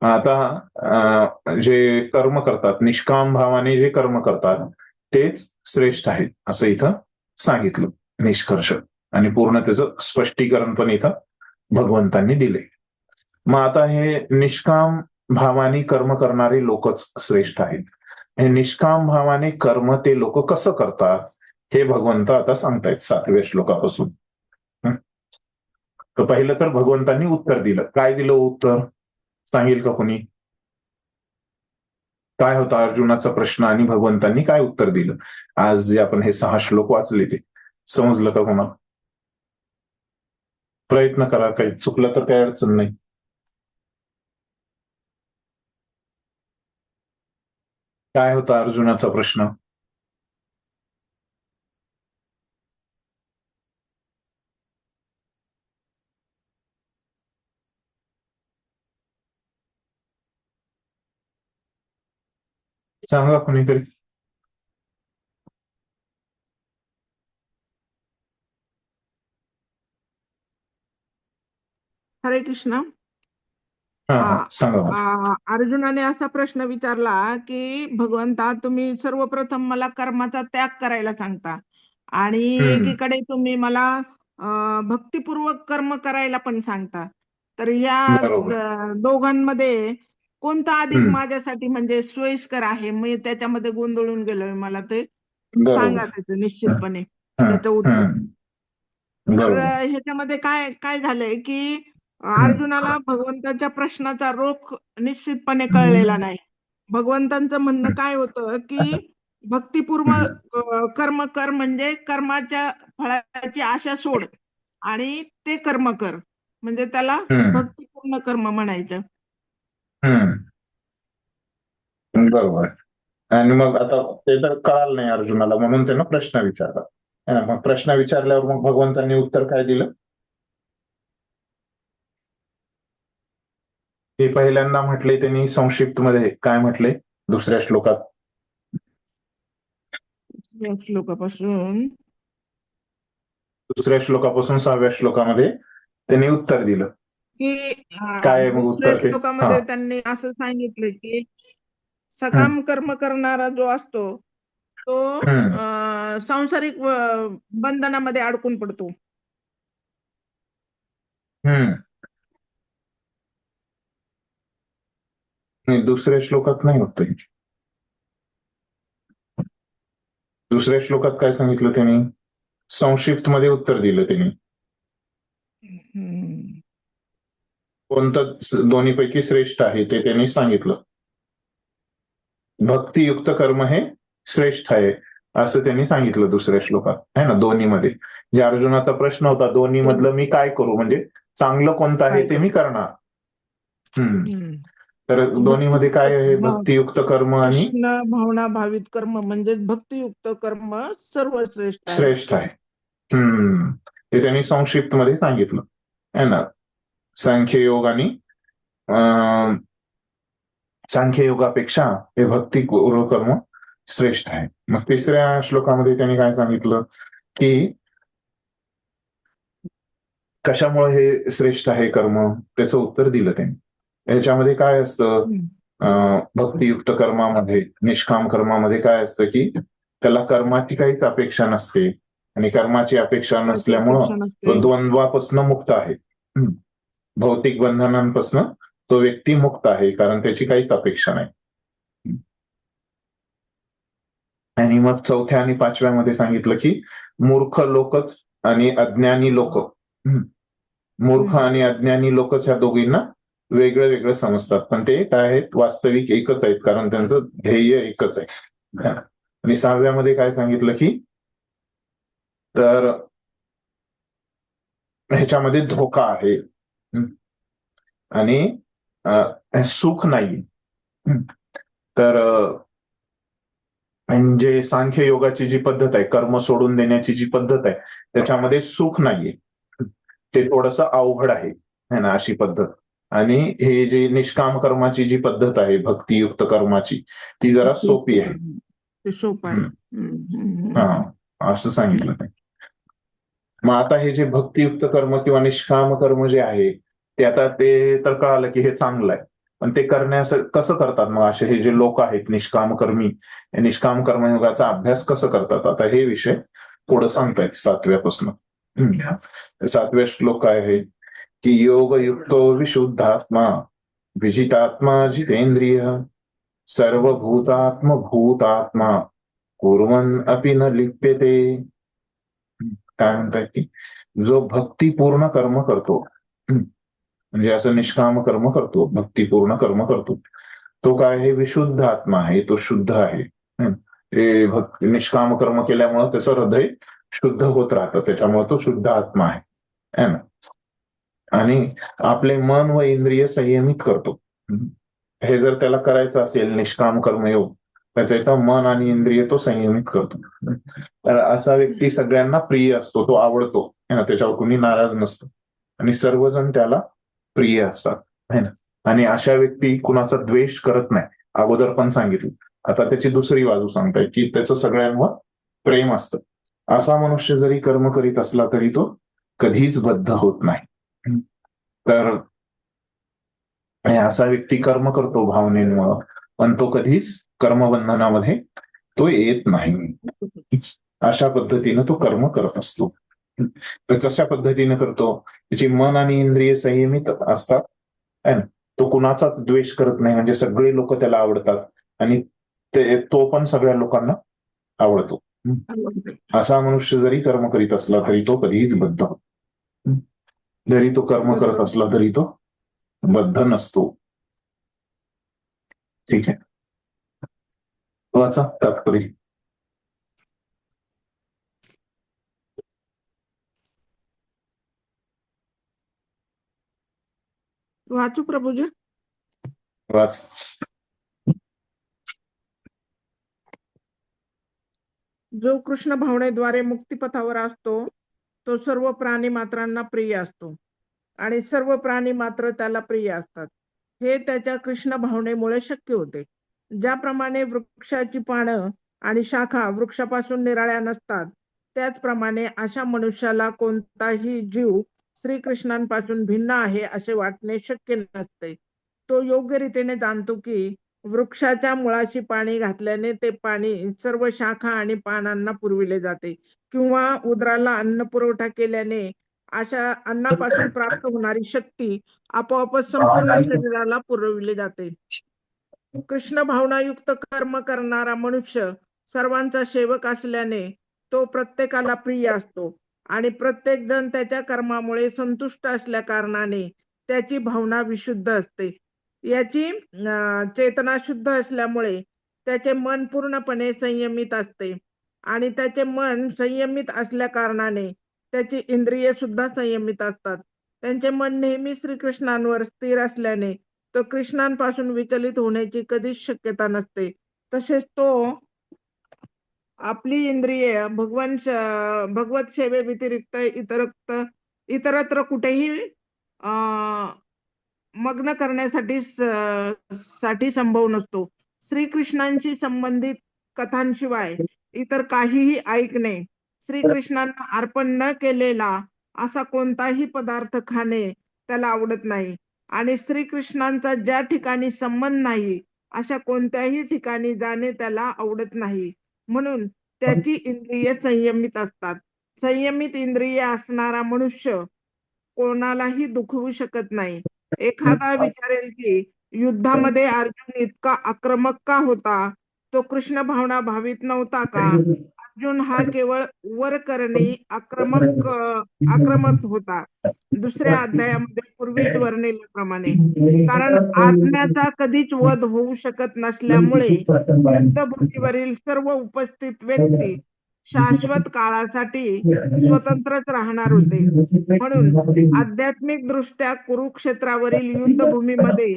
आता जे कर्म करतात, निष्काम भावाने जे कर्म करतात तेच श्रेष्ठ आहेत असं इथं सांगितलं निष्कर्ष, आणि पूर्ण त्याचं स्पष्टीकरण पण इथं भगवंतांनी दिले. मग आता हे निष्काम भावाने कर्म करणारे लोकच श्रेष्ठ आहेत. हे निष्काम भावाने कर्म ते लोक कसं करतात हे भगवंत आता सांगतायत 7व्या श्लोकापासून. तर पहिलं तर भगवंतांनी उत्तर दिलं. काय दिलं उत्तर सांगेल का कोणी? काय होता अर्जुनाचा प्रश्न आणि भगवंतांनी काय उत्तर दिलं? आज जे आपण हे 6 श्लोक वाचले ते समजलं का कोणाला? प्रयत्न करा, काही चुकलं तर काही अडचण नाही. काय होता अर्जुनाचा प्रश्न? सांगा कोणीतरी. हरे कृष्ण. सांगा. अर्जुनाने असा प्रश्न विचारला की भगवंता, तुम्ही सर्वप्रथम मला कर्माचा त्याग करायला सांगता आणि एकीकडे तुम्ही मला भक्तिपूर्वक कर्म करायला पण सांगता. तर या दोघांमध्ये कोणता अधिक माझ्यासाठी म्हणजे सोयीस्कर आहे? मी त्याच्यामध्ये गोंधळून गेलोय, मला ते सांगा त्याचं निश्चितपणे त्याचं उत्तर. तर ह्याच्यामध्ये काय काय झालंय की अर्जुनाला भगवंताच्या प्रश्नाचा रोख निश्चितपणे कळलेला नाही. भगवंतांचं म्हणणं काय होतं की भक्तिपूर्वक कर्म कर, म्हणजे कर्माच्या फळाची आशा सोड आणि ते कर्म कर, म्हणजे त्याला भक्तिपूर्ण कर्म म्हणायचं. बरोबर. आणि मग आता ते तर कळालं नाही अर्जुनाला, म्हणून त्यानं प्रश्न विचारला. मग प्रश्न विचारल्यावर मग भगवंतांनी उत्तर काय दिलं? ते पहिल्यांदा म्हटले त्यांनी संक्षिप्त मध्ये काय म्हटले? दुसऱ्या श्लोकात या श्लोकापासून दुसऱ्या श्लोकापासून 6व्या श्लोकामध्ये त्यांनी उत्तर दिलं. की काय आहे मग दुसऱ्या उत्तर ते? श्लोकामध्ये हा. त्यांनी असं सांगितलं की सकाम कर्म करणारा जो असतो तो सांसारिक बंधनामध्ये अडकून पडतो. नाही, दुसऱ्या श्लोकात नाही होत ते. दुसऱ्या श्लोकात काय सांगितलं त्यांनी? संक्षिप्त मध्ये उत्तर दिलं त्यांनी. कोणतं दोन्हीपैकी श्रेष्ठ आहे ते त्यांनी सांगितलं. भक्तियुक्त कर्म हे श्रेष्ठ आहे असं त्यांनी सांगितलं दुसऱ्या श्लोकात, आहे ना, दोन्ही मध्ये. जे अर्जुनाचा प्रश्न होता, दोन्ही मधलं मी काय करू, म्हणजे चांगलं कोणतं आहे ते मी करणार. तर दोन्ही मध्ये काय आहे? भक्तियुक्त कर्म आणि कृष्ण भावना भावित कर्म म्हणजे भक्तियुक्त कर्म सर्वश्रेष्ठ आहे. श्रेष्ठ आहे. ते त्यांनी संक्षिप्त मध्ये सांगितलं, आहे ना. सांख्ययोग आणि सांख्ययोगापेक्षा हे भक्तिपूर्व कर्म श्रेष्ठ आहे. मग तिसऱ्या श्लोकामध्ये त्यांनी काय सांगितलं की कशामुळे हे श्रेष्ठ आहे कर्म, त्याचं उत्तर दिलं त्यांनी. याच्यामध्ये काय असतं, भक्तियुक्त कर्मामध्ये, निष्काम कर्मामध्ये काय असतं की त्याला कर्माची काहीच अपेक्षा नसते आणि कर्माची अपेक्षा नसल्यामुळं तो द्वंद्वापासून मुक्त आहे. भौतिक बंधनांपासून तो व्यक्ती मुक्त आहे, कारण त्याची काहीच अपेक्षा नाही. आणि मग चौथ्या आणि पाचव्यामध्ये सांगितलं की मूर्ख लोकच आणि अज्ञानी लोक, मूर्ख आणि अज्ञानी लोकच ह्या दोघींना वेगळं वेगळं समजतात, पण ते काय आहेत, वास्तविक एकच आहेत, कारण त्यांचं ध्येय एकच आहे. आणि 6व्यामध्ये काय सांगितलं की तर ह्याच्यामध्ये धोका आहे आणि सुख नाही. तर म्हणजे सांख्य योगाची जी पद्धत आहे, कर्म सोडून देण्याची जी पद्धत आहे, त्याच्यामध्ये सुख नाहीये. ते थोडस अवघड आहे ना, अशी पद्धत. आणि हे जे निष्काम कर्माची जी पद्धत आहे, भक्तियुक्त कर्माची, ती जरा सोपी आहे. ते सोपं आहे. हा, असं सांगितलं नाही. मग आता हे जे भक्तियुक्त कर्म किंवा निष्काम कर्म जे आहे ते आता ते तर कळालं की हे चांगलं आहे, पण ते करण्यासाठी कसं करतात मग असे हे जे लोक आहेत निष्काम कर्मी, निष्काम कर्मयोगाचा अभ्यास कसं करतात, आता हे विषय पुढे सांगतायत 7व्यापासून. 7व्या श्लोक काय आहे की योगयुक्तो विशुद्धात्मा विजितात्मा जितेंद्रिय सर्वभूतात्म भूतात्मा कुर्वन् अपि न लिप्यते. काय म्हणतात की जो भक्तिपूर्ण कर्म करतो, म्हणजे असं निष्काम कर्म करतो, भक्तिपूर्ण कर्म करतो, तो काय आहे, विशुद्ध आत्मा आहे, तो शुद्ध आहे. ते निष्काम कर्म केल्यामुळे त्याचं हृदय शुद्ध होत राहतं, त्याच्यामुळे तो शुद्ध आत्मा आहे ना. आणि आपले मन व इंद्रिय संयमित करतो. हे जर त्याला करायचं असेल निष्काम कर्मयोग, तर त्याचा मन आणि इंद्रिय तो संयमित करतो. तर असा व्यक्ती सगळ्यांना प्रिय असतो, तो आवडतो है ना, त्याच्यावर कुणी नाराज नसतो आणि सर्वजण त्याला प्रिय असतात, है ना. आणि अशा व्यक्ती कुणाचा द्वेष करत नाही, अगोदर पण सांगितलं. आता त्याची दुसरी बाजू सांगताय की त्याचं सगळ्यांवर प्रेम असतं. असा मनुष्य जरी कर्म करीत असला तरी तो कधीच बद्ध होत नाही. तर असा व्यक्ती कर्म करतो भावनेमुळं, पण तो कधीच कर्मबंधनामध्ये तो येत नाही. अशा पद्धतीनं तो कर्म करत असतो. तर कशा पद्धतीने करतो, त्याची मन आणि इंद्रिय संयमित असतात, तो कुणाचाच द्वेष करत नाही, म्हणजे सगळे लोक त्याला आवडतात आणि तो पण सगळ्या लोकांना आवडतो. असा मनुष्य जरी कर्म करीत असला तरी तो कधीच बद्ध होतो. जरी तो कर्म करत असला तरी तो बद्ध नसतो. ठीक आहे, वाचा तात्पर्य. वाचू प्रभूजी. वाच. जो कृष्ण भावनेद्वारे मुक्तिपथावर असतो तो सर्व प्राणी मात्रांना प्रिय असतो आणि सर्व प्राणी मात्र त्याला प्रिय असतात. हे त्याच्या कृष्ण भावनेमुळे शक्य होते. ज्याप्रमाणे वृक्षाची पानं आणि शाखा वृक्षापासून निराळ्या नसतात, त्याचप्रमाणे अशा मनुष्याला कोणताही जीव श्रीकृष्णांपासून भिन्न आहे असे वाटणे शक्य नसते. तो योग्य रीतीने जाणतो की वृक्षाच्या मुळाशी पाणी घातल्याने ते पाणी सर्व शाखा आणि पानांना पुरविले जाते, किंवा उदराला अन्न पुरवठा केल्याने अशा अन्नापासून प्राप्त होणारी शक्ती आपोआपच संपूर्ण शरीराला पुरविली जाते. कृष्ण भावनायुक्त कर्म करणारा मनुष्य सर्वांचा सेवक असल्याने तो प्रत्येकाला प्रिय असतो आणि प्रत्येक जण त्याच्या कर्मामुळे संतुष्ट असल्या कारणाने त्याची भावना विशुद्ध असते. याची चेतना शुद्ध असल्यामुळे त्याचे मन पूर्णपणे संयमित असते आणि त्याचे मन संयमित असल्या कारणाने त्याची इंद्रिये सुद्धा संयमित असतात. त्यांचे मन नेहमी श्रीकृष्णांवर स्थिर असल्याने तो कृष्णांपासून विचलित होण्याची कधीच शक्यता नसते. तसेच तो आपली इंद्रिये भगवत सेवे व्यतिरिक्त इतरत्र कुठेही मग्न करण्यासाठी संभव नसतो. श्रीकृष्णांशी संबंधित कथांशिवाय इतर काहीही ऐकणे, श्रीकृष्णांना अर्पण न केलेला असा कोणताही पदार्थ खाणे त्याला आवडत नाही आणि श्रीकृष्णांचा ज्या ठिकाणी संबंध नाही अशा कोणत्याही ठिकाणी जाणे त्याला आवडत नाही. म्हणून त्याची इंद्रिये संयमित असतात. संयमित इंद्रिये असणारा मनुष्य कोणालाही दुखवू शकत नाही. एखादा विचारेल की युद्धामध्ये अर्जुन इतका आक्रमक का होता? तो कृष्ण भावना भावित नव्हता का? अर्जुन हा केवळ वर करणे आक्रमक होता. दुसऱ्या अध्यायामध्ये पूर्वीच वर्णिल्याप्रमाणे. कारण आत्म्याचा कधीच वध होऊ शकत नसल्यामुळे युद्धभूमीवरील सर्व उपस्थित व्यक्ती शाश्वत काळासाठी स्वतंत्रच राहणार होते. म्हणून आध्यात्मिक दृष्ट्या कुरुक्षेत्रावरील युद्धभूमीमध्ये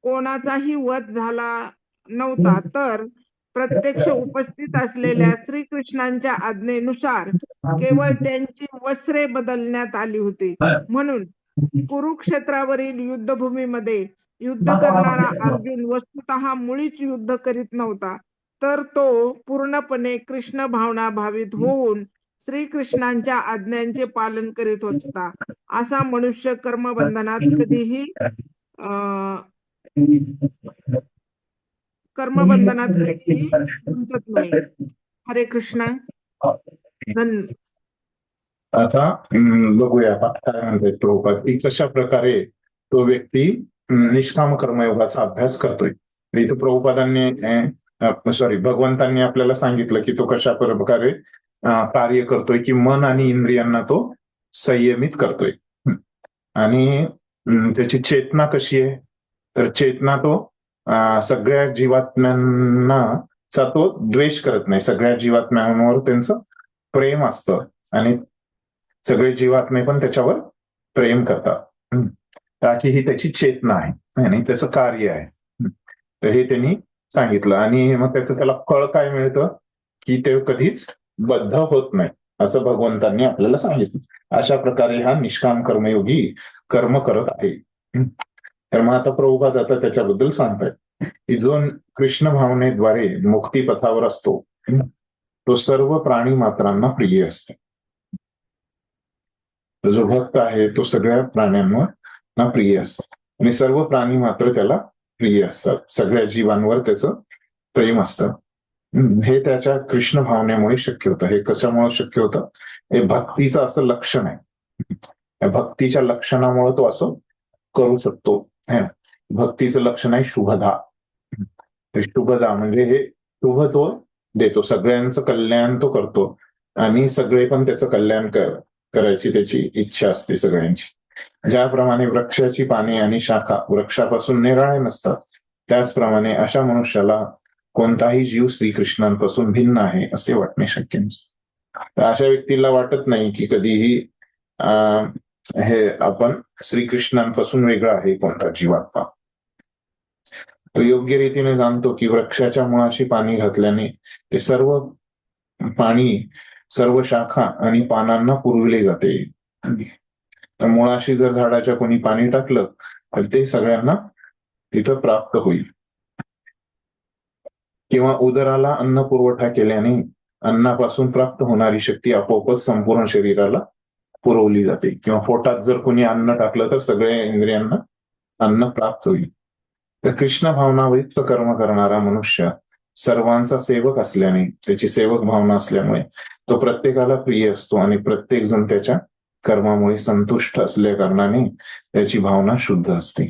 कोणाचाही वध झाला नव्हता, तर प्रत्यक्ष उपस्थित असलेल्या श्रीकृष्णांच्या आज्ञेनुसार केवळ त्यांची वस्त्रे बदलण्यात आली होती. म्हणून कुरुक्षेत्रावरील युद्धभूमीमध्ये युद्ध करणारा अर्जुन वस्तुतः मुळीच युद्ध करीत नव्हता, तर तो पूर्णपणे कृष्ण भावना भावित होऊन श्रीकृष्णांच्या आज्ञांचे पालन करीत होता. असा मनुष्य कर्मबंधनात कधीही गुंतत नाही. हरे कृष्ण. आता बघूया काय म्हणतात प्रभुपाद की कशा प्रकारे तो व्यक्ती निष्काम कर्मयोगाचा अभ्यास करतोय. इथं प्रभुपादांनी भगवंतांनी आपल्याला सांगितलं की तो कशा प्रकारे कार्य करतोय की मन आणि इंद्रियांना तो संयमित करतोय. आणि त्याची चेतना कशी आहे? तर चेतना तो सगळ्या जीवात्म्यांचा तो द्वेष करत नाही. सगळ्या जीवात्म्यांवर त्यांचं प्रेम असतं आणि सगळे जीवात्मे पण त्याच्यावर प्रेम करतात. ही त्याची चेतना आहे आणि त्याचं कार्य आहे. तर हे त्यांनी सांगितलं. आणि मग त्याला फळ काय मिळतं की ते कधीच बद्ध होत नाही असं भगवंतांनी आपल्याला सांगितलं. अशा प्रकारे हा निष्काम कर्मयोगी कर्म करत आहे. तर मग आता प्रभुपाद आता त्याच्याबद्दल सांगतायत की जो कृष्ण भावनेद्वारे मुक्तीपथावर असतो तो सर्व प्राणी मात्रांना प्रिय असतो. जो भक्त आहे तो सगळ्या प्राण्यांना प्रिय असतो आणि सर्व प्राणी मात्र त्याला प्रिय असतात. सगळ्या जीवांवर त्याचं प्रेम असतं. हे त्याच्या कृष्ण भावनेमुळे शक्य होतं. हे कशामुळे शक्य होतं? हे भक्तीचं असं लक्षण आहे. या भक्तीच्या लक्षणामुळे तो असं करू शकतो. भक्तीचं लक्षण आहे शुभदा. शुभदा म्हणजे हे शुभ तो देतो, सगळ्यांचं कल्याण तो करतो आणि सगळे पण त्याचं कल्याण करायची त्याची इच्छा असते सगळ्यांची. ज्याप्रमाणे वृक्षाची पाने आणि शाखा वृक्षापासून निराळे नसतात, त्याचप्रमाणे अशा मनुष्याला कोणताही जीव श्रीकृष्णांपासून भिन्न आहे असे वाटणे शक्य नसते. अशा व्यक्तीला वाटत नाही की कधीही हे आपण श्रीकृष्णांपासून वेगळा आहे कोणता जीवात्मा. तो योग्य रीतीने जाणतो की वृक्षाच्या मुळाशी पाणी घातल्याने ते सर्व पाणी सर्व शाखा आणि पानांना पुरविले जाते. मुळाशी जर झाडाच्या कोणी पाणी टाकलं तर ते सगळ्यांना तिथं प्राप्त होईल. किंवा उदराला अन्न पुरवठा केल्याने अन्नापासून प्राप्त होणारी शक्ती आपोआपच संपूर्ण शरीराला पुरवली जाते, किंवा पोटात जर कोणी अन्न टाकलं तर सगळ्या इंद्रियांना अन्न प्राप्त होईल. तर कृष्ण भावनायुक्त कर्म करणारा मनुष्य सर्वांचा सेवक असल्याने, त्याची सेवक भावना असल्यामुळे तो प्रत्येकाला प्रिय असतो आणि प्रत्येक जण त्याच्या कर्मामुळे संतुष्ट असल्या कारणाने त्याची भावना शुद्ध असते.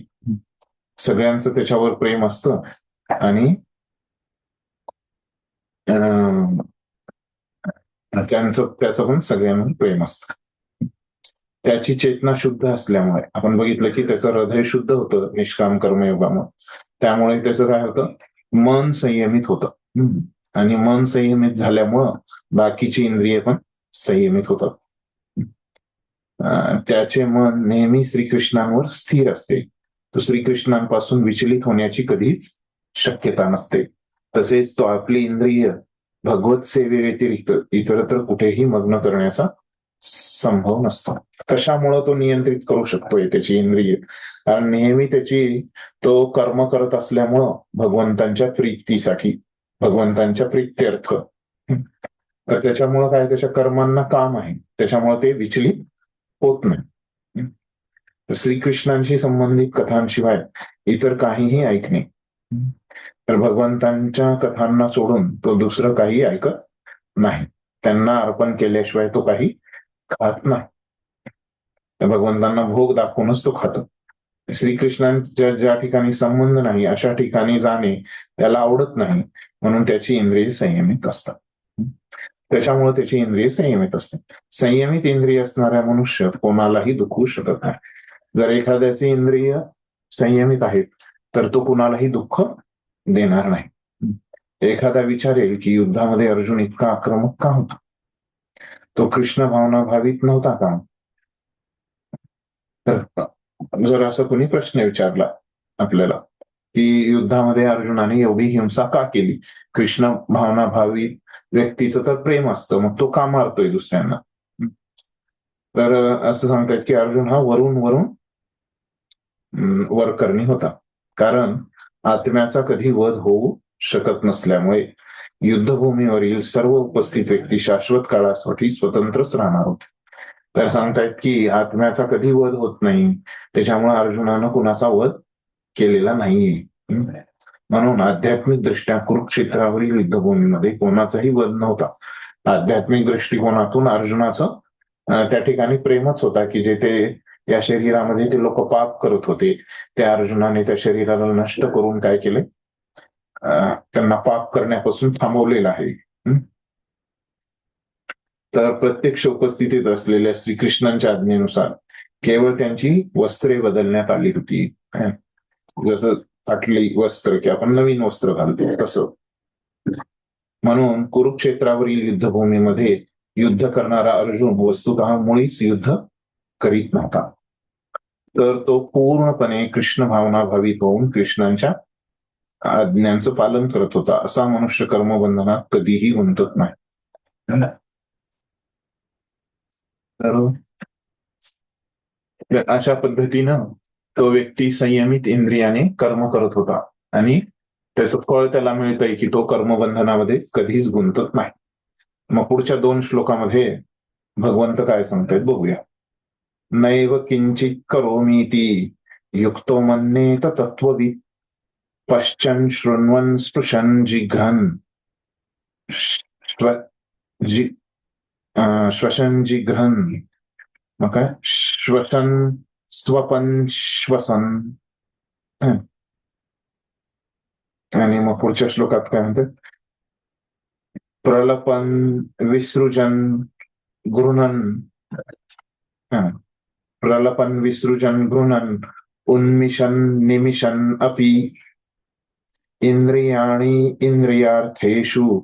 सगळ्यांचं त्याच्यावर प्रेम असतं आणि त्याचं पण सगळ्यांवर प्रेम असतं. त्याची चेतना शुद्ध असल्यामुळे आपण बघितलं की त्याचं हृदय शुद्ध होतं निष्काम कर्मयोगामुळे. त्यामुळे त्याचं काय होतं, मन संयमित होतं आणि मन संयमित झाल्यामुळं बाकीची इंद्रिय पण संयमित होतात. त्याचे मन नेहमी श्रीकृष्णांवर स्थिर असते. तो श्रीकृष्णांपासून विचलित होण्याची कधीच शक्यता नसते. तसेच तो आपली इंद्रिय भगवत सेवेव्यतिरिक्त इतरत्र कुठेही मग्न करण्याचा संभव नसतो. कशामुळं तो नियंत्रित करू शकतोय त्याची इंद्रिय? कारण नेहमी त्याची तो कर्म करत असल्यामुळं भगवंतांच्या प्रीतीसाठी, भगवंतांच्या प्रीत्यर्थ. तर त्याच्यामुळं काय, त्याच्या कर्मांना काम आहे, त्याच्यामुळे ते विचलित होत नाही. श्रीकृष्णांशी संबंधित कथांशिवाय इतर काहीही ऐकणे, तर भगवंतांच्या कथांना सोडून तो दुसरं काही ऐकत नाही. त्यांना अर्पण केल्याशिवाय तो काही खात नाही. भगवंतांना भोग दाखवूनच तो खातो. श्रीकृष्णांच्या ज्या ठिकाणी संबंध नाही अशा ठिकाणी जाणे त्याला आवडत नाही, म्हणून त्याची इंद्रिय संयमित असतात. त्याच्यामुळे त्याची इंद्रिय संयमित असते. संयमित इंद्रिय असणाऱ्या मनुष्य कोणालाही दुखवू शकत नाही. जर एखाद्याचे इंद्रिय संयमित आहेत तर तो कुणालाही दुःख देणार नाही. एखादा विचारेल की युद्धामध्ये अर्जुन इतका आक्रमक का होता, तो कृष्ण भावना भावित नव्हता का? तर जर असं कोणी प्रश्न विचारला आपल्याला की युद्धामध्ये अर्जुनाने एवढी हिंसा का केली, कृष्ण भावना भावित व्यक्तीचं तर प्रेम असतं, मग तो का मारतोय दुसऱ्यांना? तर असं सांगतात की अर्जुन हा वरून वरकरणी होता, कारण आत्म्याचा कधी वध होऊ शकत नसल्यामुळे युद्धभूमीवरील सर्व उपस्थित व्यक्ती शाश्वत काळासाठी स्वतंत्रच राहणार होते. तर सांगतायत की आत्म्याचा कधी वध होत नाही, त्याच्यामुळे अर्जुनानं कुणाचा वध केलेला नाहीये. म्हणून आध्यात्मिक दृष्ट्या कुरुक्षेत्रावरील युद्धभूमीमध्ये कोणाचाही वध नव्हता. आध्यात्मिक दृष्टिकोनातून अर्जुनाचं त्या ठिकाणी प्रेमच होता की जे ते या शरीरामध्ये ते लोक पाप करत होते, त्या अर्जुनाने त्या शरीराला नष्ट करून काय केले, त्यांना पाप करण्यापासून थांबवलेलं आहे. तर प्रत्यक्ष उपस्थितीत असलेल्या श्रीकृष्णांच्या आज्ञेनुसार केवळ त्यांची वस्त्रे बदलण्यात आली होती. जसं फाटली वस्त्र की आपण नवीन वस्त्र घालतो तसं. म्हणून कुरुक्षेत्रावरील युद्धभूमीमध्ये युद्ध करणारा अर्जुन वस्तुतः मुळीच युद्ध करीत नव्हता, तर तो पूर्णपणे कृष्ण भावना भावित होऊन कृष्णांच्या आज्ञांचं पालन करत होता. असा मनुष्य कर्मबंधनात कधीही गुंतत नाही. तर अशा पद्धतीनं तो व्यक्ती संयमित इंद्रियाने कर्म करत होता आणि त्याचं फळ त्याला मिळतंय की तो कर्मबंधनामध्ये कधीच गुंतत नाही. मग पुढच्या 2 श्लोकामध्ये भगवंत काय सांगतायत बघूया. नैव किंचित करोमीति युक्तो मन्येत तत्त्ववित् पश्चन् शृण्वन् स्पृशन् जिघ्रन् श्वसन जिघ्रन्, मग काय श्वसन स्वपन श्वसन. आणि मग पुढच्या श्लोकात काय म्हणतात, प्रलपन विसृजन गृह्णन, प्रलपन विसृजन गृह्णन उन्मिषन निमिषन अपि इंद्रियाणि इंद्रियार्थेषु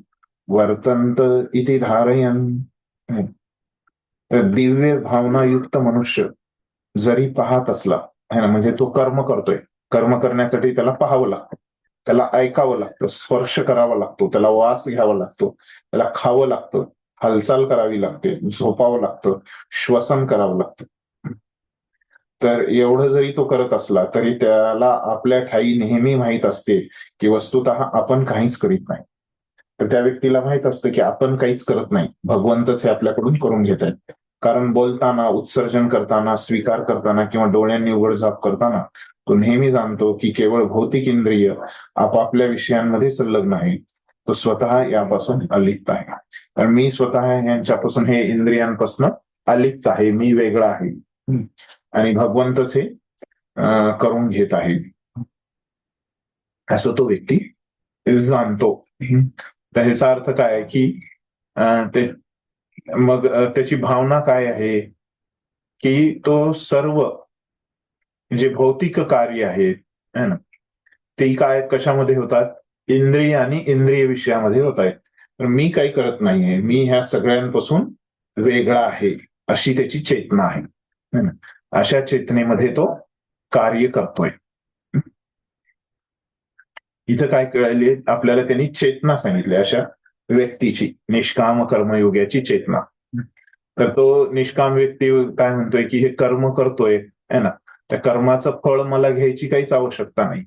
वर्तन्त इति धारयन्. तर दिव्य भावनायुक्त मनुष्य जरी पाहत असला है ना, म्हणजे तो कर्म करतोय, कर्म करण्यासाठी त्याला पाहावं लागतं, त्याला ऐकावं लागतं, स्पर्श करावा लागतो, त्याला वास घ्यावा लागतो, त्याला खावं लागतं, हालचाल करावी लागते, झोपावं लागतं, श्वसन करावं लागतं. तर एवढं जरी तो करत असला तरी त्याला आपल्या ठाई नेहमी माहीत असते की वस्तुतः आपण काहीच करीत नाही. तर त्या व्यक्तीला माहित असतं की आपण काहीच करत नाही, भगवंतच हे आपल्याकडून करून घेत आहेत. कारण बोलताना, उत्सर्जन करताना, स्वीकार करताना किंवा डोळ्यांनी उघडझाप करताना तो नेहमी जाणतो की केवळ भौतिक इंद्रिय आपापल्या विषयांमध्ये संलग्न आहेत. तो स्वतः यापासून अलिप्त आहे. कारण मी स्वतः यांच्यापासून, हे इंद्रियांपासून अलिप्त आहे, मी वेगळा आहे आणि भगवंतच हे करून घेत आहे असं तो व्यक्ती जाणतो. तर ह्याचा अर्थ काय आहे की ते मग त्याची भावना काय आहे की तो सर्व जे भौतिक कार्य आहेत है ना, ते काय कशामध्ये होतात, इंद्रिय आणि इंद्रिय विषयामध्ये होत आहेत. तर मी काही करत नाहीये, मी ह्या सगळ्यांपासून वेगळा आहे अशी त्याची चेतना आहे है ना. अशा चेतनेमध्ये तो कार्य करतोय. इथं काय कळले आपल्याला, त्यांनी चेतना सांगितली अशा व्यक्तीची, निष्काम कर्मयोग्याची चेतना. तर तो निष्काम व्यक्ती काय म्हणतोय की हे कर्म करतोय है ना, त्या कर्माचं फळ मला घ्यायची काहीच आवश्यकता नाही,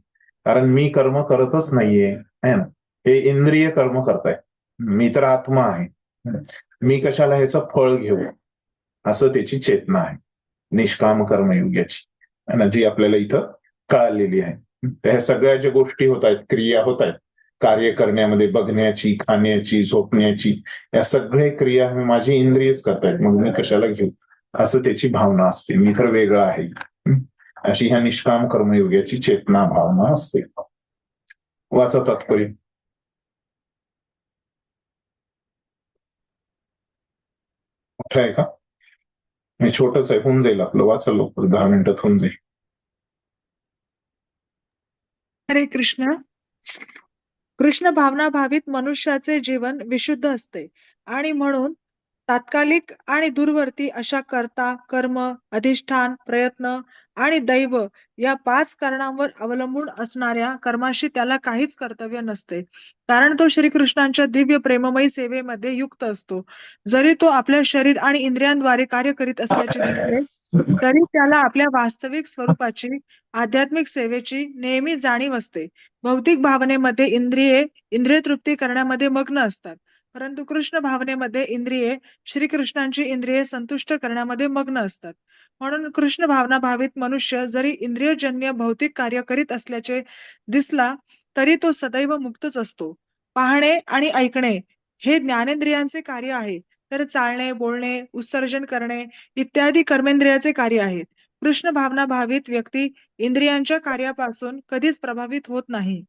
कारण मी कर्म करतच नाहीये है ना, हे इंद्रिय कर्म करताय, मी तर आत्मा आहे, मी कशाला ह्याचं फळ घेऊ, असं त्याची चेतना आहे निष्काम कर्मयोग्याची है ना, जी आपल्याला इथं कळालेली आहे. ह्या सगळ्या ज्या गोष्टी होत आहेत, क्रिया होत आहेत कार्य करण्यामध्ये, बघण्याची, खाण्याची, झोपण्याची, या सगळ्या क्रिया माझी इंद्रियच करतायत, मग मी कशाला घेऊ, असं त्याची भावना असते. मी तर वेगळा आहे अशी ह्या निष्काम कर्मयोग्याची चेतना, भावना असते. वाचा तात्पर्य. मोठं आहे का? हे छोटच आहे, होऊन जाईल आपलं, वाचा लवकर, 10 मिनिटात होऊन जाईल. हरे कृष्ण. कृष्ण भावना भावित मनुष्याचे जीवन विशुद्ध असते आणि म्हणून तात्कालिक आणि दूरवर्ती अशा कर्ता, कर्म, अधिष्ठान, प्रयत्न आणि दैव या 5 कारणांवर अवलंबून असणाऱ्या कर्माशी त्याला काहीच कर्तव्य नसते, कारण तो श्रीकृष्णांच्या दिव्य प्रेममयी सेवेमध्ये युक्त असतो. जरी तो आपल्या शरीर आणि इंद्रियांद्वारे कार्य करीत असल्याचे दिसले तरी त्याला आपल्या वास्तविक स्वरूपाची, आध्यात्मिक सेवेची नेहमी जाणीव असते. भौतिक भावनेमध्ये इंद्रिय तृप्ती करण्यामध्ये मग्न असतात, परंतु कृष्ण भावनेमध्ये इंद्रिये श्रीकृष्णांची इंद्रिये संतुष्ट करण्यामध्ये मग्न असतात. म्हणून कृष्ण भावना भावित मनुष्य जरी इंद्रियजन्य भौतिक कार्य करीत असल्याचे दिसला तरी तो सदैव मुक्तच असतो. पाहणे आणि ऐकणे हे ज्ञानेंद्रियांचे कार्य आहे, तर चालणे, बोलणे, उत्सर्जन करणे इत्यादी कर्मेंद्रियाचे कार्य आहेत. कृष्ण भावना भावित व्यक्ती इंद्रियांच्या कार्यापासून कधीच प्रभावित होत नाही.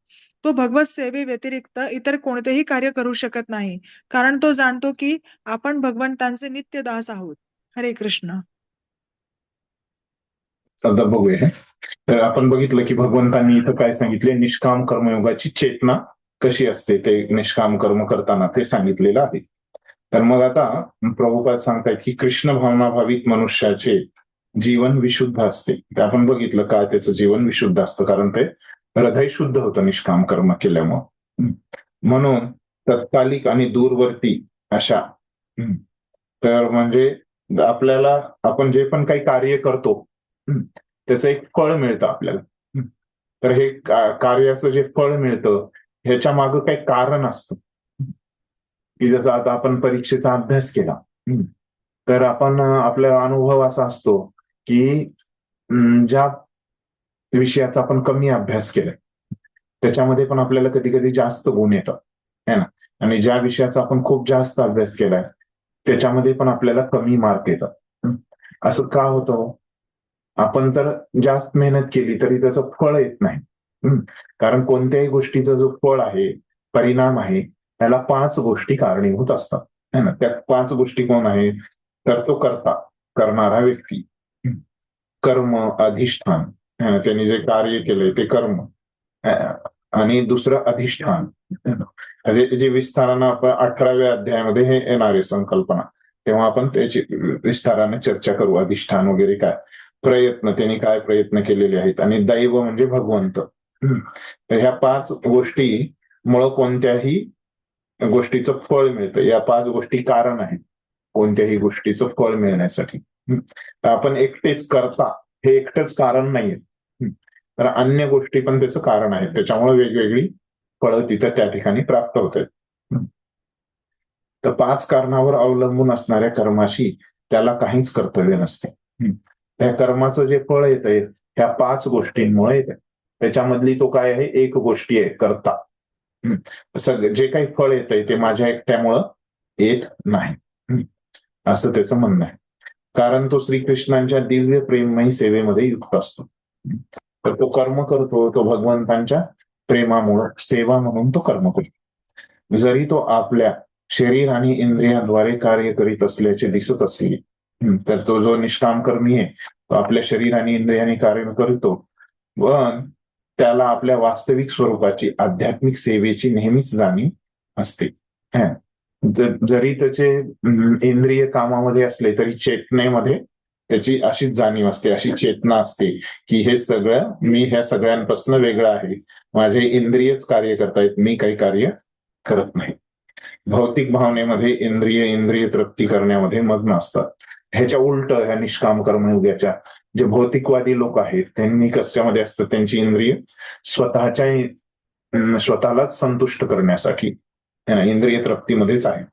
तो भगवत सेवे व्यतिरिक्त इतर कोणतेही कार्य करू शकत नाही, कारण तो जाणतो की आपण भगवंतांचे नित्य दास आहोत. हरे कृष्ण. आता बघूया. तर आपण बघितलं की भगवंतांनी इथं काय सांगितले, निष्काम कर्मयोगाची चेतना कशी असते ते निष्काम कर्म करताना ते सांगितलेलं आहे. तर मग आता प्रभुपाद सांगतायत की कृष्ण भावना भावित मनुष्याचे जीवन विशुद्ध असते. ते आपण बघितलं काय त्याचं जीवन विशुद्ध असतं, कारण ते हृदय शुद्ध होतं निष्काम कर्म केल्यामुळं. म्हणून तत्कालिक आणि दूरवर्ती अशा, तर म्हणजे आपल्याला आपण जे पण काही कार्य करतो त्याचं एक फळ मिळतं आपल्याला. तर हे कार्याचं जे फळ मिळतं ह्याच्या मागं काही कारण असतं, की जसं आता आपण परीक्षेचा अभ्यास केला तर आपण आपला अनुभव असा असतो की ज्या विषयाचा आपण कमी अभ्यास केलाय त्याच्यामध्ये पण आपल्याला कधी कधी जास्त गुण येतात है ना, आणि ज्या विषयाचा आपण खूप जास्त अभ्यास केलाय त्याच्यामध्ये पण आपल्याला कमी मार्क येतात. असं का होतं? आपण तर जास्त मेहनत केली तरी त्याचं फळ येत नाही. कारण कोणत्याही गोष्टीचा जो फळ आहे, परिणाम आहे, त्याला 5 गोष्टी कारणीभूत असतात है ना. त्या 5 गोष्टी कोण आहे? तर तो कर्ता, करणारा व्यक्ती, कर्म, अधिष्ठान, त्यांनी जे कार्य केलंय ते कर्म, आणि दुसरं अधिष्ठान. जे विस्तारानं आपण 18व्या अध्यायामध्ये हे येणारे संकल्पना, तेव्हा आपण त्याची विस्ताराने चर्चा करू, अधिष्ठान वगैरे काय, प्रयत्न, त्यांनी काय प्रयत्न केलेले आहेत, आणि दैव म्हणजे भगवंत. तर ह्या 5 गोष्टीमुळं कोणत्याही गोष्टीचं फळ मिळतं. या 5 गोष्टी कारण आहेत कोणत्याही गोष्टीचं फळ मिळण्यासाठी. आपण एकटेच करता हे एकटंच कारण नाहीये, तर अन्य गोष्टी पण त्याचं कारण आहे. त्याच्यामुळे वेगवेगळी फळं तिथं त्या ठिकाणी प्राप्त होत आहेत. तर 5 कारणावर अवलंबून असणाऱ्या कर्माशी त्याला काहीच कर्तव्य नसते. त्या कर्माचं जे फळ येत आहे ह्या 5 गोष्टींमुळे येत आहे. त्याच्यामधली तो काय आहे, एक गोष्टी आहे कर्ता. जे काही फळ येत आहे ते माझ्या एकट्यामुळं येत नाही, असं त्याचं म्हणणं आहे. कारण तो श्रीकृष्णांच्या दिव्य प्रेममयी सेवेमध्ये युक्त असतो. तर तो कर्म करतो तो भगवंतांच्या प्रेमामुळं, सेवा म्हणून तो कर्म करतो. जरी तो आपल्या शरीर आणि इंद्रियाद्वारे कार्य करीत असल्याचे दिसत असले, तर तो जो निष्काम कर्मी आहे तो आपल्या शरीर आणि इंद्रियाने कार्य करतो, पण त्याला आपल्या वास्तविक स्वरूपाची आध्यात्मिक सेवेची नेहमीच जाणीव असते. जरी त्याचे इंद्रिय कामामध्ये असले तरी चेतनेमध्ये त्याची अशीच जाणीव असते, अशी चेतना असते की हे सगळं मी ह्या सगळ्यांपासून वेगळं आहे, माझे इंद्रियच कार्य करतायत, मी काही कार्य करत नाही. भौतिक भावनेमध्ये इंद्रिय तृप्ती करण्यामध्ये मग्न असतात. ह्याच्या उलट ह्या निष्काम कर्मयोगाच्या जे भौतिकवादी लोक आहेत त्यांनी कशामध्ये असतात, त्यांची इंद्रिय स्वतःलाच संतुष्ट करण्यासाठी इंद्रिय तृप्तीमध्येच आहे.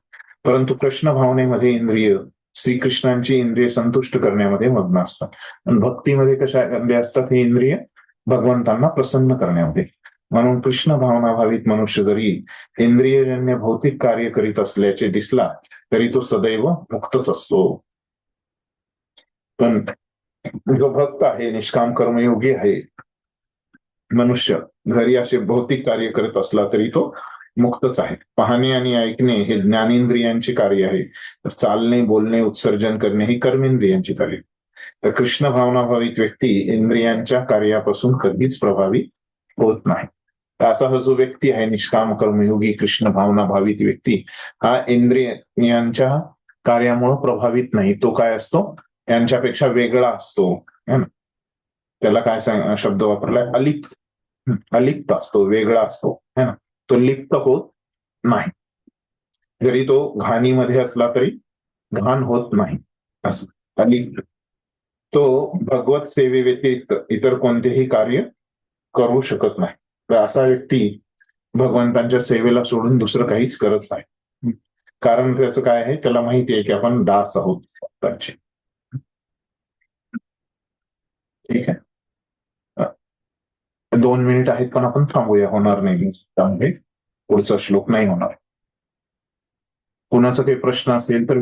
परंतु कृष्ण भावनेमध्ये इंद्रिय श्रीकृष्णांची इंद्रिय संतुष्ट करण्यामध्ये मग्न असतात. आणि भक्तीमध्ये कशामध्ये असतात हे इंद्रिय, भगवंतांना प्रसन्न करण्यामध्ये. म्हणून कृष्ण भावनाभावित मनुष्य जरी इंद्रियजन्य भौतिक कार्य करीत असल्याचे दिसला तरी तो सदैव मुक्तच असतो. पण जो भक्त आहे, निष्काम कर्मयोगी आहे मनुष्य, जरी असे भौतिक कार्य करत असला तरी तो मुक्तच आहे. पाहणे आणि ऐकणे हे ज्ञानेंद्रियांचे कार्य आहे, तर चालणे, बोलणे, उत्सर्जन करणे ही कर्मेंद्रियांची कार्य. तर कृष्ण भावनाभावित व्यक्ती इंद्रियांच्या कार्यापासून कधीच प्रभावित होत नाही. असा हा जो व्यक्ती आहे निष्काम कर्मयोगी कृष्ण भावनाभावित व्यक्ती, हा इंद्रियांच्या कार्यामुळे प्रभावित नाही. तो काय असतो, यांच्यापेक्षा वेगळा असतो. त्याला काय शब्द वापरलाय, अलिप्त असतो, वेगळा असतो, है ना. तो लिप्त होत नाही. जरी तो घाणीमध्ये असला तरी घाण होत नाही, असं अलिप्त. तो भगवत सेवे व्यतिरिक्त इतर कोणतेही कार्य करू शकत नाही. तर असा व्यक्ती भगवंतांच्या सेवेला सोडून दुसरं काहीच करत नाही. कारण त्याचं काय आहे, त्याला माहिती आहे की आपण दास आहोत त्यांचे. ठीक आहे, 2 मिनिट आहेत पण आपण थांबूया, होणार नाही त्यामुळे पुढचा श्लोक नाही होणार. कुणाचा काही प्रश्न असेल तर